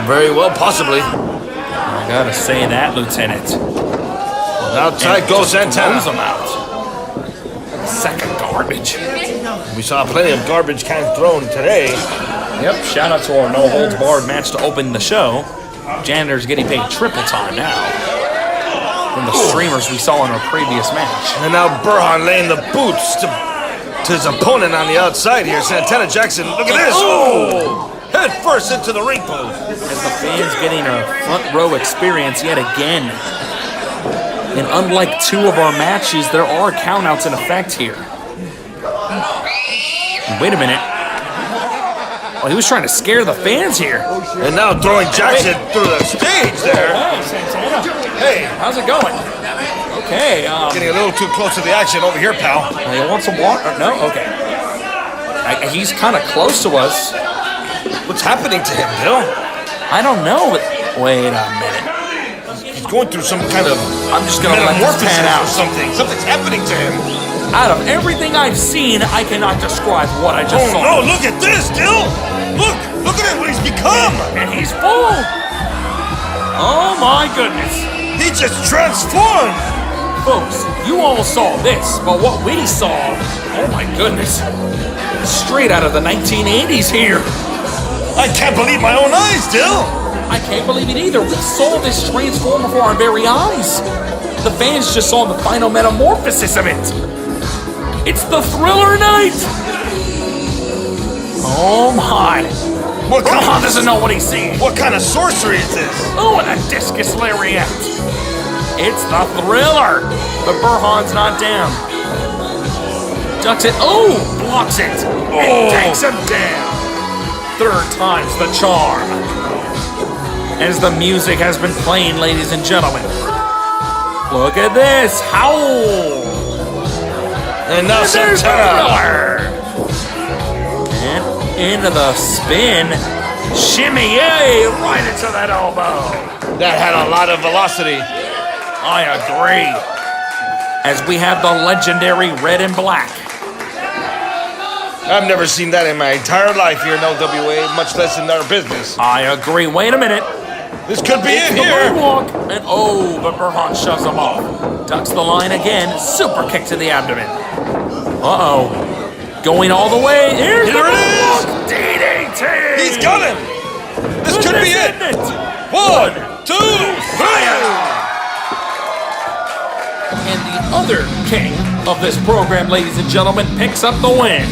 Speaker 10: Very well, possibly.
Speaker 4: I gotta say that, Lieutenant.
Speaker 10: Outside goes Santana.
Speaker 4: Blows him out. Sack of garbage.
Speaker 10: We saw plenty of garbage cans thrown today.
Speaker 4: Yep, shout out to our no holds barred match to open the show. Janitor's getting paid triple time now from the streamers we saw in our previous match.
Speaker 10: And now Burhan laying the boots to his opponent on the outside here. Santana Jackson, look at this. Oh! Head first into the ring post.
Speaker 4: As the fans getting a front row experience yet again. And unlike two of our matches, there are countouts in effect here. Wait a minute. Oh, he was trying to scare the fans here.
Speaker 10: And now throwing Jackson through the stage there.
Speaker 4: Hey, Santana.
Speaker 10: Hey.
Speaker 4: How's it going? Okay.
Speaker 10: Getting a little too close to the action over here, pal.
Speaker 4: You want some water? No? Okay. He's kind of close to us.
Speaker 10: What's happening to him, Bill?
Speaker 4: I don't know, but wait a minute.
Speaker 10: He's going through some kind of
Speaker 4: I'm just gonna let this pan out.
Speaker 10: or something. Something's happening to him.
Speaker 4: Out of everything I've seen, I cannot describe what I just saw.
Speaker 10: Oh no, look at this, Dill! Look at what he's become!
Speaker 4: And he's full! Oh my goodness!
Speaker 10: He just transformed!
Speaker 4: Folks, you all saw this, but what we saw, oh my goodness. Straight out of the 1980s here.
Speaker 10: I can't believe my own eyes, Dill!
Speaker 4: I can't believe it either. We saw this transform before our very eyes. The fans just saw the final metamorphosis of it. It's the Thriller Night! Oh my. Burhan doesn't know what he's seeing.
Speaker 10: What kind of sorcery is this?
Speaker 4: Oh, and a discus lariat. It's the Thriller. But Burhan's not down. Ducks it. Oh, blocks it. It takes him down. Third time's the charm. As the music has been playing, ladies and gentlemen. Look at this. Howl.
Speaker 10: And now
Speaker 4: there's the
Speaker 10: Santana.
Speaker 4: Thriller. And into the spin. Shimmy, yay, right into that elbow.
Speaker 10: That had a lot of velocity.
Speaker 4: I agree. As we have the legendary red and black.
Speaker 10: I've never seen that in my entire life here in LWA, much less in our business.
Speaker 4: I agree. Wait a minute.
Speaker 10: This could be
Speaker 4: It's
Speaker 10: it
Speaker 4: the
Speaker 10: here.
Speaker 4: moonwalk. And oh, but Burhan shoves him off. Ducks the line again. Super kick to the abdomen. Uh-oh. Going all the way. Here's
Speaker 10: Here
Speaker 4: the
Speaker 10: it is.
Speaker 4: DDT.
Speaker 10: He's got him. This could be it. 1, 2, 3.
Speaker 4: And the other king of this program, ladies and gentlemen, picks up the win.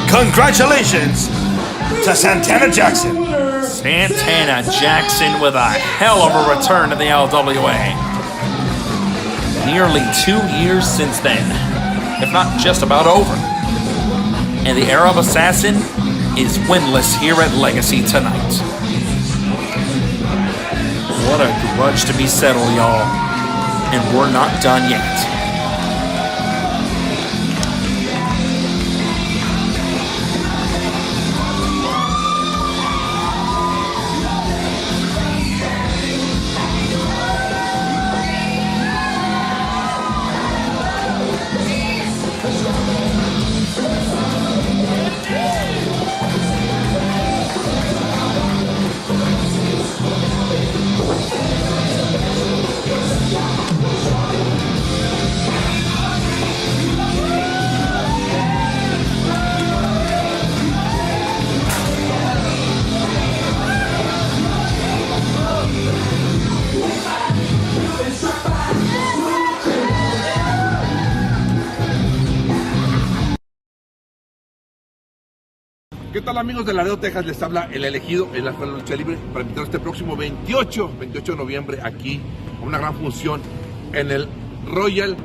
Speaker 10: Congratulations to Santana Jackson.
Speaker 4: Santana Jackson with a hell of a return to the LWA. Nearly 2 years since then, if not just about over. And the era of Assassin is winless here at Legacy tonight. What a grudge to be settled, y'all. And we're not done yet.
Speaker 13: ¿Qué tal, amigos de Laredo, Texas? Les habla el elegido en la Escuela de Lucha Libre para invitarlos este próximo 28 de noviembre aquí a una gran función en el Royal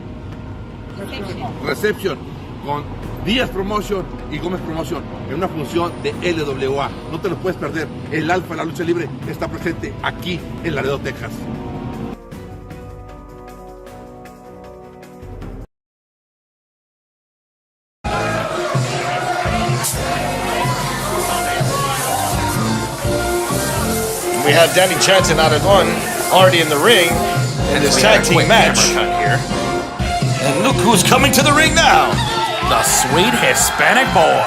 Speaker 13: Reception con Díaz Promotion y Gómez Promotion en una función de LWA. No te lo puedes perder. El alfa de la lucha libre está presente aquí en Laredo, Texas.
Speaker 10: We have Danny Chance and Aragon already in the ring in this tag team match.
Speaker 4: Here.
Speaker 10: And look who's coming to the ring now.
Speaker 4: The sweet Hispanic boy.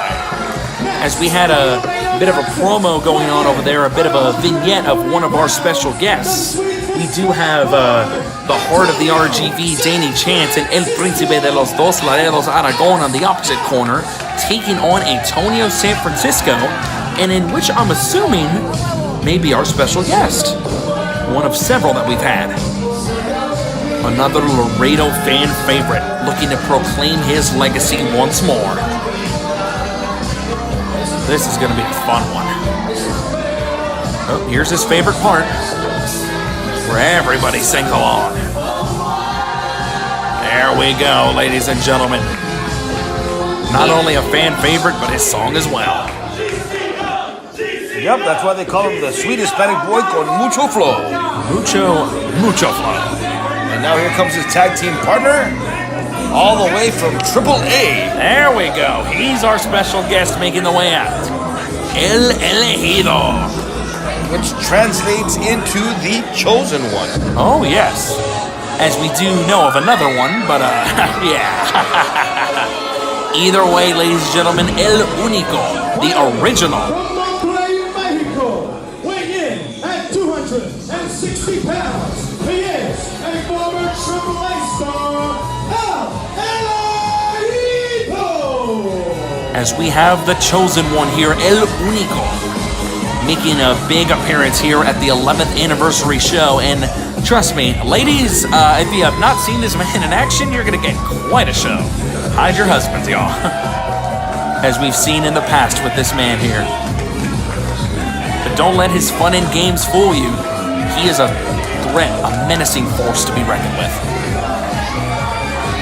Speaker 4: As we had a bit of a promo going on over there, a bit of a vignette of one of our special guests. We do have the heart of the RGV, Danny Chance, and El Príncipe de los Dos Laredos, Aragon, on the opposite corner, taking on Antonio San Francisco, and in which I'm assuming may be our special guest. One of several that we've had. Another Laredo fan favorite, looking to proclaim his legacy once more. This is going to be a fun one. Oh, here's his favorite part, where everybody sings along. There we go, ladies and gentlemen. Not only a fan favorite, but his song as well.
Speaker 10: Yep, that's why they call him the sweet Hispanic boy con mucho flow.
Speaker 4: Mucho flow.
Speaker 10: And now here comes his tag team partner, all the way from AAA.
Speaker 4: There we go. He's our special guest making the way out. El Elegido.
Speaker 10: Which translates into the chosen one.
Speaker 4: Oh, yes. As we do know of another one, but yeah. Either way, ladies and gentlemen, El Único, the original.
Speaker 5: 260 pounds. He is a former AAA star, El Elegido.
Speaker 4: As we have the chosen one here, El Único, making a big appearance here at the 11th anniversary show. And trust me, ladies, if you have not seen this man in action, you're going to get quite a show. Hide your husbands, y'all. As we've seen in the past with this man here. But don't let his fun and games fool you. He is a threat, a menacing force to be reckoned with.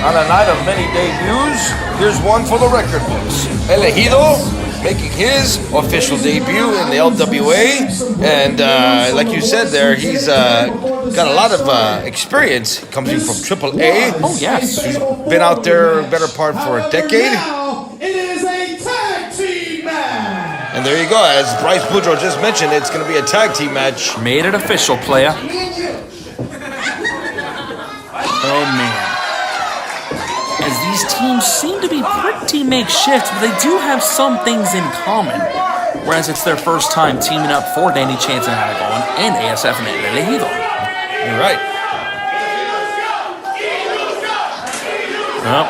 Speaker 10: On a night of many debuts, here's one for the record books. Elegido making his official debut in the LWA. And like you said there, he's got a lot of experience. He comes in from AAA.
Speaker 4: Oh, yes.
Speaker 10: He's been out there better part for a decade.
Speaker 5: It is a tag team match.
Speaker 10: And there you go. As Bryce Boudreaux just mentioned, it's going to be a tag team match.
Speaker 4: Made it official, playa. Oh, man. As these teams seem to be pretty makeshift, but they do have some things in common. Whereas it's their first time teaming up for Danny Chance and Aragon and ASF and El Elegido.
Speaker 10: You're right.
Speaker 4: Well,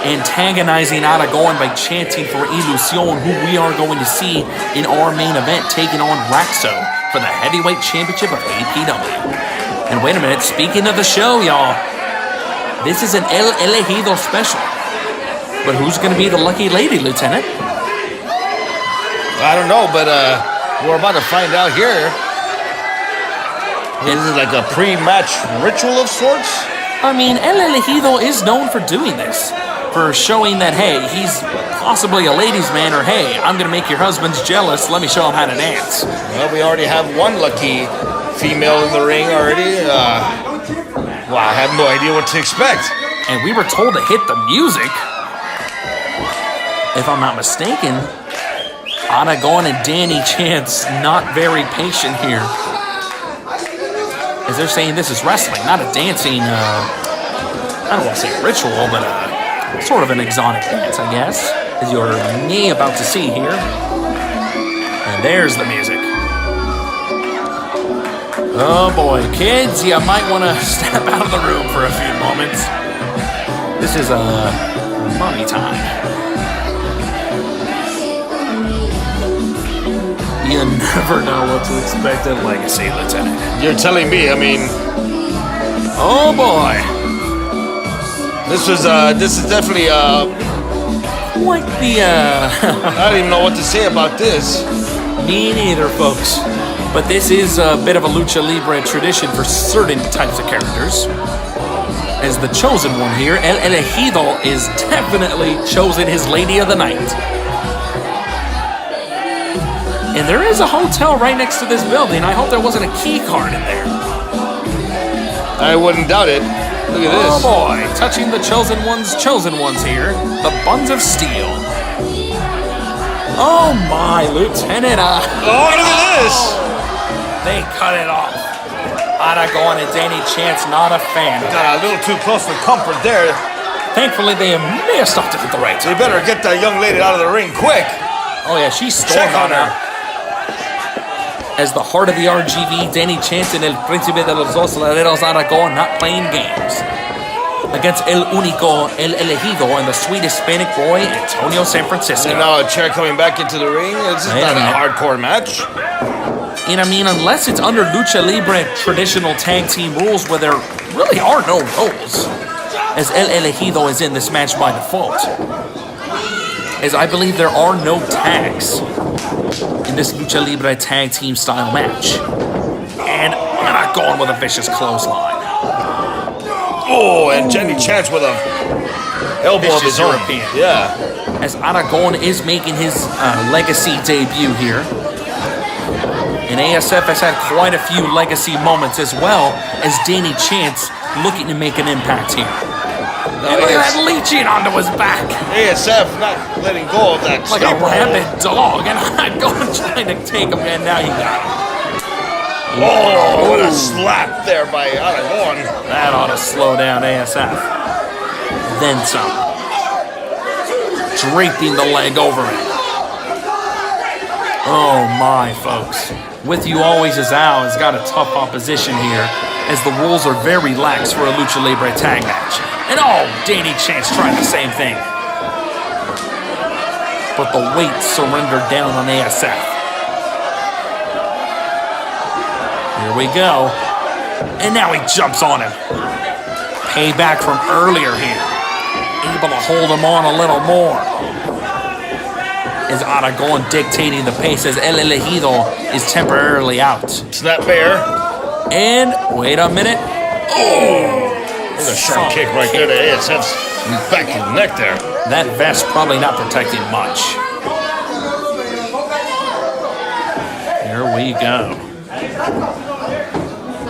Speaker 4: antagonizing Aragon by chanting for Ilusion, who we are going to see in our main event, taking on Raxo for the heavyweight championship of APW. And wait a minute, speaking of the show, y'all, this is an El Elegido special. But who's going to be the lucky lady, Lieutenant?
Speaker 10: I don't know, but we're about to find out here. Is it like a pre-match ritual of sorts?
Speaker 4: I mean, El Elegido is known for doing this. For showing that, hey, he's possibly a ladies' man, or hey, I'm going to make your husbands jealous, let me show him how to dance.
Speaker 10: Well, we already have one lucky female in the ring already. Well, I have no idea what to expect.
Speaker 4: And we were told to hit the music. If I'm not mistaken, Aragon and Danny Chance not very patient here. As they're saying this is wrestling, not a dancing, I don't want to say ritual, but sort of an exotic dance, I guess, as you're about to see here. And there's the music. Oh boy, kids, you might want to step out of the room for a few moments. This is mommy time. You never know what to expect in Legacy, Lieutenant.
Speaker 10: You're telling me, I mean...
Speaker 4: Oh boy.
Speaker 10: This is definitely,
Speaker 4: Quite the,
Speaker 10: I don't even know what to say about this.
Speaker 4: Me neither, folks. But this is a bit of a lucha libre tradition for certain types of characters. as the chosen one here. El Elegido is definitely chosen his lady of the night. And there is a hotel right next to this building. I hope there wasn't a key card in there.
Speaker 10: I wouldn't doubt it. Look at this.
Speaker 4: Oh boy, touching the chosen ones here. The Buns of Steel. Oh my, Lieutenant.
Speaker 10: Oh, look at this.
Speaker 4: They cut it off. Aragon and Danny Chance not a fan.
Speaker 10: Got a little too close for comfort there.
Speaker 4: Thankfully, they may have stopped it at the right time.
Speaker 10: They better get that young lady out of the ring quick.
Speaker 4: Oh yeah, she stormed on her. As the heart of the RGV, Danny Chance and El Príncipe de los Dos Laredos Aragon not playing games. Against El Único, El Elegido, and the sweet Hispanic boy, Antonio San Francisco.
Speaker 10: And now a chair coming back into the ring. This is not a hardcore match.
Speaker 4: And I mean, unless it's under Lucha Libre traditional tag team rules where there really are no roles, as El Elegido is in this match by default. As I believe there are no tags in this Lucha Libre tag team style match. And I'm not going with a vicious clothesline.
Speaker 10: Oh, and Jenny Chance with a elbow of his own.
Speaker 4: European.
Speaker 10: Yeah.
Speaker 4: As Aragon is making his legacy debut here. And ASF has had quite a few legacy moments as well as Danny Chance looking to make an impact here. And look at that leeching onto his back.
Speaker 10: ASF not letting go of that.
Speaker 4: Like a rabid dog. And Aragon trying to take him, and now you got him.
Speaker 10: Oh, what a slap there by Aragon.
Speaker 4: That ought to slow down ASF. Then some. Draping the leg over him. Oh my, folks. With You Always is Al has got a tough opposition here, as the rules are very lax for a Lucha Libre tag match. And oh, Danny Chance tried the same thing. But the weight surrendered down on ASF. Here we go. And now he jumps on him. Payback from earlier here. Able to hold him on a little more. Is Aragon dictating the pace as El Elegido is temporarily out.
Speaker 10: Snap bear.
Speaker 4: And wait a minute. Oh!
Speaker 10: There's a sharp kick right there to ASF's back and neck there.
Speaker 4: That vest probably not protecting much. Here we go.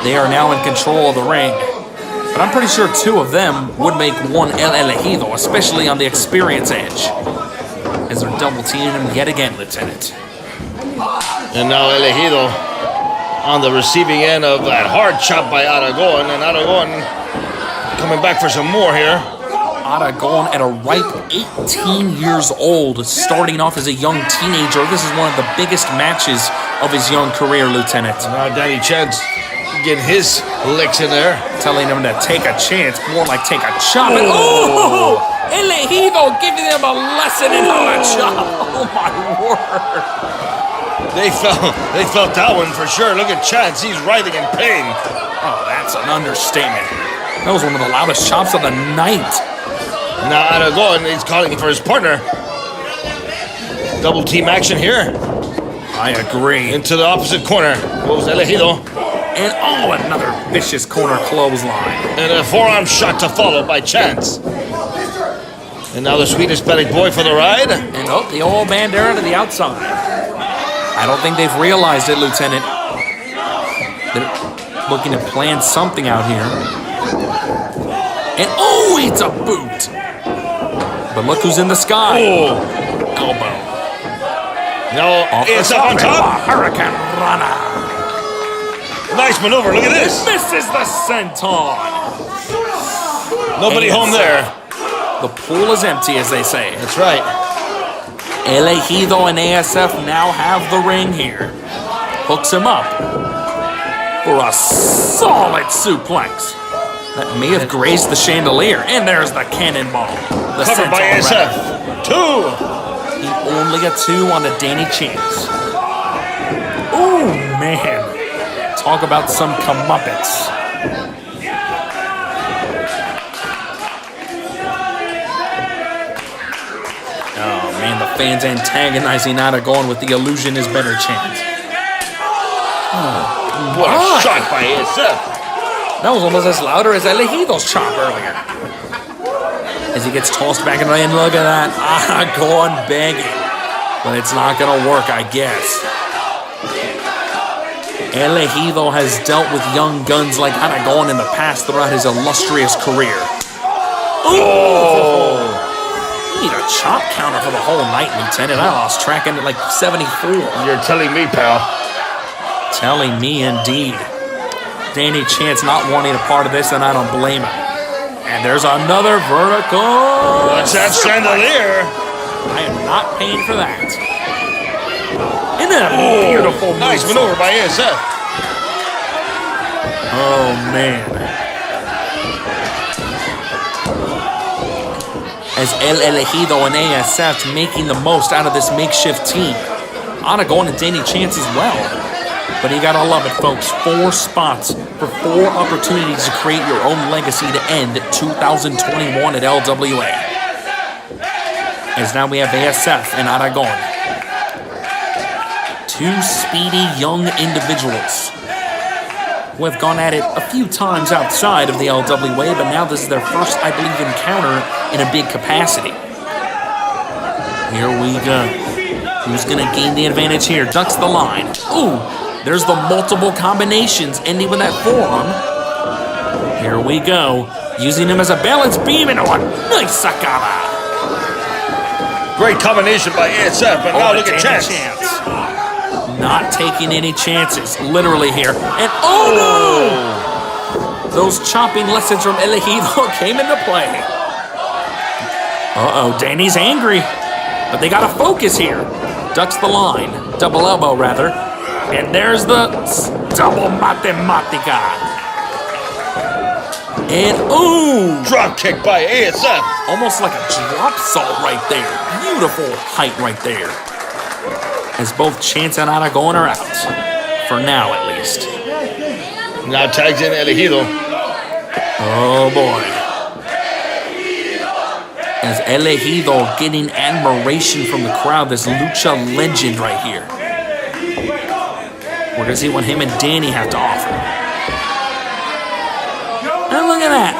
Speaker 4: They are now in control of the ring. But I'm pretty sure two of them would make one El Elegido, especially on the experience edge. As they're double teaming him yet again, Lieutenant.
Speaker 10: And now Elegido on the receiving end of that hard chop by Aragon. And Aragon coming back for some more here.
Speaker 4: Aragon at a ripe 18 years old, starting off as a young teenager. This is one of the biggest matches of his young career, Lieutenant.
Speaker 10: Now Danny Chance getting his licks in there.
Speaker 4: Telling him to take a chance, more like take a chop. Oh! Elegido giving them a lesson in how to chop. Oh my word.
Speaker 10: They felt that one for sure. Look at Chance, he's writhing in pain.
Speaker 4: Oh, that's an understatement. That was one of the loudest chops of the night.
Speaker 10: Now Aragon is calling for his partner. Double team action here.
Speaker 4: I agree.
Speaker 10: Into the opposite corner goes Elegido.
Speaker 4: And oh, another vicious corner clothesline.
Speaker 10: And a forearm shot to follow by Chance. And now the sweet Hispanic boy for the ride.
Speaker 4: And oh, the old bandera to the outside. I don't think they've realized it, Lieutenant. They're looking to plan something out here. And oh, it's a boot. But look who's in the sky.
Speaker 10: Oh.
Speaker 4: Elbow.
Speaker 10: Now it's up on top.
Speaker 4: Hurricane Rana.
Speaker 10: Nice maneuver, look at this.
Speaker 4: Misses the senton.
Speaker 10: Nobody home there.
Speaker 4: The pool is empty, as they say.
Speaker 10: That's right.
Speaker 4: Elegido and ASF now have the ring here. Hooks him up for a solid suplex that may have grazed the chandelier. And there's the cannonball. The
Speaker 10: covered by ASF. Two.
Speaker 4: Only a 2 on the Danny Chance. Ooh, man. Talk about some comeuppance. Oh, man, the fans antagonizing Aragon with the illusion is better chance.
Speaker 10: What a shot by ASF.
Speaker 4: That was almost as louder as Elegido's chop earlier. As he gets tossed back in the ring, look at that. Aragon begging. But it's not going to work, I guess. Elegido has dealt with young guns like Aragon in the past throughout his illustrious career. Oh! You need a chop counter for the whole night, Lieutenant. I lost track at like 74.
Speaker 10: You're telling me, pal.
Speaker 4: Telling me indeed. Danny Chance not wanting a part of this, and I don't blame him. And there's another vertical.
Speaker 10: What's that chandelier?
Speaker 4: I am not paying for that. Isn't that a beautiful move?
Speaker 10: Nice maneuver by ASF.
Speaker 4: Oh, man. As El Elegido and ASF making the most out of this makeshift team. Aragon and Danny Chance as well. But you gotta love it, folks. 4 spots for 4 opportunities to create your own legacy to end 2021 at LWA. As now we have ASF and Aragon. 2 speedy young individuals who have gone at it a few times outside of the LWA, but now this is their first, I believe, encounter in a big capacity. Here we go. Who's gonna gain the advantage here? Ducks the line. Ooh! There's the multiple combinations ending with that forearm. Here we go. Using him as a balance beam into a nice sakama.
Speaker 10: Great combination by ASF, but now look at Chance.
Speaker 4: Not taking any chances, literally here. And oh no! Those chopping lessons from Elegido came into play. Uh-oh, Danny's angry. But they gotta focus here. Ducks the line. Double elbow, rather. And there's the double matematica. And ooh!
Speaker 10: Drop kick by ASF.
Speaker 4: Almost like a drop salt right there. Beautiful height right there. As both Chance and Aragon are out. For now, at least.
Speaker 10: Now tags in Elegido.
Speaker 4: Oh boy. As Elegido getting admiration from the crowd. This lucha legend right here. We're going to see what him and Danny have to offer. And look at that.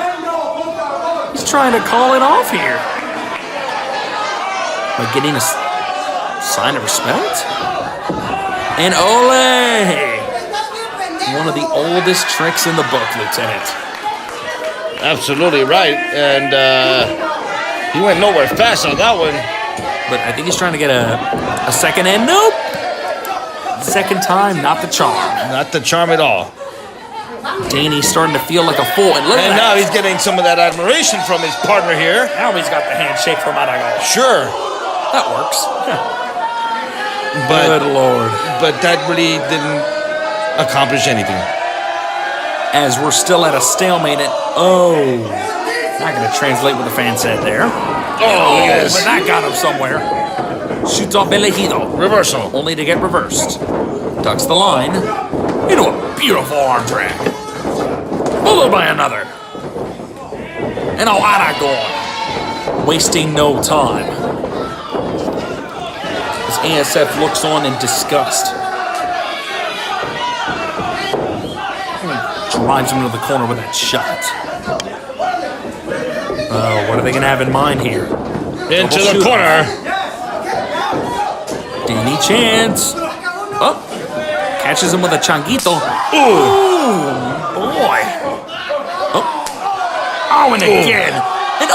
Speaker 4: He's trying to call it off here. By getting a sign of respect? And ole! One of the oldest tricks in the book, Lieutenant.
Speaker 10: Absolutely right. And he went nowhere fast on that one.
Speaker 4: But I think he's trying to get a second and nope. Second time, not the charm.
Speaker 10: Not the charm at all.
Speaker 4: Danny's starting to feel like a fool. And look at that.
Speaker 10: Now he's getting some of that admiration from his partner here.
Speaker 4: Now he's got the handshake from Aragon.
Speaker 10: Sure.
Speaker 4: That works.
Speaker 10: But,
Speaker 4: good Lord.
Speaker 10: But that really didn't accomplish anything.
Speaker 4: As we're still at a stalemate. And, not going to translate what the fan said there.
Speaker 10: Oh, yes.
Speaker 4: But that got him somewhere. Shoots off Elegido.
Speaker 10: Reversal.
Speaker 4: Only to get reversed. Ducks the line. Into a beautiful arm drag. Followed by another. And Aragon. Wasting no time. As ASF looks on in disgust. Drives him into the corner with that shot. Oh, what are they going to have in mind here?
Speaker 10: Into the corner.
Speaker 4: Danny Chance. Oh. Catches him with a changuito. Ooh, boy. Oh, and again. And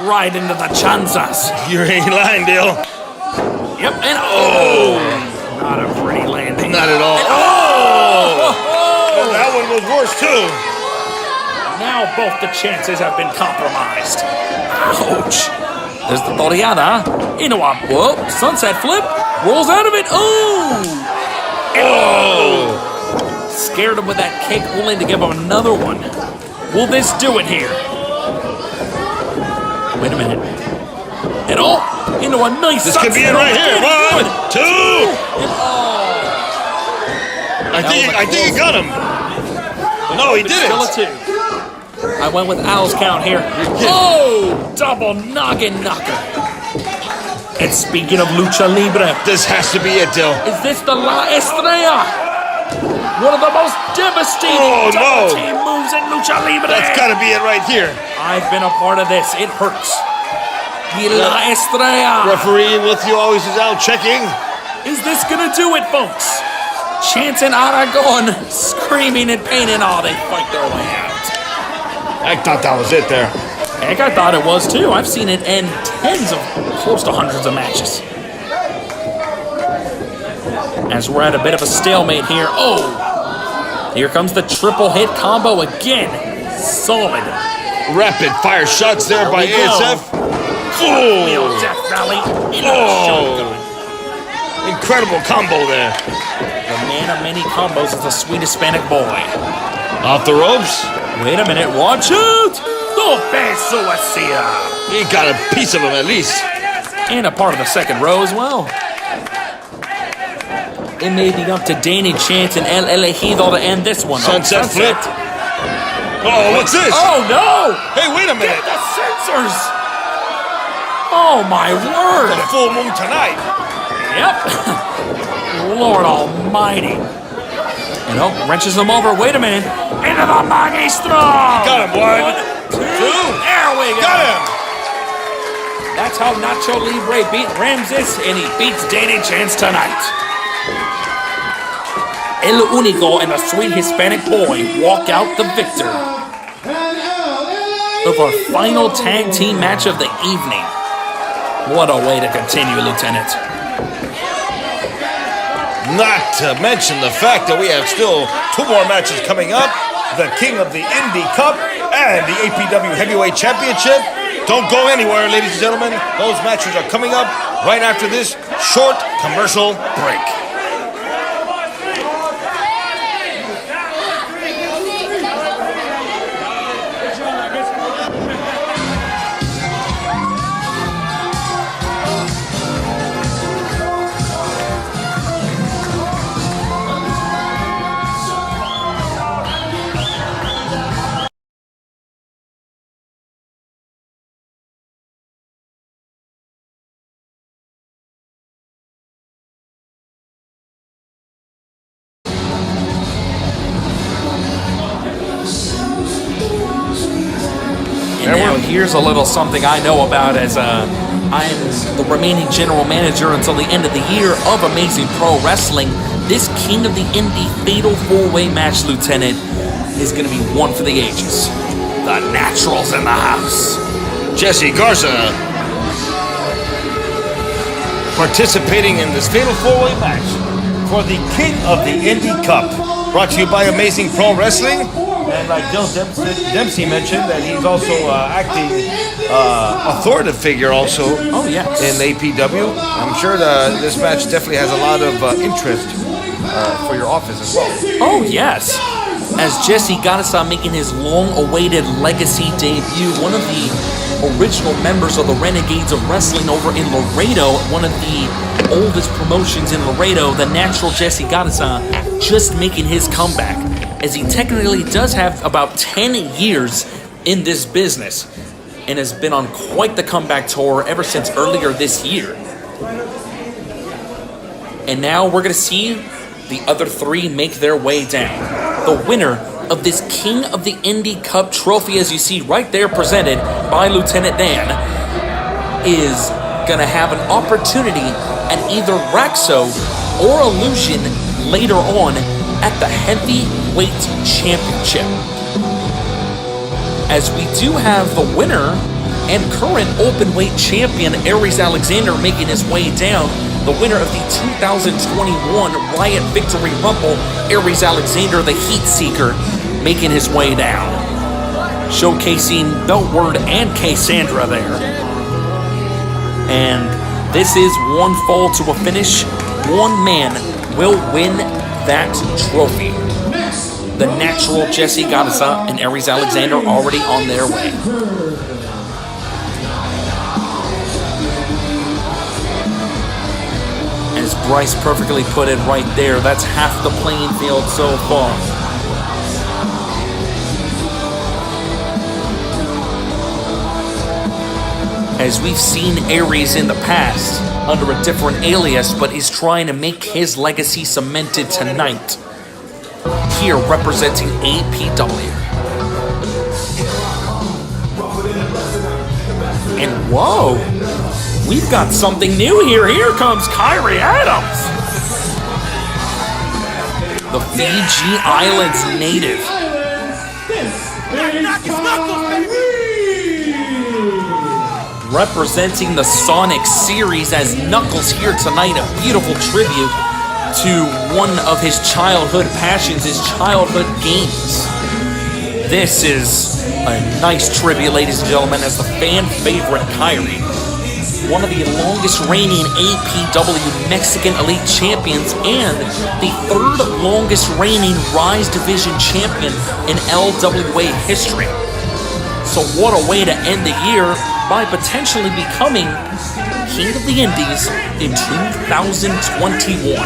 Speaker 4: right into the chanzas.
Speaker 10: You ain't lying, Dale.
Speaker 4: Yep, and not a pretty landing.
Speaker 10: Not at all.
Speaker 4: And
Speaker 10: that one was worse, too.
Speaker 4: Now both the chances have been compromised. Ouch. There's the toreada. Into a sunset flip. Rolls out of it. Scared him with that kick, only to give him another one. Will this do it here? Wait a minute. And into a nice.
Speaker 10: This could be it right here. 1, 2. And I think he got him. No, he didn't.
Speaker 4: Still a 2. I went with Al's count here. Double noggin knocker. And speaking of lucha libre,
Speaker 10: this has to be it, Dill.
Speaker 4: Is this the La Estrella? One of the most devastating double team moves in Lucha Libre.
Speaker 10: That's got to be it right here.
Speaker 4: I've been a part of this. It hurts. Y la estrella.
Speaker 10: Referee with you always is out checking.
Speaker 4: Is this gonna do it, folks? Chanting Aragon, screaming in pain, and all they fight their way out.
Speaker 10: I thought that was it there.
Speaker 4: Heck, I thought it was too. I've seen it end close to hundreds of matches. As we're at a bit of a stalemate here. Oh! Here comes the triple hit combo again. Solid.
Speaker 10: Rapid fire shots there by ASF. Oh!
Speaker 4: Death Valley.
Speaker 10: Incredible combo there.
Speaker 4: The man of many combos is the sweet Hispanic boy.
Speaker 10: Off the ropes.
Speaker 4: Wait a minute. Watch out! Tope suicida.
Speaker 10: He got a piece of him at least.
Speaker 4: And a part of the second row as well. It may be up to Danny Chance and El Elegido to end this one.
Speaker 10: Sunset flip. Oh, what's this?
Speaker 4: Oh, no!
Speaker 10: Hey, wait a minute.
Speaker 4: Get the sensors! Oh, my word!
Speaker 10: The full moon tonight.
Speaker 4: Yep. Lord almighty. And wrenches him over. Wait a minute. Into the Magistro!
Speaker 10: Got him, one, two.
Speaker 4: There we go.
Speaker 10: Got him.
Speaker 4: That's how Nacho Libre beat Ramses, and he beats Danny Chance tonight. El Único and the sweet Hispanic boy walk out the victor of our final tag team match of the evening. What a way to continue, Lieutenant.
Speaker 10: Not to mention the fact that we have still 2 more matches coming up. The King of the Indie Cup and the APW Heavyweight Championship. Don't go anywhere, ladies and gentlemen. Those matches are coming up right after this short commercial break.
Speaker 4: And now here's a little something I know about, as I am the remaining general manager until the end of the year of Amazing Pro Wrestling. This King of the Indie Fatal 4-Way match, Lieutenant, is going to be one for the ages. The Naturals in the house.
Speaker 10: Jesse Garza participating in this Fatal 4-Way match for the King of the Indie Cup. Brought to you by Amazing Pro Wrestling. And like Dill Dempsey mentioned, that he's also acting authoritative figure also in APW. I'm sure this match definitely has a lot of interest for your office as well.
Speaker 4: Oh, yes. As Jesse Garza making his long-awaited legacy debut, one of the original members of the Renegades of Wrestling over in Laredo, one of the oldest promotions in Laredo, the natural Jesse Garza, just making his comeback, as he technically does have about 10 years in this business and has been on quite the comeback tour ever since earlier this year. And now we're going to see the other 3 make their way down. The winner of this King of the Indie Cup trophy, as you see right there presented by Lieutenant Dan, is going to have an opportunity at either Raxo or Illusion later on at the Heavyweight Championship. As we do have the winner and current Openweight Champion Aries Alexander making his way down, the winner of the 2021 Riot Victory Rumble, Aries Alexander, the Heat Seeker, making his way down. Showcasing Beltward and Cassandra there. And this is one fall to a finish. One man will win that trophy. The natural Jesse Garza and Aries Alexander already on their way. As Bryce perfectly put it right there, that's half the playing field so far. As we've seen Aries in the past under a different alias, but is trying to make his legacy cemented tonight here representing APW. And whoa, we've got something new here. Here comes Kyrie Adams, the Fiji Islands native. Representing the Sonic series as Knuckles here tonight, a beautiful tribute to one of his childhood passions, his childhood games. This is a nice tribute, ladies and gentlemen, as the fan favorite Kyrie, one of the longest reigning APW Mexican Elite champions and the third longest reigning Rise Division champion in LWA history. So what a way to end the year by potentially becoming King of the Indies in 2021,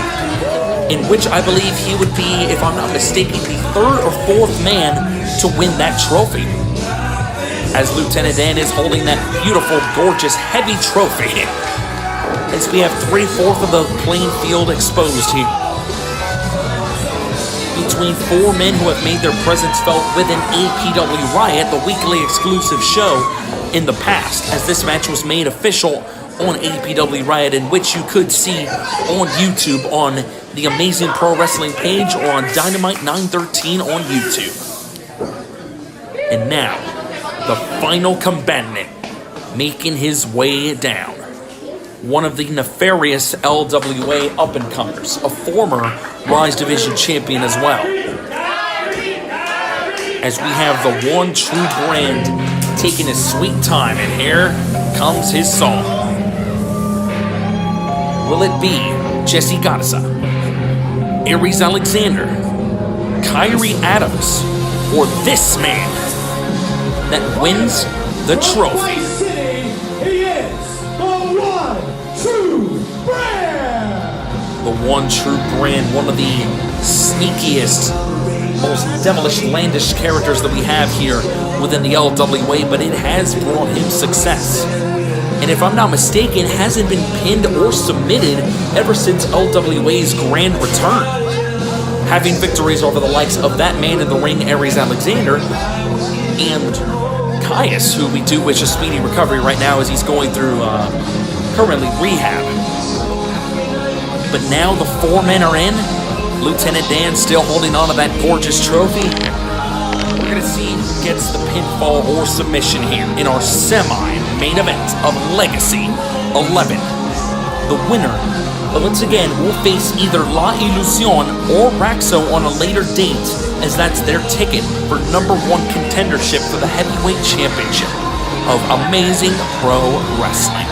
Speaker 4: in which I believe he would be, if I'm not mistaken, the third or fourth man to win that trophy. As Lieutenant Dan is holding that beautiful, gorgeous, heavy trophy, as we have 3/4 of the playing field exposed here. Between four men who have made their presence felt within APW Riot, the weekly exclusive show, in the past, as this match was made official on APW Riot, in which you could see on YouTube on the Amazing Pro Wrestling page or on Dynamite 913 on YouTube. And now, the final combatant making his way down. One of the nefarious LWA up-and-comers, a former Rise Division champion as well. As we have the one true brand taking his sweet time, and here comes his song. Will it be Jesse Garza, Aries Alexander, Kyrie Adams, or this man that wins the trophy? The one true brand, one of the sneakiest, most devilish, landish characters that we have here within the LWA, but it has brought him success. And if I'm not mistaken, hasn't been pinned or submitted ever since LWA's grand return. Having victories over the likes of that man in the ring, Aries Alexander, and Caius, who we do wish a speedy recovery right now as he's going through currently rehab. But now the four men are in. Lieutenant Dan still holding on to that gorgeous trophy. We're going to see who gets the pinfall or submission here in our semi-main event of Legacy 11. The winner, once again, will face either La Ilusión or Raxo on a later date, as that's their ticket for #1 contendership for the Heavyweight Championship of Amazing Pro Wrestling.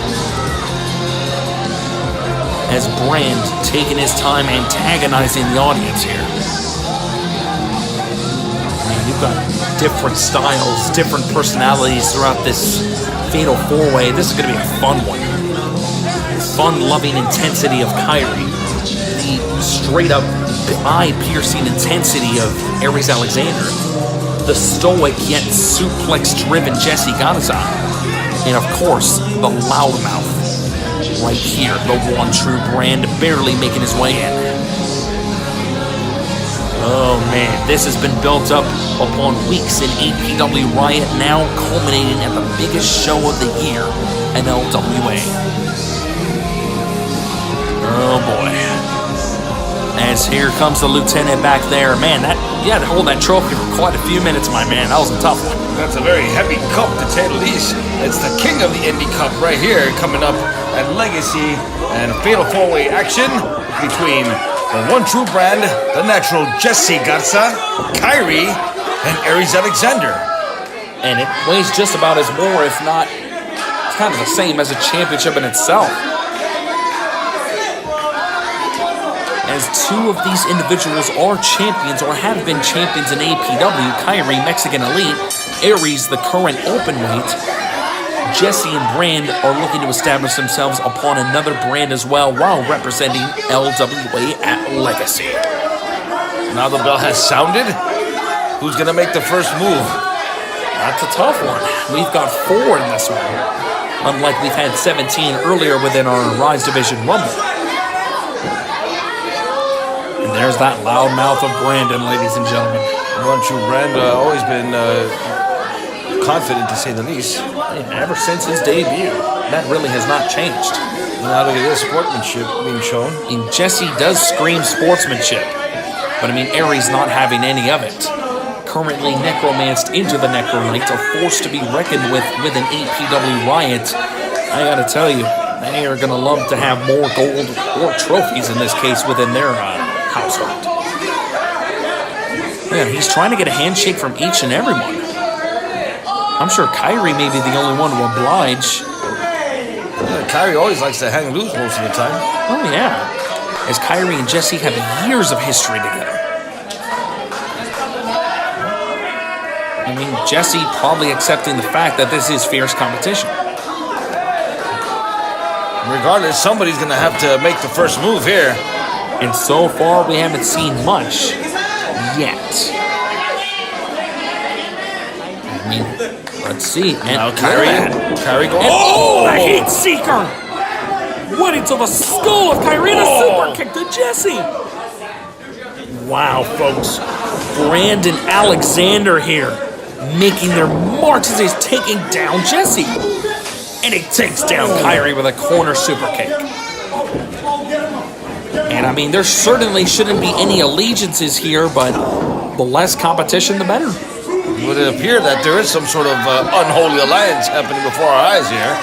Speaker 4: As Brand taking his time antagonizing the audience here. Man, you've got different styles, different personalities throughout this Fatal 4-Way. This is going to be a fun one. Fun-loving intensity of Kyrie. The straight-up, eye-piercing intensity of Aries Alexander. The stoic yet suplex-driven Jesse Garza. And of course, the loudmouth. Right here, the one true brand barely making his way in. Oh man, this has been built up upon weeks in APW Riot, now culminating at the biggest show of the year in LWA. Oh boy. As here comes the lieutenant back there. Man, you had to hold that trophy for quite a few minutes, my man. That was a tough one.
Speaker 10: That's a very heavy cup, to say the least. It's the king of the Indie Cup right here, coming up at Legacy, and Fatal 4-Way action between the one true brand, the natural Jesse Garza, Kyrie, and Aries Alexander.
Speaker 4: And it weighs just about as more, if not, it's kind of the same as a championship in itself. As two of these individuals are champions or have been champions in APW, Kyrie, Mexican Elite, Aries, the current openweight, Jesse and Brand are looking to establish themselves upon another brand as well while representing LWA at Legacy.
Speaker 10: Now the bell has sounded. Who's going to make the first move?
Speaker 4: That's a tough one. We've got 4 in this one, unlike we've had 17 earlier within our Rise Division Rumble. And there's that loud mouth of Brandon, ladies and gentlemen.
Speaker 10: One True Brand always been confident, to say the least.
Speaker 4: Ever since his debut, that really has not changed.
Speaker 10: Now look at this sportsmanship being shown.
Speaker 4: I mean, Jesse does scream sportsmanship, but I mean, Aries not having any of it. Currently necromanced into the Necro Knight, a force to be reckoned with an APW Riot. I gotta tell you, they are gonna love to have more gold or trophies in this case within their household. Yeah, he's trying to get a handshake from each and everyone. I'm sure Kyrie may be the only one to oblige.
Speaker 10: Yeah, Kyrie always likes to hang loose most of the time.
Speaker 4: Oh yeah, as Kyrie and Jesse have years of history together. I mean, Jesse probably accepting the fact that this is fierce competition.
Speaker 10: Regardless, somebody's going to have to make the first move here.
Speaker 4: And so far, we haven't seen much yet. I mean, let's see. And
Speaker 10: now Kyrie going.
Speaker 4: Oh, the Heat Seeker! Went into the skull of Kyrie and a super kick to Jesse. Wow, folks. Brandon Alexander here, making their march as he's taking down Jesse. And he takes down Kyrie with a corner super kick. And I mean, there certainly shouldn't be any allegiances here, but the less competition, the better.
Speaker 10: Would it appear that there is some sort of unholy alliance happening before our eyes here?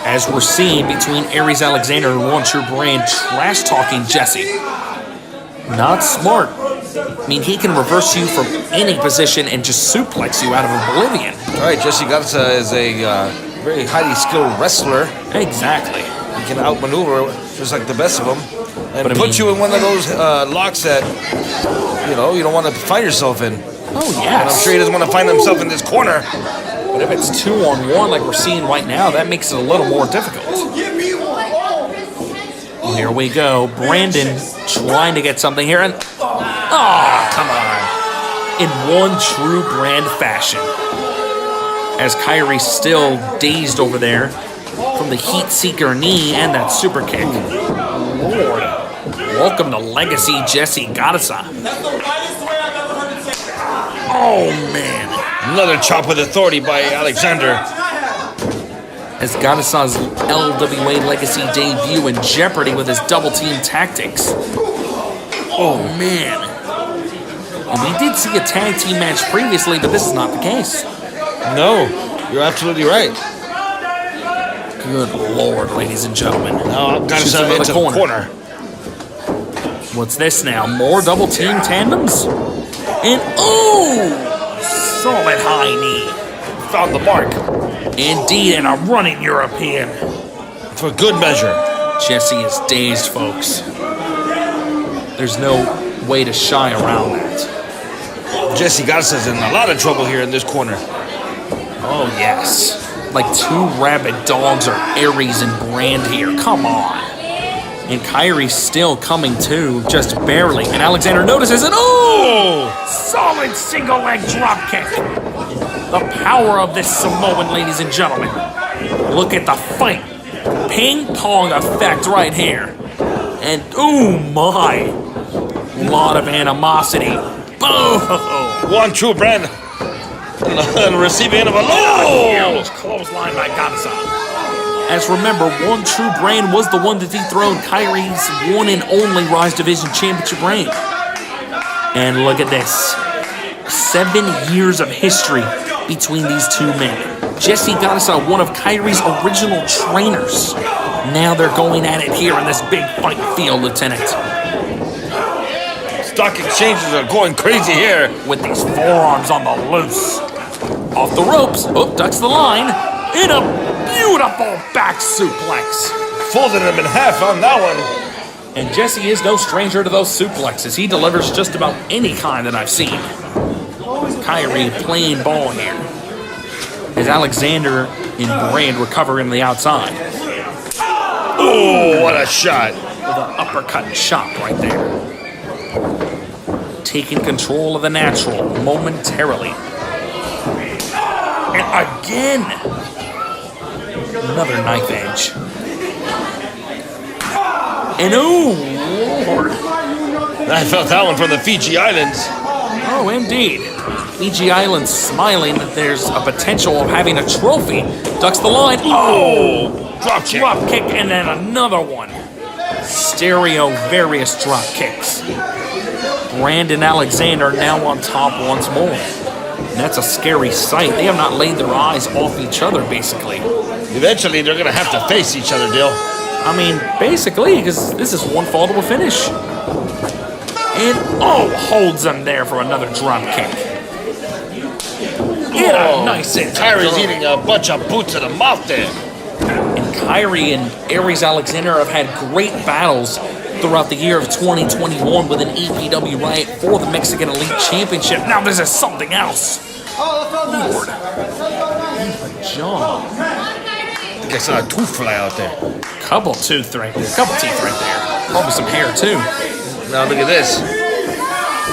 Speaker 4: As we're seeing between Aries Alexander and One True Brand trash-talking Jesse. Not smart. I mean, he can reverse you from any position and just suplex you out of oblivion.
Speaker 10: All right, Jesse Garza is a very highly skilled wrestler.
Speaker 4: Exactly.
Speaker 10: He can outmaneuver just like the best of them. And put you in one of those locks that, you know, you don't want to find yourself in.
Speaker 4: Oh, yes.
Speaker 10: And I'm sure he doesn't want to find himself in this corner.
Speaker 4: But if it's 2-on-1 like we're seeing right now, that makes it a little more difficult. Here we go. Brandon trying to get something here. And come on. In One True Brand fashion. As Kyrie's still dazed over there from the Heat Seeker knee and that super kick. Lord. Welcome to Legacy Jesse Garza. Oh, man.
Speaker 10: Another chop with authority by Alexander.
Speaker 4: As Garza's LWA Legacy debut in jeopardy with his double team tactics. Oh, man. And we did see a tag team match previously, but this is not the case.
Speaker 10: No, you're absolutely right.
Speaker 4: Good Lord, ladies and gentlemen.
Speaker 10: Now Garza into the corner.
Speaker 4: What's this now? More double team tandems? And solid high knee.
Speaker 10: Found the mark.
Speaker 4: Indeed, and a running European.
Speaker 10: For good measure.
Speaker 4: Jesse is dazed, folks. There's no way to shy around that.
Speaker 10: Jesse Garza's in a lot of trouble here in this corner.
Speaker 4: Oh, yes. Like two rabid dogs are Aries and Brand here. Come on. And Kyrie's still coming to, just barely. And Alexander notices it. Solid single leg drop kick. The power of this Samoan, ladies and gentlemen. Look at the fight. Ping pong effect right here. And oh my. Lot of animosity. Boom.
Speaker 10: One True Brand. On the receiving end of a
Speaker 4: almost clothesline by Garza. As remember, One True Brand was the one to dethrone Kyrie's one and only Rise Division Championship reign. And look at this. 7 years of history between these two men. Jesse Garza, one of Kyrie's original trainers. Now they're going at it here in this big fight field, Lieutenant.
Speaker 10: Stock exchanges are going crazy here.
Speaker 4: With these forearms on the loose. Off the ropes. Ducks the line. In a beautiful back suplex.
Speaker 10: Folded him in half on that one.
Speaker 4: And Jesse is no stranger to those suplexes. He delivers just about any kind that I've seen. Kyrie playing ball here. As Alexander and Brand recover in the outside.
Speaker 10: Oh, what a shot.
Speaker 4: With an uppercut chop right there. Taking control of the natural momentarily. And again. Another knife edge. And Lord.
Speaker 10: I felt that one from the Fiji Islands.
Speaker 4: Oh, indeed. Fiji Islands smiling that there's a potential of having a trophy. Ducks the line. Oh!
Speaker 10: Drop kick.
Speaker 4: Drop kick and then another one. Stereo various drop kicks. Brandon Alexander now on top once more. And that's a scary sight. They have not laid their eyes off each other, basically.
Speaker 10: Eventually, they're going to have to face each other, Dill.
Speaker 4: I mean, basically, because this is one fall to a finish. And, holds him there for another drop kick. Get a nice hit.
Speaker 10: Kyrie's eating a bunch of boots in the mouth there.
Speaker 4: And Kyrie and Aries Alexander have had great battles throughout the year of 2021 with an APW for the Mexican Elite Championship. Now this is something else. Lord. John.
Speaker 10: I think I saw a tooth fly out there.
Speaker 4: Couple teeth right there. Probably some hair too.
Speaker 10: Now look at this.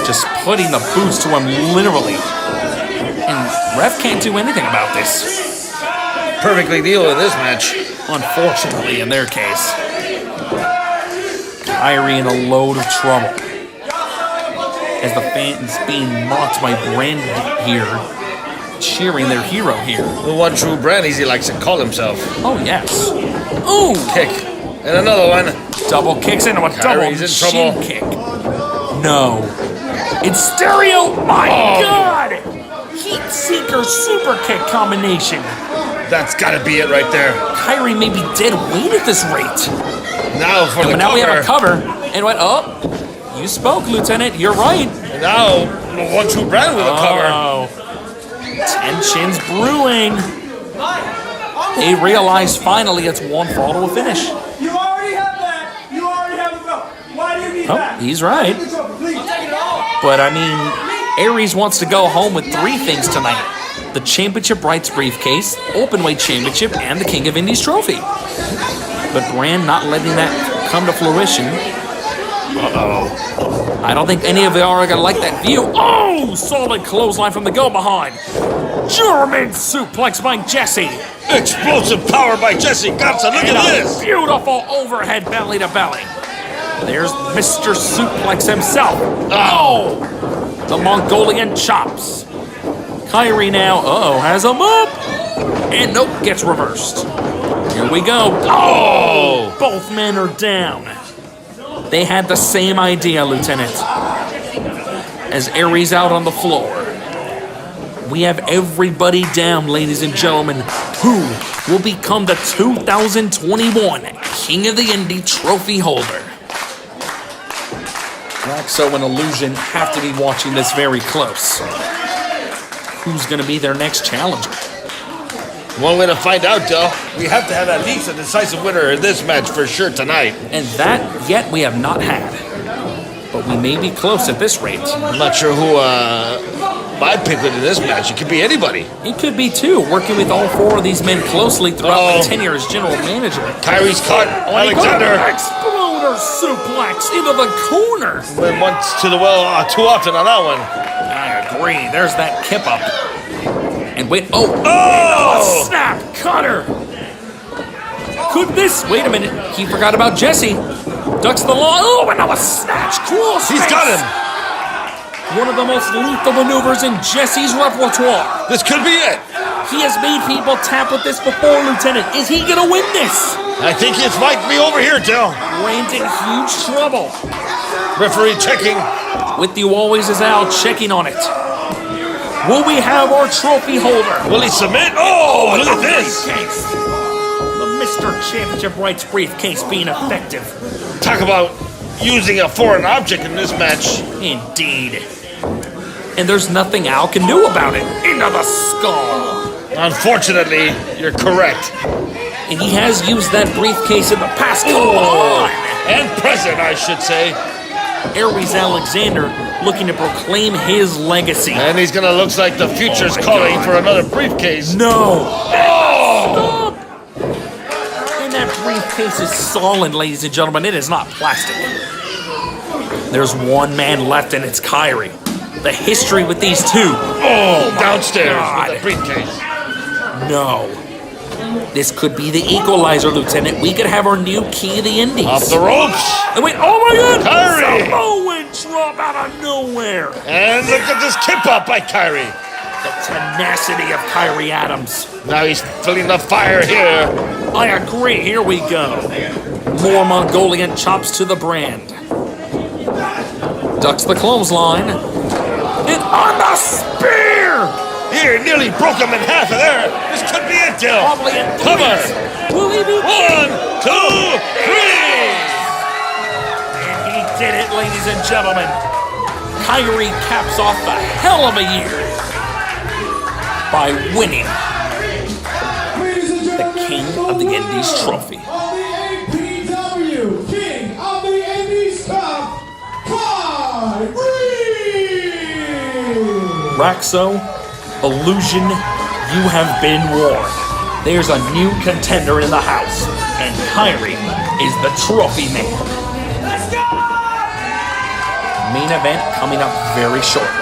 Speaker 4: Just putting the boots to him literally. And ref can't do anything about this.
Speaker 10: Perfectly deal in this match.
Speaker 4: Unfortunately, in their case. Kyrie in a load of trouble. As the fans being mocked by Brandon here, cheering their hero here.
Speaker 10: The one true brand, as he likes to call himself.
Speaker 4: Oh, yes. Ooh!
Speaker 10: Kick. And another one.
Speaker 4: Double kicks into a
Speaker 10: Kyrie's
Speaker 4: double
Speaker 10: in
Speaker 4: shin
Speaker 10: trouble.
Speaker 4: kick. No. It's stereo. My God! Heat Seeker super kick combination.
Speaker 10: That's got to be it right there.
Speaker 4: Kyrie may be dead weight at this rate.
Speaker 10: Now for the cover.
Speaker 4: Now we have a cover. And what? You spoke, Lieutenant. You're right.
Speaker 10: And now, the one true brand with a cover.
Speaker 4: Tension's brewing. They realize finally it's one fall to a finish.
Speaker 5: You already have that. You already have the belt. Why do you need that?
Speaker 4: He's right. But I mean, Aries wants to go home with 3 things tonight. The championship rights briefcase, openweight championship, and the King of Indies trophy. But Brand not letting that come to fruition. I don't think any of them are going to like that view. Oh, solid clothesline from the go-behind. German suplex by Jesse.
Speaker 10: Explosive power by Jesse Gatsa. Look at this.
Speaker 4: Beautiful overhead belly to belly. There's Mr. Suplex himself. Oh, the Mongolian chops. Kyrie now, has him up. And nope, gets reversed. Here we go. Oh, both men are down. They had the same idea, Lieutenant. As Aries out on the floor. We have everybody down, ladies and gentlemen. Who will become the 2021 King of the Indie trophy holder? Laxo and Illusion have to be watching this very close. Who's going to be their next challenger?
Speaker 10: One way to find out, Del. We have to have at least a decisive winner in this match for sure tonight.
Speaker 4: And that yet we have not had. But we may be close at this rate.
Speaker 10: I'm not sure who I'd pick in this match. It could be anybody.
Speaker 4: It could be too, working with all 4 of these men closely throughout my tenure as general manager.
Speaker 10: Kyrie's caught. Alexander.
Speaker 4: Exploder suplex into the corner.
Speaker 10: Went once to the well too often on that one.
Speaker 4: I agree. There's that kip up. And wait, snap cutter. Could this, wait a minute, he forgot about Jesse. Ducks the law, and now a snatch cross.
Speaker 10: He's got him.
Speaker 4: One of the most lethal maneuvers in Jesse's repertoire.
Speaker 10: This could be it.
Speaker 4: He has made people tap with this before, Lieutenant. Is he gonna win this?
Speaker 10: I think it might be over here, Del.
Speaker 4: Brand's in huge trouble.
Speaker 10: Referee checking.
Speaker 4: With you always is Al checking on it. Will we have our trophy holder?
Speaker 10: Will he submit? Oh, look at this.
Speaker 4: Briefcase. The Mr. Championship rights briefcase being effective.
Speaker 10: Talk about using a foreign object in this match.
Speaker 4: Indeed. And there's nothing Al can do about it. Into the skull.
Speaker 10: Unfortunately, you're correct.
Speaker 4: And he has used that briefcase in the past. Come on!
Speaker 10: And present, I should say.
Speaker 4: Aries Alexander looking to proclaim his legacy.
Speaker 10: And he's gonna look like the future's calling for another briefcase.
Speaker 4: No! Stop! And that briefcase is solid, ladies and gentlemen. It is not plastic. There's one man left, and it's Kyrie. The history with these two. Oh,
Speaker 10: downstairs
Speaker 4: God.
Speaker 10: with the briefcase.
Speaker 4: No. This could be the equalizer, Lieutenant. We could have our new King of the Indies.
Speaker 10: Off the ropes.
Speaker 4: And wait, oh my God!
Speaker 10: Kyrie!
Speaker 4: Samoan drop out of nowhere.
Speaker 10: And look at this tip up by Kyrie.
Speaker 4: The tenacity of Kyrie Adams.
Speaker 10: Now he's feeling the fire here.
Speaker 4: I agree. Here we go. More Mongolian chops to the brand. Ducks the clothesline. And on the spear!
Speaker 10: Here, nearly broke him in half of there. This could be it, Dill.
Speaker 4: Probably in
Speaker 10: Come on.
Speaker 4: Will he be
Speaker 10: 1, 2, 3.
Speaker 4: And he did it, ladies and gentlemen. Kyrie caps off a hell of a year by winning the King of the Indies trophy.
Speaker 5: Of the APW King of the Indies Cup, Kyrie!
Speaker 4: Raxo, Illusion, you have been warned. There's a new contender in the house, and Kyrie is the trophy man. Let's go! Main event coming up very shortly.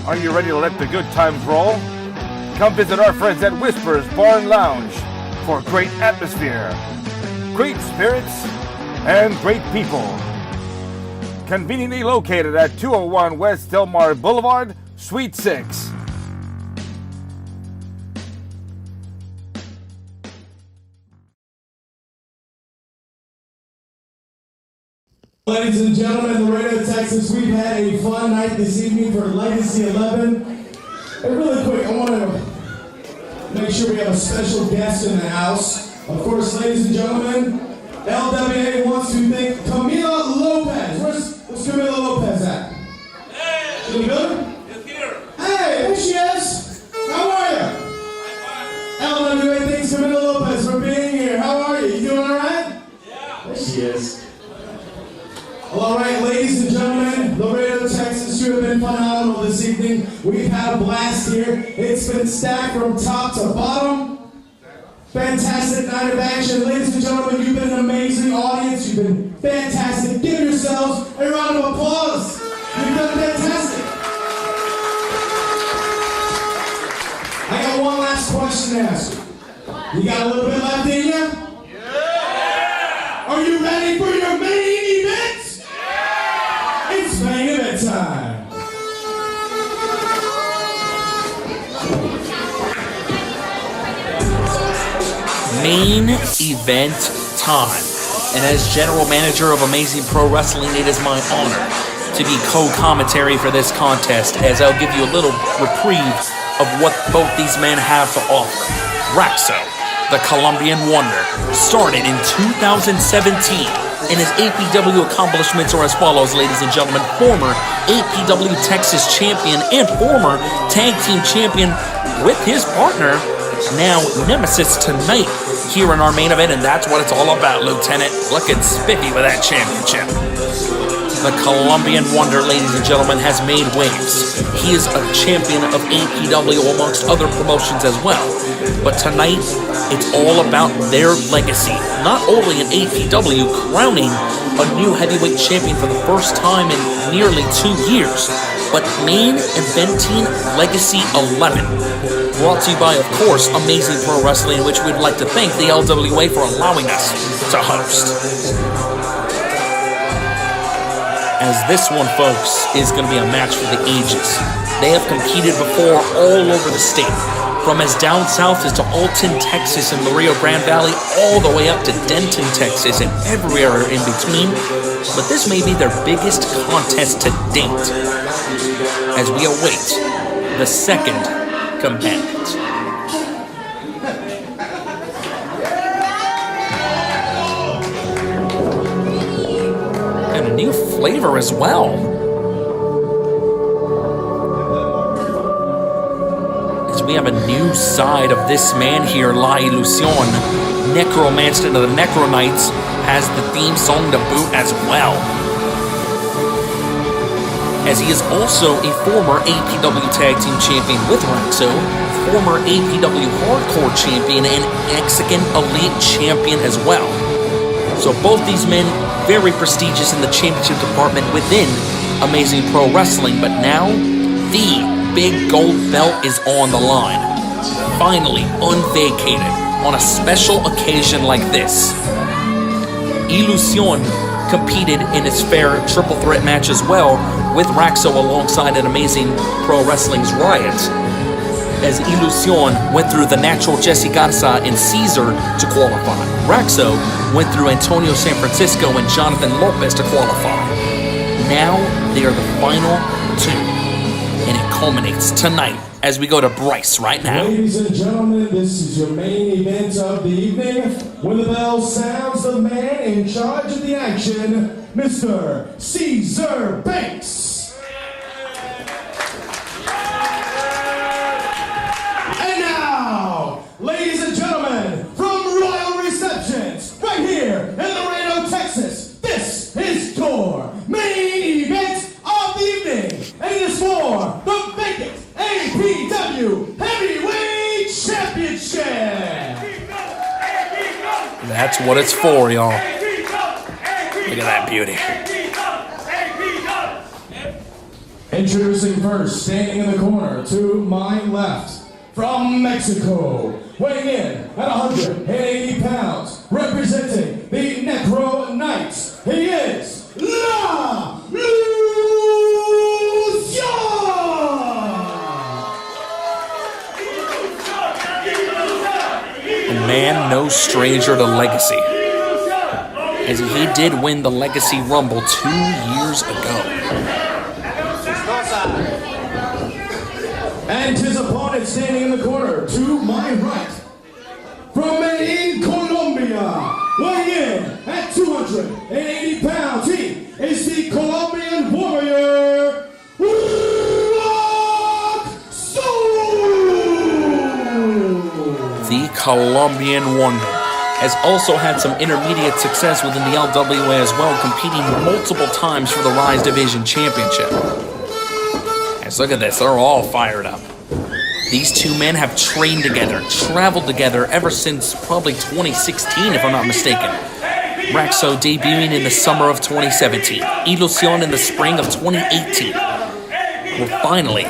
Speaker 3: Are you ready to let the good times roll? Come visit our friends at Whispers Bar and Lounge for great atmosphere, great spirits, and great people. Conveniently located at 201 West Delmar Boulevard, Suite 6.
Speaker 5: Ladies and gentlemen, Laredo, Texas, we've had a fun night this evening for Legacy 11. And really quick, I want to make sure we have a special guest in the house. Of course, ladies and gentlemen, LWA wants to thank Camila Lopez. Where's Camila Lopez at? Hey! You good?
Speaker 14: She's here.
Speaker 5: Hey, there she is. How are you? LWA thanks Camila Lopez for being here. How are you? You doing all right?
Speaker 14: Yeah.
Speaker 5: There she is. All right, ladies and gentlemen, Laredo, Texas, you have been phenomenal this evening. We've had a blast here. It's been stacked from top to bottom. Fantastic night of action. Ladies and gentlemen, you've been an amazing audience. You've been fantastic. Give yourselves a round of applause. You've done fantastic. I got one last question to ask you. You got a little bit left in you? Yeah! Are you ready for your main event? It's main event time.
Speaker 4: Main event time. And as general manager of Amazing Pro Wrestling, it is my honor to be co-commentary for this contest, as I'll give you a little reprieve of what both these men have to offer. Raxo, the Colombian Wonder, started in 2017. And his APW accomplishments are as follows, ladies and gentlemen. Former APW Texas champion and former tag team champion with his partner, now Nemesis tonight here in our main event, and that's what it's all about, Lieutenant. Looking spiffy with that championship. The Colombian Wonder, ladies and gentlemen, has made waves. He is a champion of APW amongst other promotions as well. But tonight, it's all about their legacy. Not only in APW crowning a new heavyweight champion for the first time in nearly 2 years, but main eventing Legacy 11. Brought to you by, of course, Amazing Pro Wrestling, which we'd like to thank the LWA for allowing us to host. As this one, folks, is going to be a match for the ages. They have competed before all over the state, from as down south as to Alton, Texas, and the Rio Grande Valley, all the way up to Denton, Texas, and everywhere in between. But this may be their biggest contest to date, as we await the second combatant. And a new flavor as well. As we have a new side of this man here, La Ilusión, necromancer into the Necro Knights, has the theme song to boot as well. As he is also a former APW Tag Team Champion with Raxo, former APW Hardcore Champion, and Mexican Elite Champion as well. So both these men, very prestigious in the championship department within Amazing Pro Wrestling, but now the big gold belt is on the line. Finally unvacated on a special occasion like this. Ilusión competed in his fair triple threat match as well with Raxo alongside an Amazing Pro Wrestling's Riot, as Ilusión went through the natural Jesse Garza and Caesar to qualify. Raxo went through Antonio San Francisco and Jonathan Lopez to qualify. Now they are the final two, and it culminates tonight as we go to Bryce right now.
Speaker 5: Ladies and gentlemen, this is your main event of the evening. When the bell sounds, the man in charge of the action, Mr. Caesar Banks. And now, ladies and gentlemen, from Royal Receptions, right here in Laredo, Texas, this is your main event of the evening. And it is for the vacant APW Heavyweight Championship.
Speaker 4: That's what it's for, y'all. Look at that beauty.
Speaker 5: Introducing first, standing in the corner to my left, from Mexico, weighing in at 180 pounds, representing the Necro Knights, he is La
Speaker 4: Man, no stranger to legacy, as he did win the Legacy Rumble 2 years ago.
Speaker 5: And his opponent standing in the corner to my right, from Medellin, Colombia, weighing in at 280 pounds, he is the Colombian Warrior,
Speaker 4: The Colombian Wonder has also had some intermediate success within the LWA as well, competing multiple times for the Rise Division Championship. As look at this, they're all fired up. These two men have trained together, traveled together ever since probably 2016, if I'm not mistaken. Raxo debuting in the summer of 2017, Ilusión in the spring of 2018. We're finally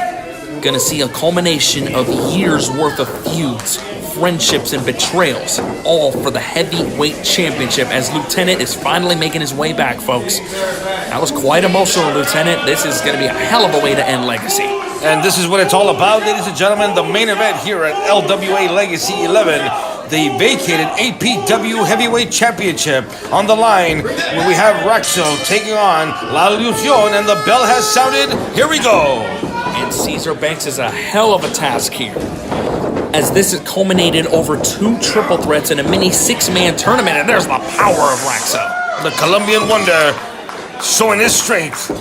Speaker 4: gonna see a culmination of years worth of feuds, friendships, and betrayals, all for the heavyweight championship, as Lieutenant is finally making his way back, folks. That was quite emotional, Lieutenant. This is going to be a hell of a way to end Legacy.
Speaker 10: And this is what it's all about, ladies and gentlemen. The main event here at LWA Legacy 11, the vacated APW Heavyweight Championship on the line, where we have Raxo taking on La Ilusión, and the bell has sounded. Here we go.
Speaker 4: And Caesar Banks is a hell of a task here, as this has culminated over 2 triple threats in a mini 6-man tournament, and there's the power of Raxo.
Speaker 10: The Colombian Wonder showing his strength.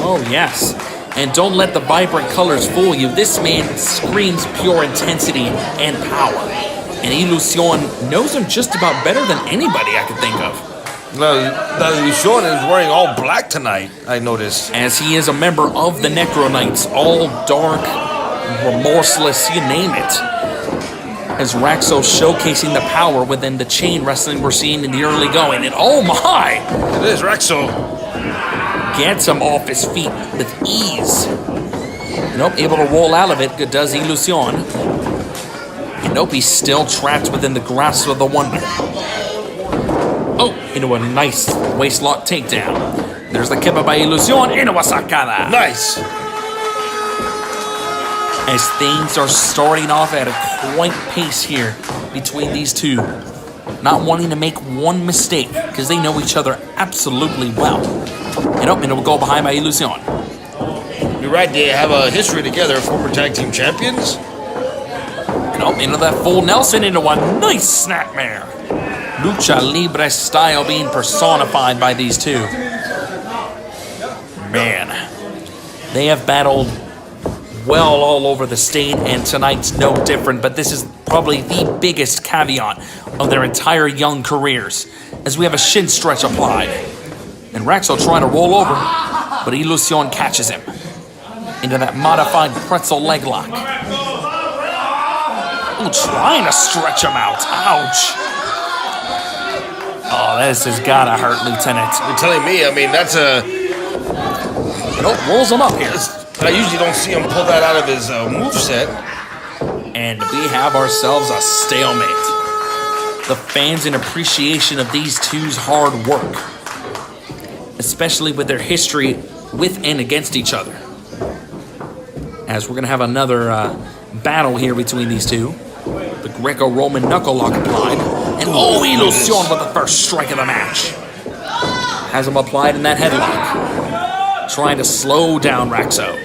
Speaker 4: Oh, yes. And don't let the vibrant colors fool you. This man screams pure intensity and power. And Ilusión knows him just about better than anybody I could think of.
Speaker 10: Illusion is wearing all black tonight, I noticed.
Speaker 4: As he is a member of the Necro Knights, all dark, remorseless, you name it. As Raxo showcasing the power within the chain wrestling we're seeing in the early going. And oh my!
Speaker 10: It is Raxo.
Speaker 4: Gets him off his feet with ease. Nope, able to roll out of it. Good does Illusion. And nope, he's still trapped within the grasp of the Wonder. Oh, into a nice waistlock takedown. There's the kippa by Illusion into a sacada.
Speaker 10: Nice.
Speaker 4: As things are starting off at a quite pace here between these two. Not wanting to make one mistake because they know each other absolutely well. And oh, and it will go behind by Illusion.
Speaker 10: You're right, they have a history together, former tag team champions.
Speaker 4: And oh, into that full Nelson into a nice snapmare. Lucha Libre style being personified by these two. Man, they have battled well all over the state, and tonight's no different, but this is probably the biggest caveat of their entire young careers, as we have a shin stretch applied. And Raxo trying to roll over, but Illusion catches him into that modified pretzel leg lock. Ooh, trying to stretch him out. Ouch. Oh, this has gotta hurt, Lieutenant.
Speaker 10: You're telling me, I mean, that's a...
Speaker 4: Nope, rolls him up here.
Speaker 10: I usually don't see him pull that out of his moveset.
Speaker 4: And we have ourselves a stalemate. The fans in appreciation of these two's hard work, especially with their history with and against each other. As we're going to have another battle here between these two. The Greco-Roman knuckle lock applied. And oh, Illusion with the first strike of the match. Has him applied in that headlock. Trying to slow down Raxo.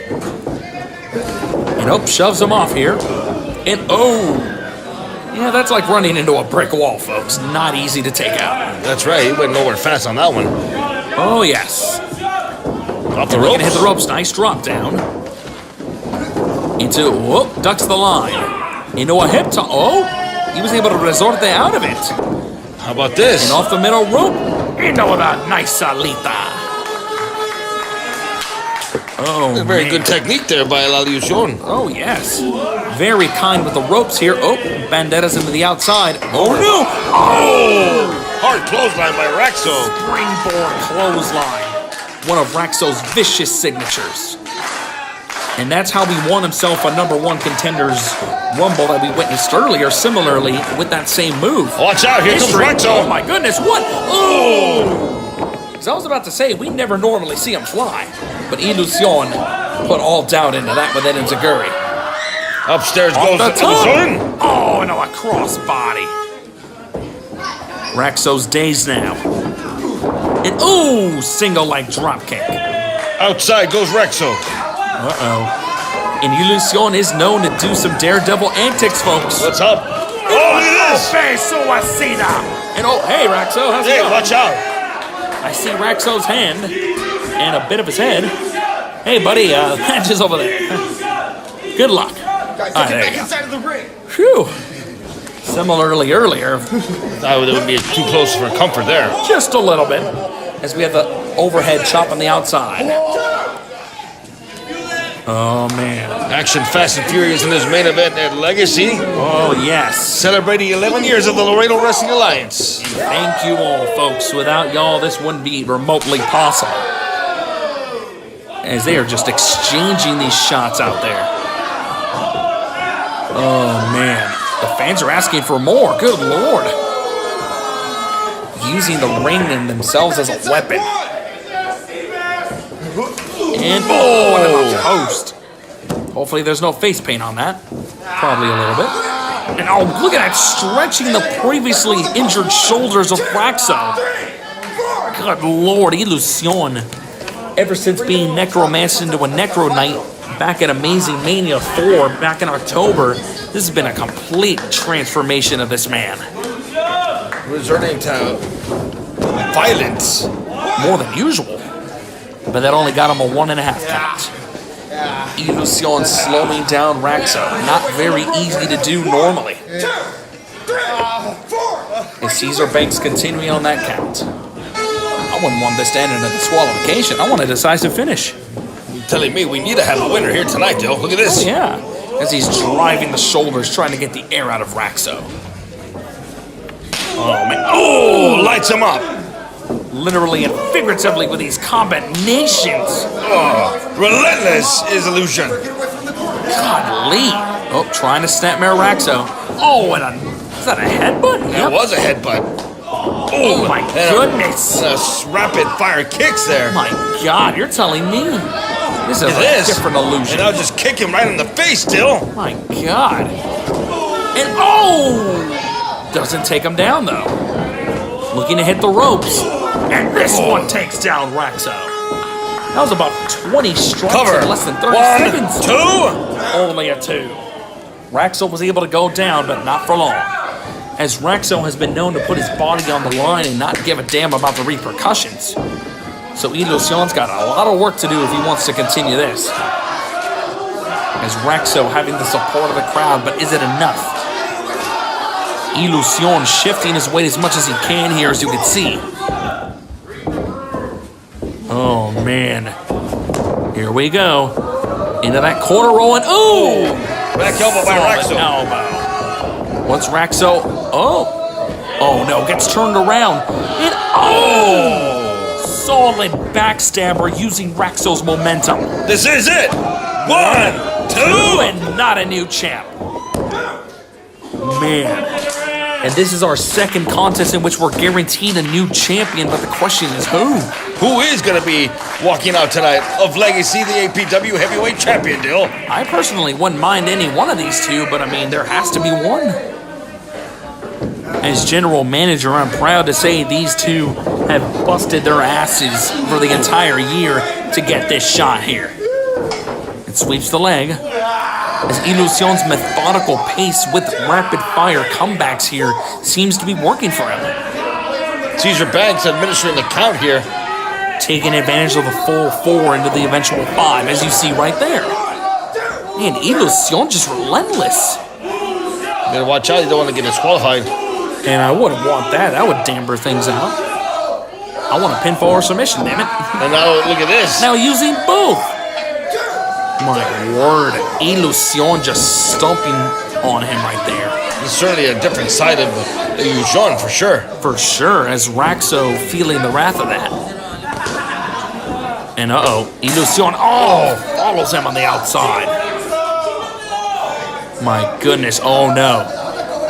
Speaker 4: And oh, shoves him off here. And oh, yeah, that's like running into a brick wall, folks. Not easy to take out.
Speaker 10: That's right, he went nowhere fast on that one.
Speaker 4: Oh, yes.
Speaker 10: Off the ropes.
Speaker 4: Gonna hit the ropes. Nice drop down. Into, whoop, ducks the line. Into a hip toss. Oh, he was able to resorte out of it.
Speaker 10: How about this?
Speaker 4: And off the middle rope. Into a nice salita. Oh,
Speaker 10: very good technique there by La Illusion.
Speaker 4: Oh, yes. Very kind with the ropes here. Oh, banderas into the outside. Oh, no. Oh!
Speaker 10: Hard clothesline by Raxo.
Speaker 4: Springboard clothesline. One of Raxo's vicious signatures. And that's how he won himself a #1 contenders rumble that we witnessed earlier, similarly with that same move.
Speaker 10: Watch out, here comes Raxo.
Speaker 4: Oh my goodness, what? Oh! So I was about to say, we never normally see him fly. But Illusion put all doubt into that with that enziguri.
Speaker 10: Upstairs goes Illusion.
Speaker 4: Oh, no, a crossbody. Raxo's dazed now. And ooh, single leg dropkick.
Speaker 10: Outside goes Raxo.
Speaker 4: Uh-oh. And Illusion is known to do some daredevil antics, folks.
Speaker 10: What's up? Oh, it is!
Speaker 4: And oh, hey, Raxo, how's it going?
Speaker 10: Watch out.
Speaker 4: I see Raxo's hand and a bit of his head. Hey, buddy, match is over there. Good luck.
Speaker 2: Guys,
Speaker 4: All right,
Speaker 2: get
Speaker 4: there
Speaker 2: back
Speaker 4: you go.
Speaker 2: inside of the ring.
Speaker 4: Phew. Similarly earlier,
Speaker 10: That would be too close for comfort there.
Speaker 4: just a little bit, as we have the overhead chop on the outside. Oh, man.
Speaker 10: Action fast and furious in this main event at Legacy.
Speaker 4: Oh, yes.
Speaker 10: Celebrating 11 years of the Laredo Wrestling Alliance.
Speaker 4: Thank you all, folks. Without y'all, this wouldn't be remotely possible. As they are just exchanging these shots out there. Oh, man. The fans are asking for more. Good Lord. Using the ring and themselves as a weapon. And oh, host. Hopefully there's no face paint on that. Probably a little bit. And oh, look at that, stretching the previously injured shoulders of Raxo. Good Lord, Illusion. Ever since being necromanced into a Necro Knight back at Amazing Mania 4 back in October, this has been a complete transformation of this man.
Speaker 10: Resorting to violence.
Speaker 4: More than usual. But that only got him a 1.5 count. Illusion slowing down Raxo. Not very easy to do normally. And Caesar Banks continuing on that count. I wouldn't want this to end in a disqualification. I want a decisive finish.
Speaker 10: You're telling me we need to have a winner here tonight, Dill. Look at this.
Speaker 4: Oh, yeah. As he's driving the shoulders, trying to get the air out of Raxo.
Speaker 10: Oh, man. Oh, lights him up.
Speaker 4: Literally and figuratively with these combinations.
Speaker 10: Oh, relentless is Illusion.
Speaker 4: Godly. Oh, trying to snapmare Raxo. Oh, and is that a headbutt?
Speaker 10: That was a headbutt.
Speaker 4: Oh my goodness.
Speaker 10: Rapid fire kicks there.
Speaker 4: My God, you're telling me. This is a different Illusion.
Speaker 10: And I'll just kick him right in the face, Dill.
Speaker 4: My God. And oh! Doesn't take him down, though. Looking to hit the ropes. And this one takes down Raxo. That was about 20 strikes in less than 30 seconds.
Speaker 10: 2.
Speaker 4: Only a 2. Raxo was able to go down, but not for long. As Raxo has been known to put his body on the line and not give a damn about the repercussions. So Ilusion's got a lot of work to do if he wants to continue this. As Raxo having the support of the crowd, but is it enough? Ilusion shifting his weight as much as he can here, as you can see. Oh, man. Here we go. Into that corner rolling. Ooh!
Speaker 10: Back elbow by Raxo.
Speaker 4: Elbow. What's Raxo? Oh no, gets turned around. And solid backstabber using Raxo's momentum.
Speaker 10: This is it. 1, 2.
Speaker 4: And not a new champ. Man. And this is our second contest in which we're guaranteed a new champion, but the question is who?
Speaker 10: Who is going to be walking out tonight of Legacy, the APW Heavyweight Champion, Dill?
Speaker 4: I personally wouldn't mind any one of these two, but I mean, there has to be one. As general manager, I'm proud to say these two have busted their asses for the entire year to get this shot here. It sweeps the leg. As Ilusion's methodical pace with rapid-fire comebacks here seems to be working for him.
Speaker 10: Caesar Banks administering the count here.
Speaker 4: Taking advantage of the full 4 into the eventual 5, as you see right there. Man, Ilusion just relentless.
Speaker 10: You better watch out, you don't want to get disqualified.
Speaker 4: And I wouldn't want that. That would damper things out. I want a pinfall or submission, damn it.
Speaker 10: And now look at this.
Speaker 4: Now using both. My word, Ilusion just stomping on him right there.
Speaker 10: It's certainly a different side of Illusion, for sure.
Speaker 4: For sure, as Raxo feeling the wrath of that. And Illusion, follows him on the outside. My goodness, oh no.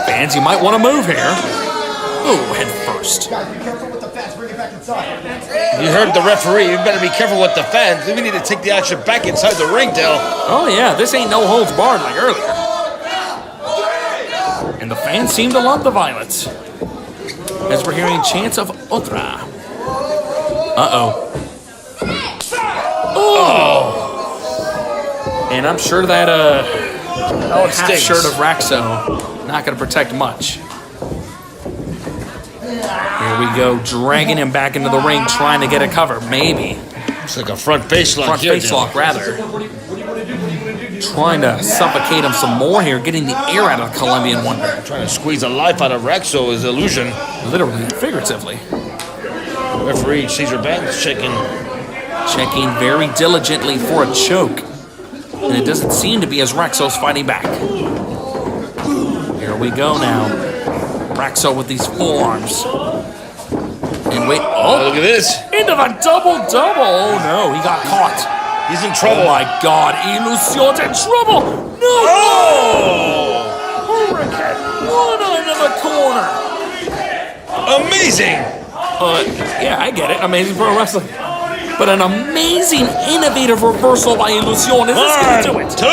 Speaker 4: Fans, you might want to move here. Oh, head first.
Speaker 10: You heard the referee. You better be careful with the fans. We need to take the action back inside the ring, Dale.
Speaker 4: Oh, yeah. This ain't no holds barred like earlier. And the fans seem to love the violence. As we're hearing chants of Otra. Oh! And I'm sure that half shirt of Raxo not going to protect much. Here we go, dragging him back into the ring, trying to get a cover. Maybe.
Speaker 10: It's like a front face lock.
Speaker 4: Front face lock, rather. Trying to suffocate him some more here, getting the air out of Colombian Wonder.
Speaker 10: Trying to squeeze the life out of Raxo is Illusion.
Speaker 4: Literally and figuratively.
Speaker 10: Referee Caesar Banks checking
Speaker 4: very diligently for a choke. And it doesn't seem to be as Raxo's fighting back. Here we go now. Raxo with these forearms. And wait,
Speaker 10: look at this.
Speaker 4: Into the double-double. Oh no, he got caught.
Speaker 10: He's in trouble.
Speaker 4: Oh my God, Illusion's in trouble. No! Hurricane one into the corner.
Speaker 10: Amazing.
Speaker 4: Yeah, I get it. Amazing pro wrestling. But an amazing, innovative reversal by Illusion. Is this going to do it?
Speaker 10: 2.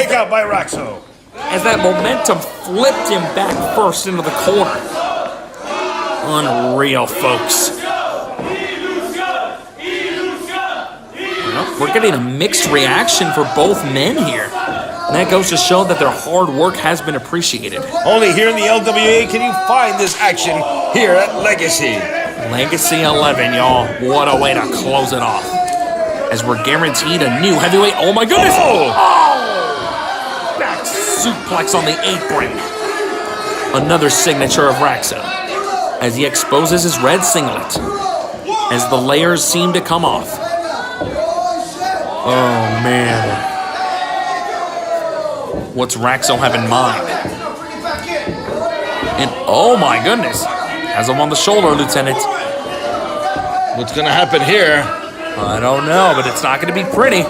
Speaker 10: Kick out by Raxo.
Speaker 4: As that momentum flipped him back first into the corner. Unreal, folks. Well, we're getting a mixed reaction for both men here. And that goes to show that their hard work has been appreciated.
Speaker 10: Only here in the LWA can you find this action here at Legacy.
Speaker 4: Legacy 11, y'all. What a way to close it off. As we're guaranteed a new heavyweight. Oh my goodness! Back suplex on the apron. Another signature of Raxo. as he exposes his red singlet, as the layers seem to come off. Oh, man. What's Raxo have in mind? And oh my goodness, has him on the shoulder, Lieutenant.
Speaker 10: What's gonna happen here?
Speaker 4: I don't know, but it's not gonna be pretty.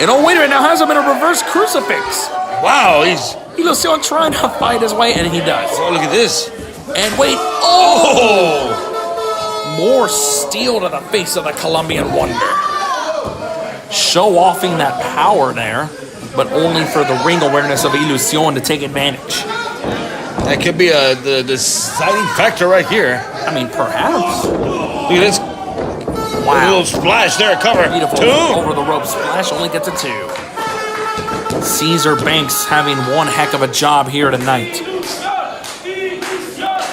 Speaker 4: And oh, wait a minute, now has him in a reverse crucifix.
Speaker 10: Wow, he's
Speaker 4: Ilusion trying to fight his way, and he does.
Speaker 10: Oh, look at this.
Speaker 4: And wait, oh! More steel to the face of the Colombian wonder. Show-offing that power there, but only for the ring awareness of Ilusion to take advantage.
Speaker 10: That could be the deciding factor right here.
Speaker 4: I mean, perhaps.
Speaker 10: Look at this.
Speaker 4: Wow.
Speaker 10: A little splash there, cover.
Speaker 4: Beautiful
Speaker 10: 2.
Speaker 4: over the rope splash, only gets a 2. Caesar Banks having one heck of a job here tonight,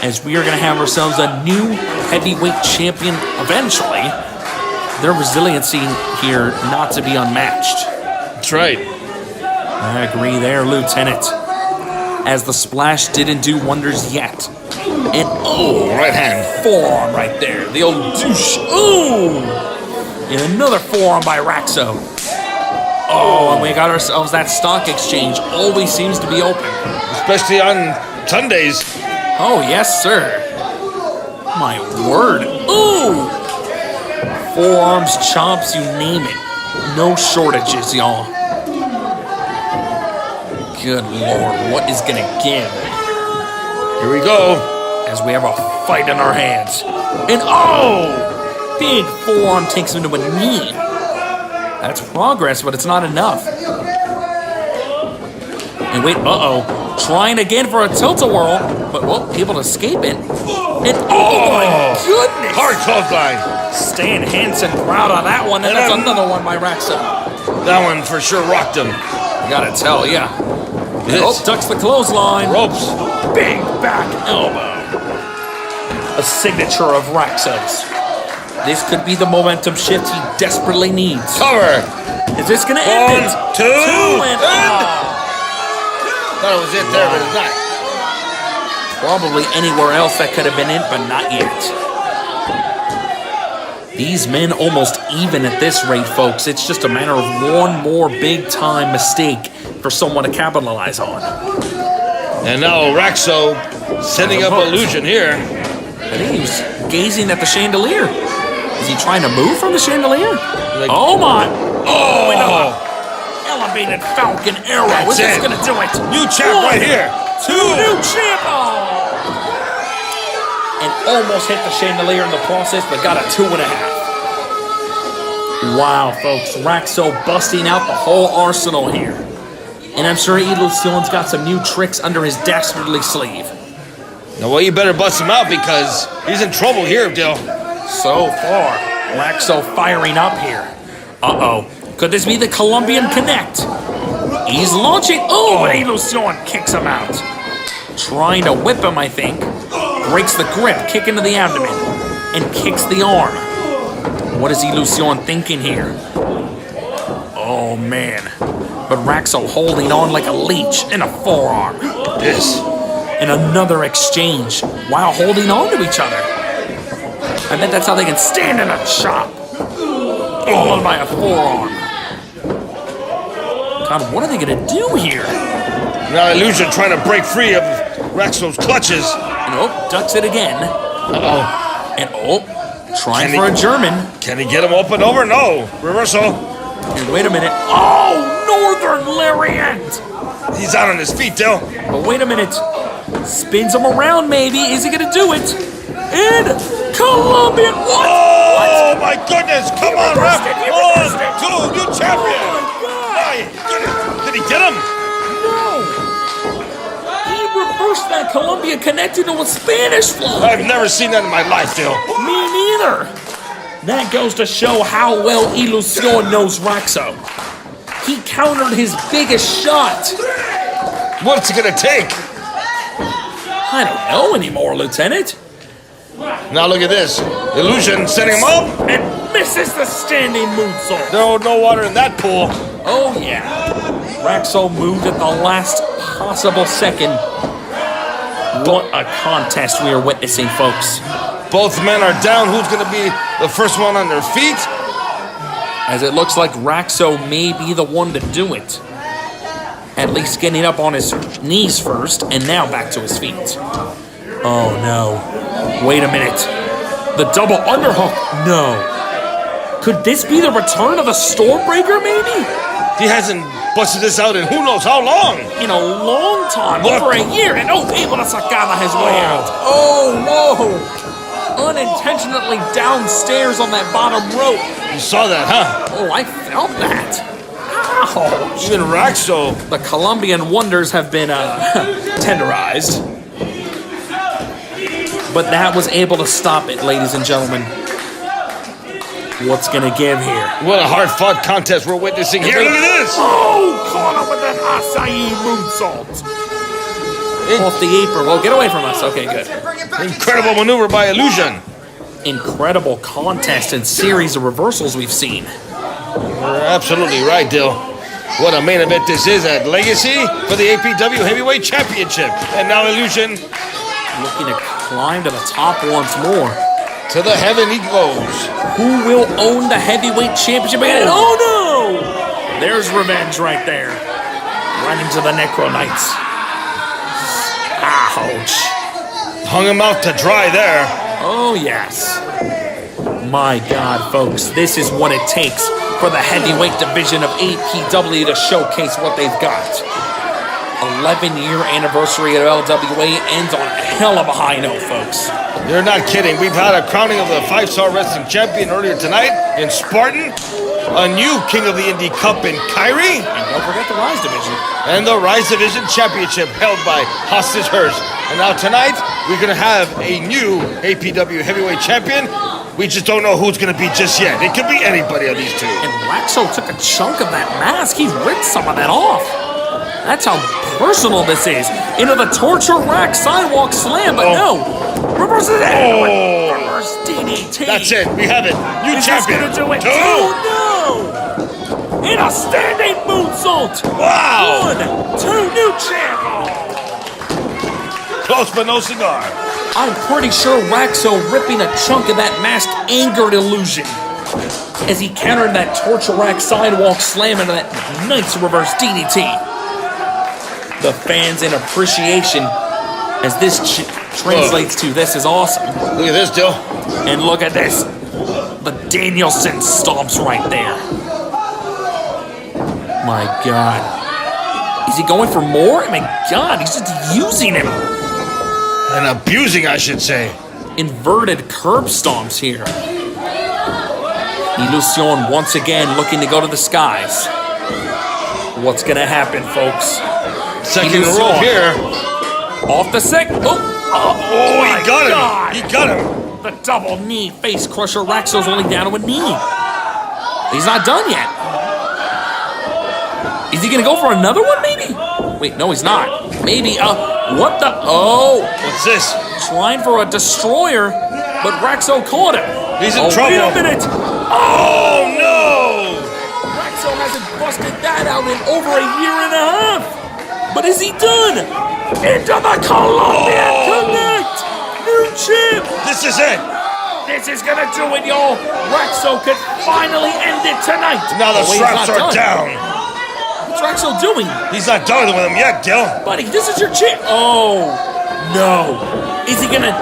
Speaker 4: as we are going to have ourselves a new heavyweight champion eventually. Their resiliency here not to be unmatched.
Speaker 10: That's right.
Speaker 4: I agree there, Lieutenant. As the splash didn't do wonders yet. And oh,
Speaker 10: right hand.
Speaker 4: Forearm right there. The old douche. Ooh! And another forearm by Raxo. Oh, and we got ourselves that stock exchange. Always seems to be open.
Speaker 10: Especially on Sundays.
Speaker 4: Oh, yes, sir. My word. Ooh! Forearms, chops, you name it. No shortages, y'all. Good Lord, what is gonna give?
Speaker 10: Here we go.
Speaker 4: As we have a fight in our hands. And oh! Big forearm takes him to a knee. That's progress, but it's not enough. And wait, uh-oh. Trying again for a tilt-a-whirl, but well, able to escape it. And oh my goodness!
Speaker 10: Hard clothesline.
Speaker 4: Stan Hansen proud of that one, and that's another one by Raxo.
Speaker 10: That one for sure rocked him.
Speaker 4: I gotta tell ya. Oh, ducks the clothesline.
Speaker 10: Ropes.
Speaker 4: Big back elbow. A signature of Raxo's. This could be the momentum shift he desperately needs.
Speaker 10: Cover.
Speaker 4: Is this gonna end it?
Speaker 10: 1, 2,
Speaker 4: and
Speaker 10: thought it was it there, but it's not.
Speaker 4: Probably anywhere else that could have been it, but not yet. These men almost even at this rate, folks. It's just a matter of one more big-time mistake for someone to capitalize on.
Speaker 10: And now Raxo setting up illusion here.
Speaker 4: I think he was gazing at the chandelier. Is he trying to move from the chandelier?
Speaker 10: Like,
Speaker 4: oh my! Oh! Elevated Falcon Arrow. Is this gonna do it?
Speaker 10: New champ right here. 2.
Speaker 4: New champ! Oh. And almost hit the chandelier in the process, but got a 2.5. Wow, folks. Raxo busting out the whole arsenal here. And I'm sure Ilusion's got some new tricks under his dastardly sleeve.
Speaker 10: Now, well, you better bust him out because he's in trouble here, Dill.
Speaker 4: So far, Raxo firing up here. Uh-oh. Could this be the Colombian Connect? He's launching. Oh, but Ilusion kicks him out. Trying to whip him, I think. Breaks the grip, kick into the abdomen, and kicks the arm. What is Ilusion thinking here? Oh, man. But Raxo holding on like a leech in a forearm.
Speaker 10: Yes.
Speaker 4: And another exchange while holding on to each other. I bet that's how they can stand in a chop. Followed by a forearm. God, what are they going to do here?
Speaker 10: Now Illusion trying to break free of Raxo's clutches.
Speaker 4: And ducks it again.
Speaker 10: Uh-oh.
Speaker 4: And trying for a German.
Speaker 10: Can he get him up and over? No. Reversal.
Speaker 4: And wait a minute. Oh, Northern Lariat.
Speaker 10: He's out on his feet, Dill.
Speaker 4: But wait a minute. Spins him around, maybe. Is he going to do it? And Colombian. What?
Speaker 10: Oh, my goodness. Come on, ref. 1, 2, new champion.
Speaker 4: Oh, my God.
Speaker 10: Did he get him?
Speaker 4: No. He reversed that Colombia connected to a Spanish fly.
Speaker 10: I've never seen that in my life, Dill.
Speaker 4: Me neither. That goes to show how well Ilusion knows Raxo. He countered his biggest shot.
Speaker 10: What's it going to take?
Speaker 4: I don't know anymore, Lieutenant.
Speaker 10: Now look at this. Illusion setting him up.
Speaker 4: And misses the standing moonsault.
Speaker 10: No water in that pool.
Speaker 4: Oh, yeah. Raxo moved at the last possible second. but a contest we are witnessing, folks.
Speaker 10: Both men are down. Who's going to be the first one on their feet?
Speaker 4: As it looks like Raxo may be the one to do it. At least getting up on his knees first, and now back to his feet. Oh no. Wait a minute. The double underhook. No. Could this be the return of the Stormbreaker, maybe?
Speaker 10: He hasn't busted this out in who knows how long.
Speaker 4: In a long time. Over a year. And able to sacada his way out. Oh, whoa. Unintentionally downstairs on that bottom rope.
Speaker 10: You saw that, huh?
Speaker 4: Oh, I felt that. Ouch.
Speaker 10: Even Raxo.
Speaker 4: The Colombian wonders have been tenderized. But that was able to stop it, ladies and gentlemen. What's gonna give here?
Speaker 10: What a hard-fought contest we're witnessing here. Look at this!
Speaker 4: Oh, caught him with an acai moonsault. Off the apron. Well, get away from us. Okay, good.
Speaker 10: Incredible maneuver by Illusion.
Speaker 4: Incredible contest and series of reversals we've seen.
Speaker 10: You're absolutely right, Dill. What a main event this is at Legacy for the APW Heavyweight Championship. And now Illusion
Speaker 4: looking to climb to the top once more.
Speaker 10: To the heaven he goes.
Speaker 4: Who will own the Heavyweight Championship again? Oh no! There's revenge right there. Right into the Necro Knights. Ouch.
Speaker 10: Hung him out to dry there.
Speaker 4: Oh, yes. My God, folks, this is what it takes for the heavyweight division of APW to showcase what they've got. 11-year anniversary of LWA ends on a hell of a high note, folks.
Speaker 10: You're not kidding. We've had a crowning of the 5-star wrestling champion earlier tonight in Spartan. A new King of the Indie Cup in Kyrie.
Speaker 4: And don't forget the Rise Division.
Speaker 10: And the Rise Division Championship held by Hostage Hirsch. And now tonight, we're going to have a new APW Heavyweight Champion. We just don't know who's going to be just yet. It could be anybody of these two.
Speaker 4: And Raxo took a chunk of that mask. He ripped some of that off. That's how personal this is. Into the torture rack sidewalk slam, but no. Reverse it.
Speaker 10: Oh.
Speaker 4: Reverse DDT.
Speaker 10: That's it. We have it. New champion.
Speaker 4: Is this gonna do it? Oh, no. In a standing moonsault.
Speaker 10: Wow.
Speaker 4: 1, 2, new champ.
Speaker 10: Close but no cigar.
Speaker 4: I'm pretty sure Raxo ripping a chunk of that mask angered Illusion as he countered that torture rack sidewalk slam into that nice reverse DDT. The fans in appreciation as this translates to this is awesome.
Speaker 10: Look at this, Dill.
Speaker 4: And look at this. The Danielson stomps right there. My God. Is he going for more? Oh my God, he's just using him.
Speaker 10: And abusing, I should say.
Speaker 4: Inverted curb stomps here. Illusion once again looking to go to the skies. What's gonna happen, folks?
Speaker 10: Second rope here.
Speaker 4: Off the second. Oh,
Speaker 10: he got him. He got him.
Speaker 4: The double knee face crusher. Raxo's only down to a knee. He's not done yet. Is he gonna go for another one, maybe? Wait, no, he's not. Maybe, what the? Oh.
Speaker 10: What's this?
Speaker 4: Trying for a destroyer, but Raxo caught him.
Speaker 10: He's in trouble.
Speaker 4: Wait a minute.
Speaker 10: Oh, no.
Speaker 4: Raxo hasn't busted that out in over a year and a half. But is he done? Into the Colombian Connect! New champ!
Speaker 10: This is it!
Speaker 4: This is gonna do it, y'all! Raxo could finally end it tonight!
Speaker 10: Now the straps are down!
Speaker 4: What's Raxo doing?
Speaker 10: He's not done with him yet, Dill!
Speaker 4: Buddy, this is your champ! Oh, no! Is he gonna...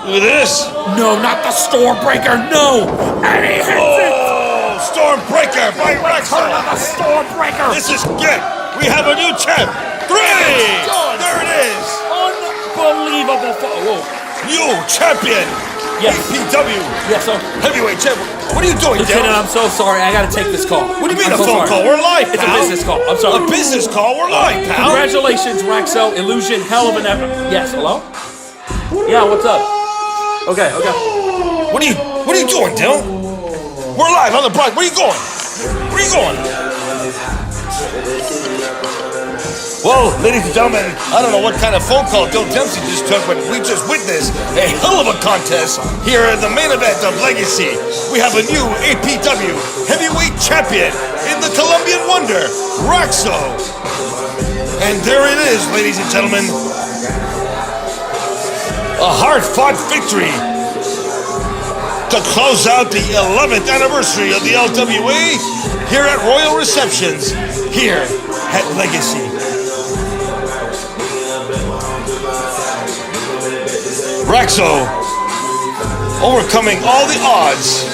Speaker 10: Look at this!
Speaker 4: No, not the Stormbreaker, no! And he hits it!
Speaker 10: Oh, Stormbreaker by Raxo!
Speaker 4: Return of the Stormbreaker!
Speaker 10: This is good! We have a new champ! 3! There it is!
Speaker 4: Unbelievable! Whoa.
Speaker 10: New champion!
Speaker 4: Yes.
Speaker 10: APW!
Speaker 4: Yes, sir.
Speaker 10: Heavyweight champion! What are you doing,
Speaker 4: Lieutenant,
Speaker 10: Dill?
Speaker 4: I'm so sorry. I gotta take this call.
Speaker 10: What do you mean
Speaker 4: I'm
Speaker 10: a phone call? We're live,
Speaker 4: It's
Speaker 10: pal.
Speaker 4: a business call. I'm sorry.
Speaker 10: A business call? We're live, pal.
Speaker 4: Congratulations, Raxo. Illusion, hell of an effort. Yes, hello? Yeah, what's up? Okay.
Speaker 10: What are you doing, Dill? We're live on the broad. Where are you going? Where are you going? Well, ladies and gentlemen, I don't know what kind of phone call Dill Dempsey just took, but we just witnessed a hell of a contest here in the main event of Legacy. We have a new APW Heavyweight Champion in the Colombian Wonder, Raxo. And there it is, ladies and gentlemen. A hard-fought victory to close out the 11th anniversary of the LWA here at Royal Receptions, here at Legacy. Raxo overcoming all the odds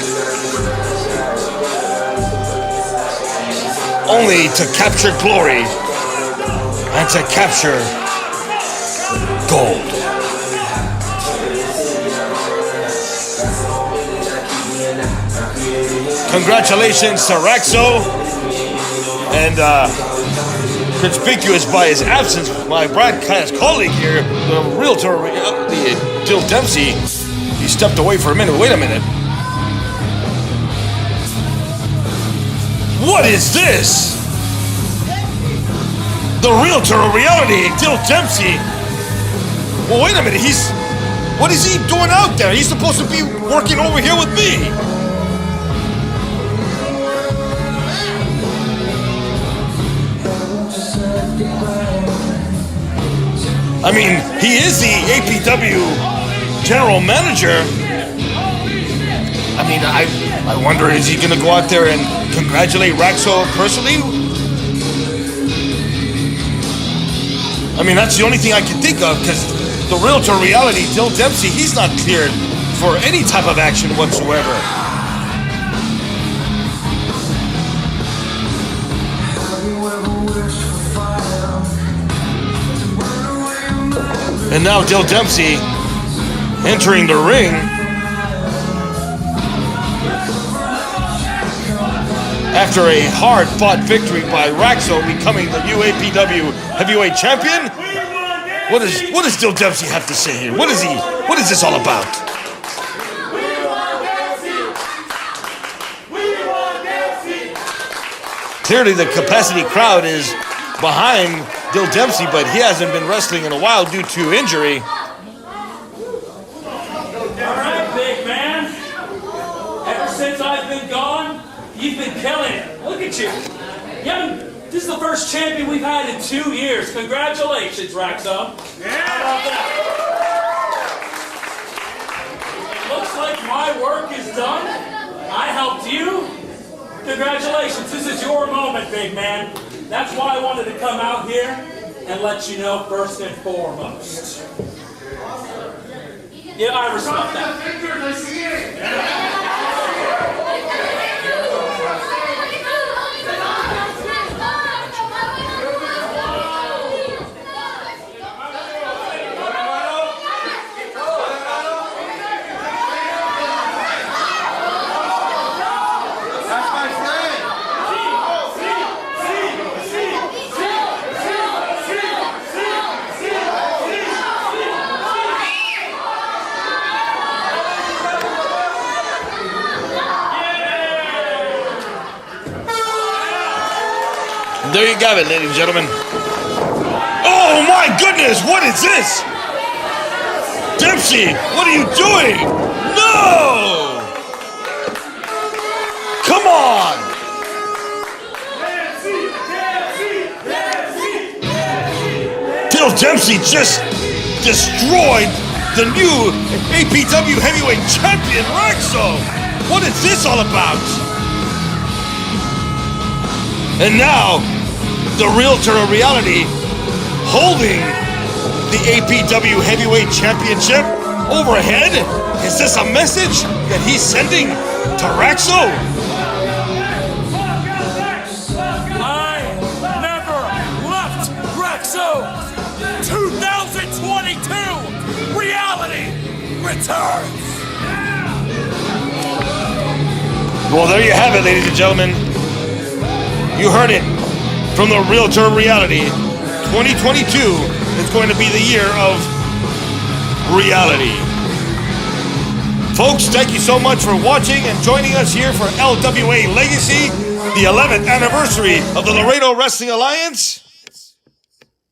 Speaker 10: only to capture glory and to capture gold. Congratulations to Raxo, and conspicuous by his absence, my broadcast colleague here, the realtor, Dill Dempsey, he stepped away for a minute. Wait a minute. What is this? The realtor of reality, Dill Dempsey. Well, wait a minute. What is he doing out there? He's supposed to be working over here with me. I mean, he is the APW general manager. I mean, I wonder, is he going to go out there and congratulate Raxo personally? I mean, that's the only thing I can think of, because the realtor reality, Dill Dempsey, he's not cleared for any type of action whatsoever. And now Dill Dempsey entering the ring. After a hard-fought victory by Raxo, becoming the new APW heavyweight champion. What does Dill Dempsey have to say here? What is this all about? Clearly the capacity crowd is behind Dill Dempsey, but he hasn't been wrestling in a while due to injury.
Speaker 14: All right, big man. Ever since I've been gone, you've been killing it. Look at you. This is the first champion we've had in 2 years. Congratulations, Raxo. Yeah. How about that? Looks like my work is done. I helped you. Congratulations. This is your moment, big man. That's why I wanted to come out here and let you know first and foremost. Yeah, I respect that.
Speaker 10: There you go, ladies and gentlemen. Oh my goodness, what is this? Dempsey, what are you doing? No! Come on! Dill Dempsey just destroyed the new APW heavyweight champion, Raxo. What is this all about? And now, the realtor of reality holding the APW Heavyweight Championship overhead. Is this a message that he's sending to Raxo?
Speaker 14: I never left Raxo. 2022 reality returns.
Speaker 10: Well, there you have it, ladies and gentlemen. You heard it from the realtor of reality. 2022 is going to be the year of reality. Folks, thank you so much for watching and joining us here for LWA Legacy, the 11th anniversary of the Laredo Wrestling Alliance.